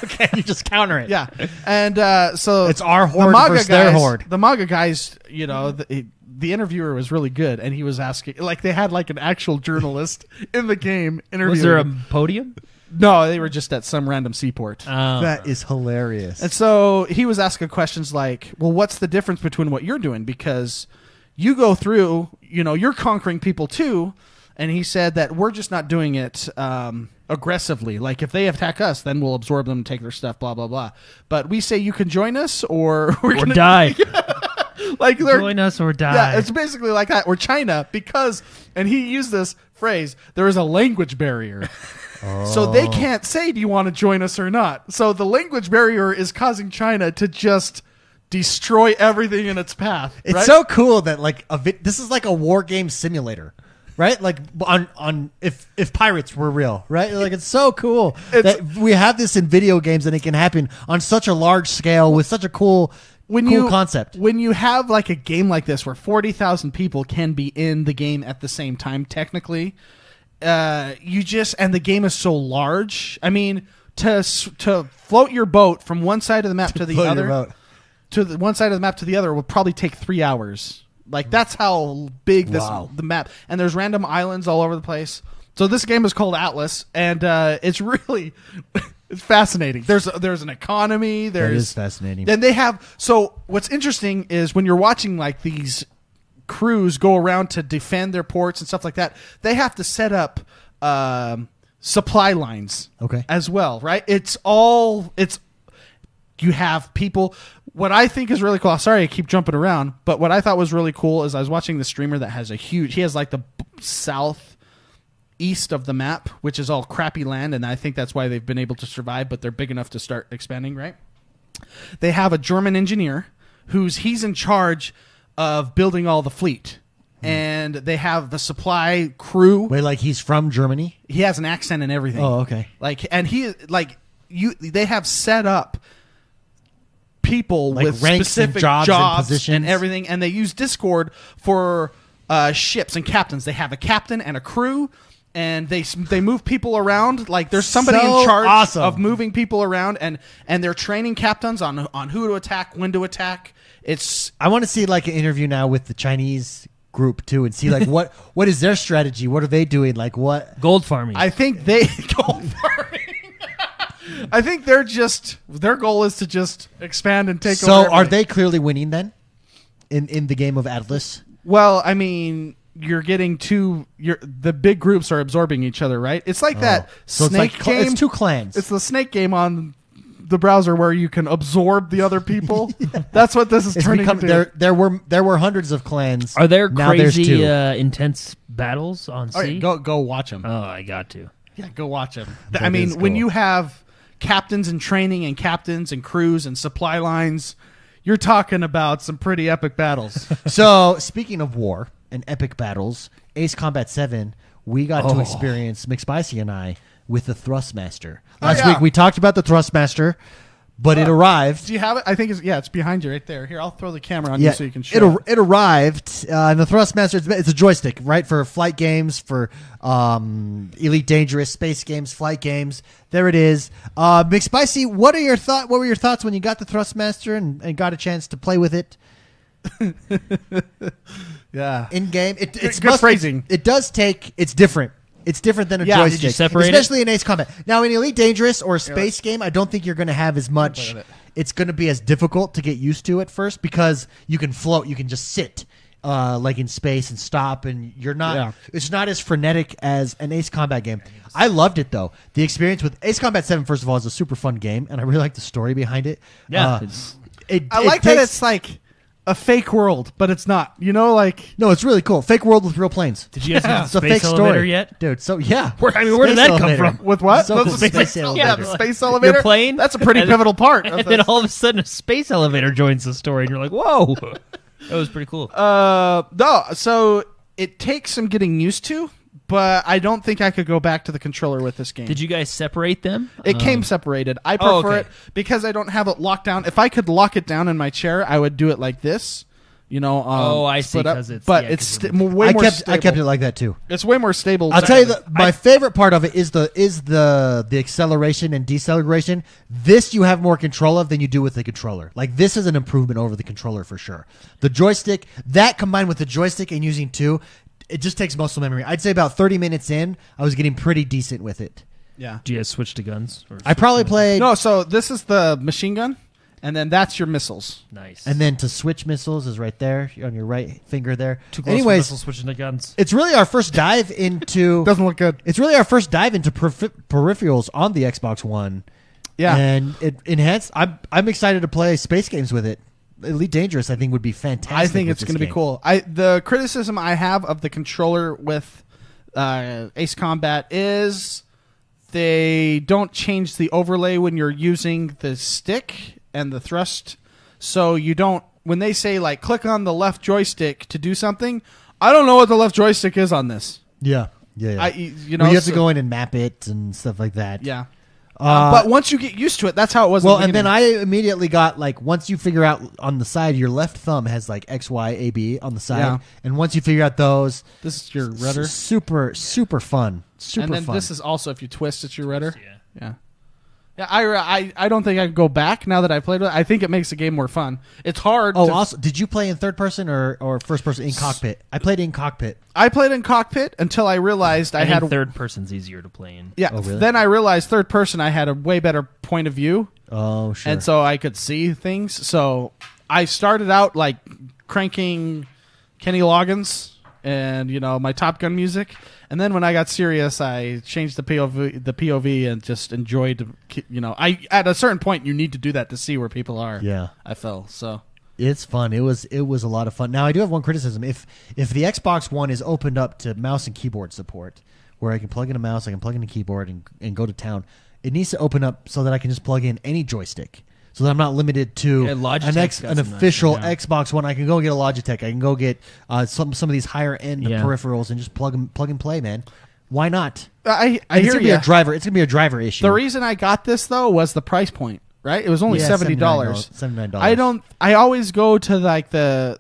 A: Okay, you just counter it.
B: Yeah, and so
A: It's our
B: the
A: horde
B: MAGA
A: versus
B: guys,
A: their horde.
B: The MAGA guys, the interviewer was really good, and he was asking, like, they had like an actual journalist in the game interviewing.
C: Was there a
B: him.
C: podium?
B: No, they were just at some random seaport.
A: That is hilarious.
B: And so he was asking questions like, well, what's the difference between what you're doing? Because you go through, you're conquering people too. And he said that we're just not doing it aggressively. Like, if they attack us, then we'll absorb them and take their stuff, blah, blah, blah. But we say you can join us or we're
C: Or
B: going to
C: die.
B: Like, they're,
C: Join us or die.
B: yeah, it's basically like that. Or China, because, and he used this phrase, there is a language barrier. So they can't say, do you want to join us or not? So the language barrier is causing China to just destroy everything in its path.
A: It's
B: right?
A: so cool that this is like a war game simulator, right? Like on if pirates were real, right? Like it's so cool that we have this in video games and it can happen on such a large scale with such a cool concept.
B: When you have like a game like this where 40,000 people can be in the game at the same time, technically, and the game is so large. I mean, to float your boat from one side of the map to the other, to one side of the map to the other will probably take 3 hours. Like, that's how big the map. And there's random islands all over the place. So this game is called Atlas, and it's really it's fascinating. There's an economy.
A: That is fascinating.
B: Then they have. So what's interesting is when you're watching like these crews go around to defend their ports and stuff like that, they have to set up supply lines.
A: Okay.
B: As well, right? You have people. What I think is really cool. Sorry, I keep jumping around, but what I thought was really cool is I was watching the streamer that has he has like the southeast of the map, which is all crappy land, and I think that's why they've been able to survive. But they're big enough to start expanding, right? They have a German engineer he's in charge of building all the fleet, and they have the supply crew.
A: Wait, like he's from Germany?
B: He has an accent and everything.
A: Oh, okay.
B: They have set up people
A: Like
B: with
A: ranks and
B: specific
A: jobs and positions.
B: and everything, and they use Discord for ships and captains. They have a captain and a crew, and they move people around. Like, there's somebody
A: So
B: in charge
A: awesome.
B: of moving people around, and they're training captains on who to attack, when to attack.
A: I want to see like an interview now with the Chinese group too, and see like what is their strategy? What are they doing? Like what?
C: Gold farming.
B: I think they gold farming. I think their goal is to just expand and take over.
A: So are
B: everything.
A: they clearly winning then in the game of Atlas?
B: Well, I mean, you're getting the big groups are absorbing each other, right? It's like that
A: So
B: snake
A: it's
B: game.
A: it's two clans.
B: It's the snake game on the browser where you can absorb the other people. That's what this is
A: It's
B: turning
A: become,
B: into.
A: there were hundreds of clans.
C: Are there
A: Now there's
C: crazy,
A: two.
C: intense battles on
B: All
C: sea?
B: right, go watch them.
C: Oh, I got to.
B: Yeah, go watch them.
A: That
B: I mean,
A: is
B: when
A: cool.
B: you have captains in training and captains and crews and supply lines, you're talking about some pretty epic battles.
A: So, speaking of war and epic battles, Ace Combat 7, we got to experience, McSpicy and I, with the thrustmaster. Last week we talked about the thrustmaster, but it arrived.
B: Do you have it? I think it's behind you right there. Here, I'll throw the camera on you so you can show
A: it arrived, and the thrustmaster, it's a joystick, right, for flight games, for Elite Dangerous, space games, flight games. There it is. McSpicy, what were your thoughts when you got the thrustmaster and got a chance to play with it?
B: Yeah.
A: In game, it's
B: good phrasing.
A: It does take. It's different. It's different than a
B: Yeah,
A: joystick,
C: did you separate it?
A: especially in Ace Combat. Now, in Elite Dangerous or a space game, I don't think you're going to have as much.
B: Look at it.
A: It's going to be as difficult to get used to at first because you can float. You can just sit, like in space and stop, and you're not.
B: Yeah.
A: It's not as frenetic as an Ace Combat game. I loved it though. The experience with Ace Combat 7, first of all, is a super fun game, and I really like the story behind it.
C: Yeah.
B: I like that it's like a fake world, but it's not. You know, like
A: No, it's really cool. Fake world with real planes.
C: Did you guys get
A: It's
C: the
A: a
C: space
A: fake
C: elevator
A: story
C: yet?
A: Dude, so yeah.
C: Where did
A: Space
C: that come
A: elevator.
C: from?
B: with what?
A: So
B: That's
A: cool.
B: a space,
A: Space elevator.
B: yeah, the space elevator.
C: You're playing?
B: That's a pretty
C: And-
B: pivotal part.
C: And
B: Of
C: then
B: this.
C: all of a sudden, a space elevator joins the story, and you're like, "Whoa!" That was pretty cool.
B: No, so it takes some getting used to, but I don't think I could go back to the controller with this game.
C: Did you guys separate them?
B: It came separated. I prefer
C: okay.
B: it because I don't have it locked down. If I could lock it down in my chair, I would do it like this. You know.
C: I see,
B: split up.
C: 'cause it's-
B: but
C: yeah,
B: it's
C: 'cause
B: way more stable.
A: I kept it like that too.
B: It's way more stable.
A: I'll tell you my favorite part of it is the acceleration and deceleration. This you have more control of than you do with the controller. Like this is an improvement over the controller for sure. The joystick, that combined with the joystick and using two, it just takes muscle memory. I'd say about 30 minutes in, I was getting pretty decent with it.
B: Yeah.
C: Do you guys switch to guns? Or
A: I probably played
B: No, so this is the machine gun, and then that's your missiles.
C: Nice.
A: and then to switch missiles is right there on your right finger there.
C: Too close for
A: Anyways,
C: missiles, switching to guns.
A: it's really our first dive into
B: Doesn't look good.
A: It's really our first dive into peripherals on the Xbox One.
B: Yeah.
A: And it enhanced. I'm excited to play space games with it. Elite Dangerous, I think, would be fantastic.
B: I think
A: with
B: it's
A: this
B: going to be
A: game.
B: cool. The criticism I have of the controller with Ace Combat is they don't change the overlay when you're using the stick and the thrust. So you don't, when they say like click on the left joystick to do something, I don't know what the left joystick is on this.
A: Yeah. Yeah.
B: You know,
A: Well, you have to
B: so-
A: go in and map it and stuff like that.
B: Yeah. But once you get used to it, that's how it was.
A: Well,
B: in the
A: and then
B: beginning.
A: I immediately got like once you figure out on the side, your left thumb has like X, Y, A, B on the side,
B: Yeah.
A: and once you figure out those,
B: This is your rudder.
A: super fun, super
B: And then
A: fun.
B: this is also, if you twist, it's your rudder.
C: Yeah.
B: Yeah. Yeah, I don't think I could go back now that I played with it. I think it makes the game more fun. It's hard.
A: Oh,
B: to-
A: also, did you play in third person or first person in cockpit? I played in cockpit.
B: I played in cockpit until I realized I
C: think
B: had
C: third person's easier to play in.
B: Yeah.
A: Oh, really?
B: Then I realized third person I had a way better point of view,
A: Oh, sure.
B: and so I could see things. So I started out like cranking Kenny Loggins and my Top Gun music, and then when I got serious, I changed the POV and just enjoyed. I at a certain point you need to do that to see where people are.
A: Yeah.
B: I fell so.
A: It's fun. It was a lot of fun. Now I do have one criticism. If the Xbox One is opened up to mouse and keyboard support, where I can plug in a mouse, I can plug in a keyboard and go to town, it needs to open up so that I can just plug in any joystick. So that I'm not limited to
C: Yeah, Logitech's got
A: an
C: some nice
A: official
C: ones, yeah.
A: Xbox One. I can go get a Logitech. I can go get some of these higher end
C: Yeah.
A: peripherals and just plug and play, man. Why not?
B: I
A: It's
B: hear
A: gonna be
B: you.
A: a driver. It's gonna be a driver issue.
B: The reason I got this though was the price point. Right? It was only
A: Yeah,
B: $70.
A: $79.
B: I always go to like the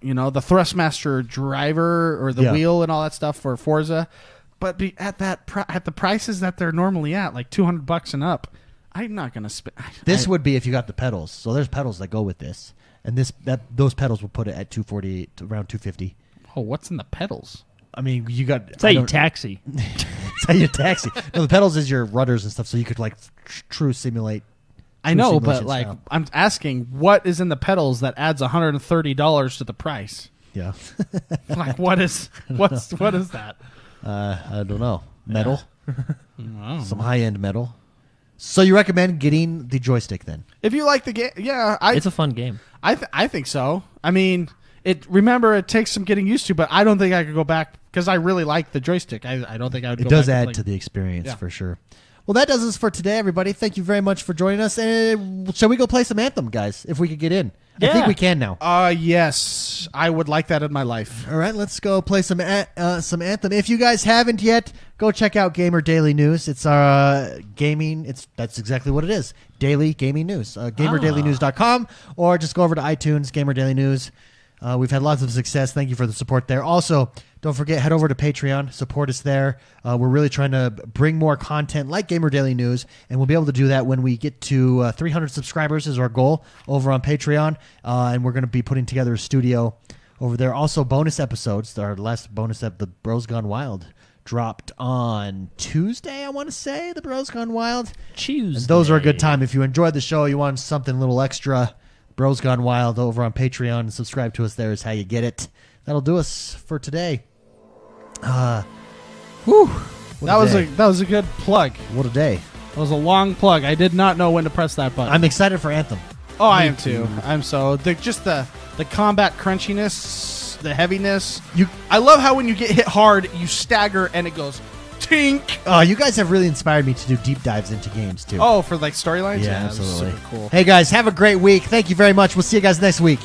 B: Thrustmaster driver or the
A: Yeah.
B: wheel and all that stuff for Forza, but at the prices that they're normally at, like $200 and up, I'm not gonna spend.
A: This would be if you got the pedals. So there's pedals that go with this, and those pedals will put it at 240 to around 250.
B: Oh, what's in the pedals?
A: I mean, you got.
C: It's how you taxi.
A: It's how you taxi. No, the pedals is your rudders and stuff, so you could like true simulate.
B: I
A: true
B: know, but
A: simulation
B: like
A: style.
B: I'm asking, what is in the pedals that adds $130 to the price?
A: Yeah.
B: Like, what is that?
A: I don't know. Metal.
B: Wow.
A: Some high-end metal. So you recommend getting the joystick then?
B: If you like the game, yeah,
C: It's a fun game.
B: I think so. I mean, it takes some getting used to, but I don't think I could go back because I really like the joystick. I don't think I would.
A: It
B: go
A: does
B: back
A: add to the experience for sure. Well, that does us for today, everybody. Thank you very much for joining us. And shall we go play some Anthem, guys? If we could get in, I think we can now.
B: Yes, I would like that in my life.
A: All right, let's go play some Anthem. If you guys haven't yet, go check out Gamer Daily News. It's gaming. That's exactly what it is. Daily gaming news. GamerDailyNews.com, or just go over to iTunes, Gamer Daily News. We've had lots of success. Thank you for the support there. Also, don't forget, head over to Patreon. Support us there. We're really trying to bring more content like Gamer Daily News, and we'll be able to do that when we get to 300 subscribers is our goal over on Patreon, and we're going to be putting together a studio over there. Also, bonus episodes. Our last bonus the Bros Gone Wild, dropped on Tuesday, I want to say, the Bros Gone Wild.
C: Tuesday.
A: And those are a good time. If you enjoyed the show, you want something a little extra, Bros Gone Wild over on Patreon, and subscribe to us there is how you get it. That'll do us for today.
B: That was a good plug.
A: What a day.
B: That was a long plug. I did not know when to press that button.
A: I'm excited for Anthem.
B: Oh, I am too. I'm so just the combat crunchiness, the heaviness. I love how when you get hit hard, you stagger and it goes tink.
A: Oh, you guys have really inspired me to do deep dives into games too.
B: Oh, for like storylines?
A: Yeah, absolutely.
B: Super cool.
A: Hey guys, have a great week. Thank you very much. We'll see you guys next week.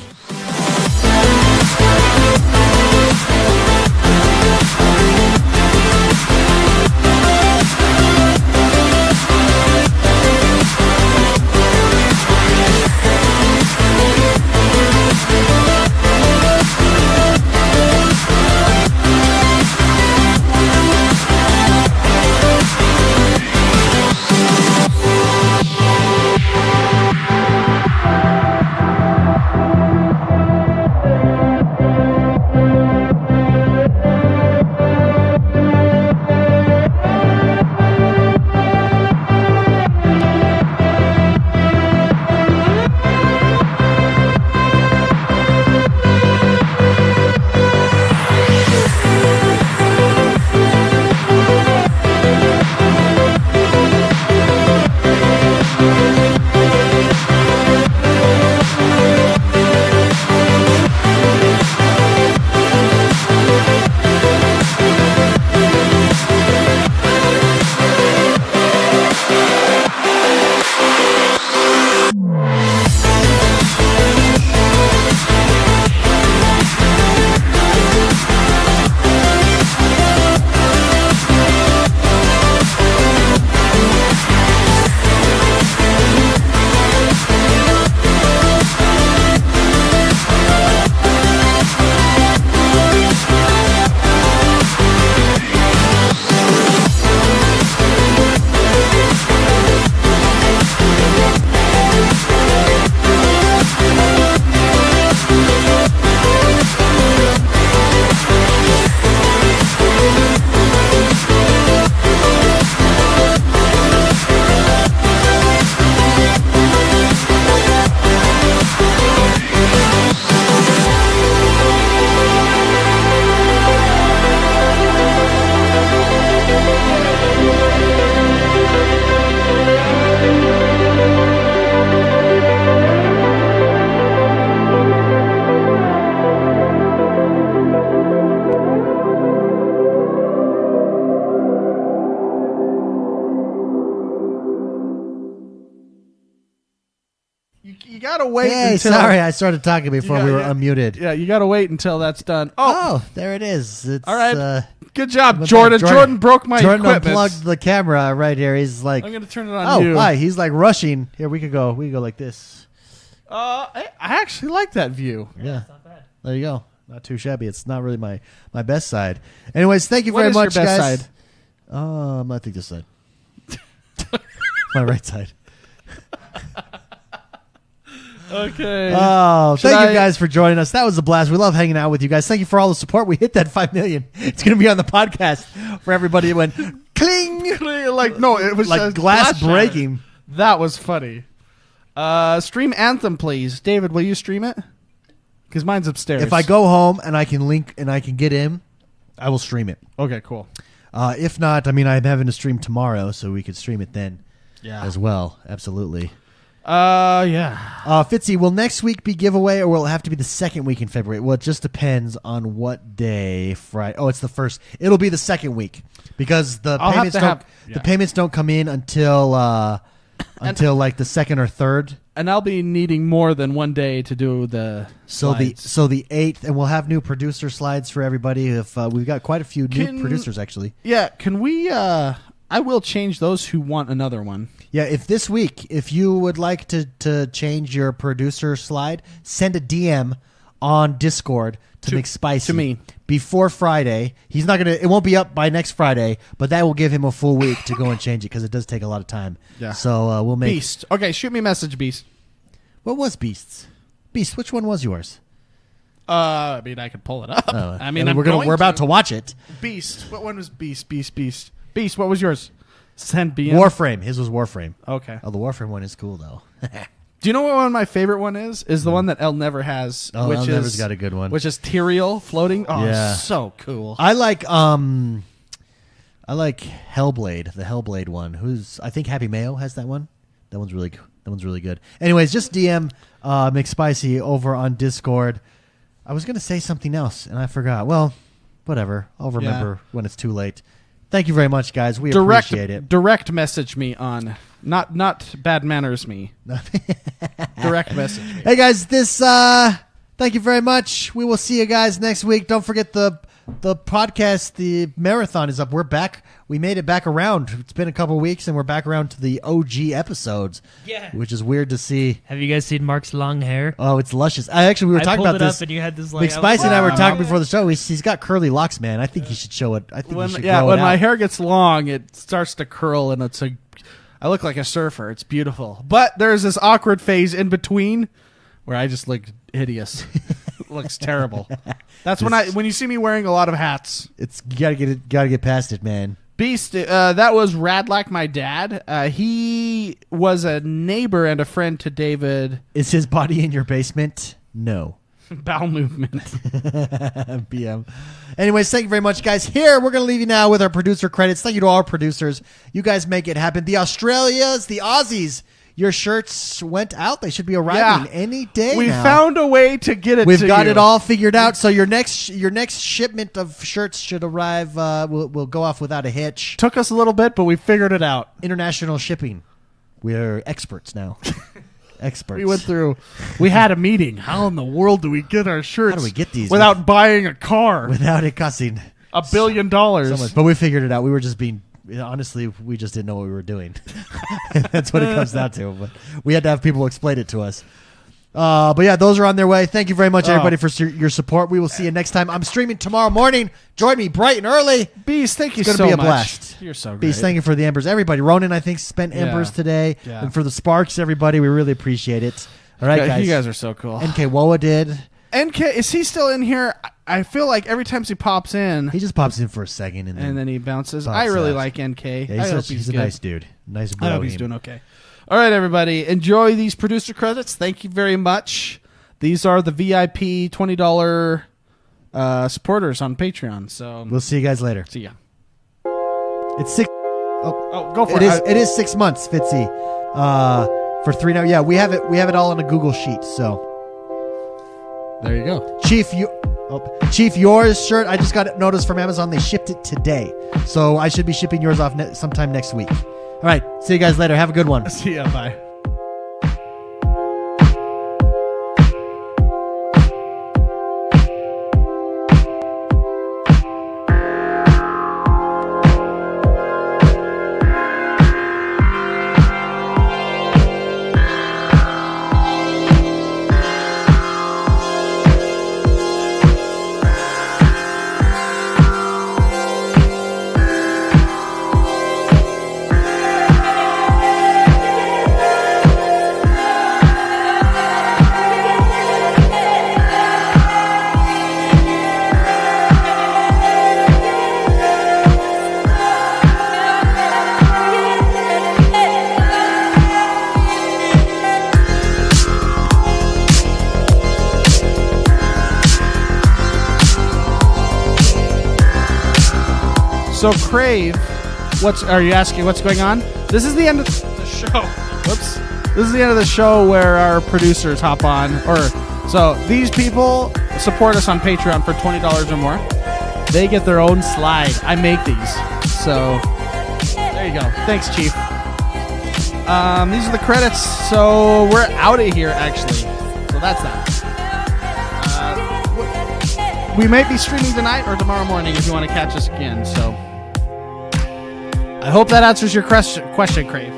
B: You gotta wait
A: Hey,
B: until...
A: sorry, I started talking before we were unmuted.
B: Yeah, you gotta wait until that's done.
A: Oh, there it is. It's,
B: all right. Good job,
A: what's
B: Jordan.
A: that?
B: Jordan broke my
A: Jordan
B: equipment.
A: unplugged the camera right here. He's like,
B: I'm gonna turn it on you.
A: Oh, hi. He's like rushing. Here, we could go like this.
B: I actually like that view.
A: Yeah. Not bad. There you go. Not too shabby. It's not really my best side. Anyways, thank you
B: What
A: very
B: is
A: much,
B: your best
A: guys.
B: side?
A: I think this side. My right side.
B: Okay.
A: Oh, thank you guys for joining us. That was a blast. We love hanging out with you guys. Thank you for all the support. We hit that 5 million. It's going to be on the podcast for everybody. It went cling.
B: Like, no, it was
A: like glass breaking.
B: That was funny. Stream Anthem, please. David, will you stream it? Because mine's upstairs.
A: If I go home and I can link and I can get in, I will stream it.
B: Okay, cool.
A: If not, I mean, I'm having to stream tomorrow, so we could stream it then as well. Absolutely.
B: Yeah.
A: Fitzy, will next week be giveaway or will it have to be the second week in February? Well, it just depends on what day. Friday. Oh, it's the first. It'll be the second week because the payments don't come in until like the second or third.
B: And I'll be needing more than one day to do the slides.
A: The 8th, and we'll have new producer slides for everybody. If we've got quite a few new producers actually.
B: Yeah, can we? I will change those who want another one.
A: Yeah, if this week, if you would like to change your producer slide, send a DM on Discord to McSpicy
B: to me
A: before Friday. He's not gonna. It won't be up by next Friday, but that will give him a full week to go and change it because it does take a lot of time.
B: Yeah.
A: So we'll make
B: Beast. Okay, shoot me a message, Beast.
A: What was Beast's? Beast, which one was yours?
B: I mean, I could pull it up. I mean,
A: we're about to watch it.
B: Beast. What one was Beast? Beast. What was yours? Send BM.
A: Warframe. His was Warframe.
B: Okay.
A: Oh, the Warframe one is cool though.
B: Do you know what one of my favorite one is? Is the one that El Never has.
A: Oh,
B: which
A: El Never's got a good one.
B: Which is Tyrael floating. Oh,
A: yeah.
B: So cool.
A: I like Hellblade, the Hellblade one. I think Happy Mayo has that one. That one's really good. Anyways, just DM McSpicy over on Discord. I was gonna say something else and I forgot. Well, whatever. I'll remember when it's too late. Thank you very much, guys. We appreciate it.
B: Direct message me on not bad manners me. Direct message me.
A: Hey guys, thank you very much. We will see you guys next week. Don't forget the podcast, the marathon is up. We're back. We made it back around. It's been a couple weeks and we're back around to the OG episodes.
C: Yeah.
A: Which is weird to see.
C: Have you guys seen Mark's long hair?
A: Oh, it's luscious. We were talking about this.
C: Up and you had this
A: McSpicy and I were talking before the show. He's got curly locks, man. I think he should show it. I think he should grow it
B: when
A: out.
B: my hair gets long, it starts to curl and I look like a surfer. It's beautiful. But there's this awkward phase in between where I just look hideous. It looks terrible. That's when you see me wearing a lot of hats.
A: It's you gotta get past it, man.
B: Beast, that was Rad Like My Dad. He was a neighbor and a friend to David.
A: Is his body in your basement? No.
B: Bowel movement.
A: BM. Anyways, thank you very much, guys. Here, we're going to leave you now with our producer credits. Thank you to all our producers. You guys make it happen. The Australias, the Aussies, your shirts went out. They should be arriving any day
B: We
A: now.
B: found a way to get it
A: We've
B: to
A: got
B: you.
A: it all figured out. So your next shipment of shirts should arrive. Will go off without a hitch.
B: Took us a little bit, but we figured it out.
A: International shipping. We're experts now. Experts.
B: We had a meeting. How in the world do we get our shirts?
A: How do we get these
B: without buying a car?
A: Without it costing
B: $1 billion.
A: So much. But we figured it out. We were just being... Honestly, we just didn't know what we were doing. That's what it comes down to. But we had to have people explain it to us. But yeah, those are on their way. Thank you very much, everybody, for your support. We will see you next time. I'm streaming tomorrow morning. Join me bright and early.
B: Beast, thank you so much.
A: It's going to be a blast.
B: You're so great.
A: Beast, thank you for the embers. Everybody, Ronan, I think, spent embers today.
B: Yeah.
A: And for the sparks, everybody, we really appreciate it. All right, guys.
B: You guys are so cool.
A: NK Woa did.
B: NK, is he still in here? I feel like every time he pops in...
A: He just pops in for a second. And
B: then he bounces. I really like NK.
A: Yeah,
B: I hope
A: he's a nice dude. Nice bro.
B: I hope he's doing okay. All right, everybody. Enjoy these producer credits. Thank you very much. These are the VIP $20 supporters on Patreon. So
A: we'll see you guys later.
B: See ya.
A: It's 6...
B: Oh, go for it.
A: It is 6 months, Fitzy. For 3 now. Yeah, we have it all on a Google sheet. So
B: there you go,
A: Chief. Yours shirt. I just got notice from Amazon. They shipped it today, so I should be shipping yours off sometime next week. All right. See you guys later. Have a good one.
B: See ya. Bye. So Crave, are you asking what's going on? This is the end of the show. Whoops. This is the end of the show where our producers hop on. So these people support us on Patreon for $20 or more. They get their own slide. I make these. So there you go. Thanks, Chief. These are the credits. So we're out of here, actually. So that's that. We might be streaming tonight or tomorrow morning if you want to catch us again. So I hope that answers your question, Crave.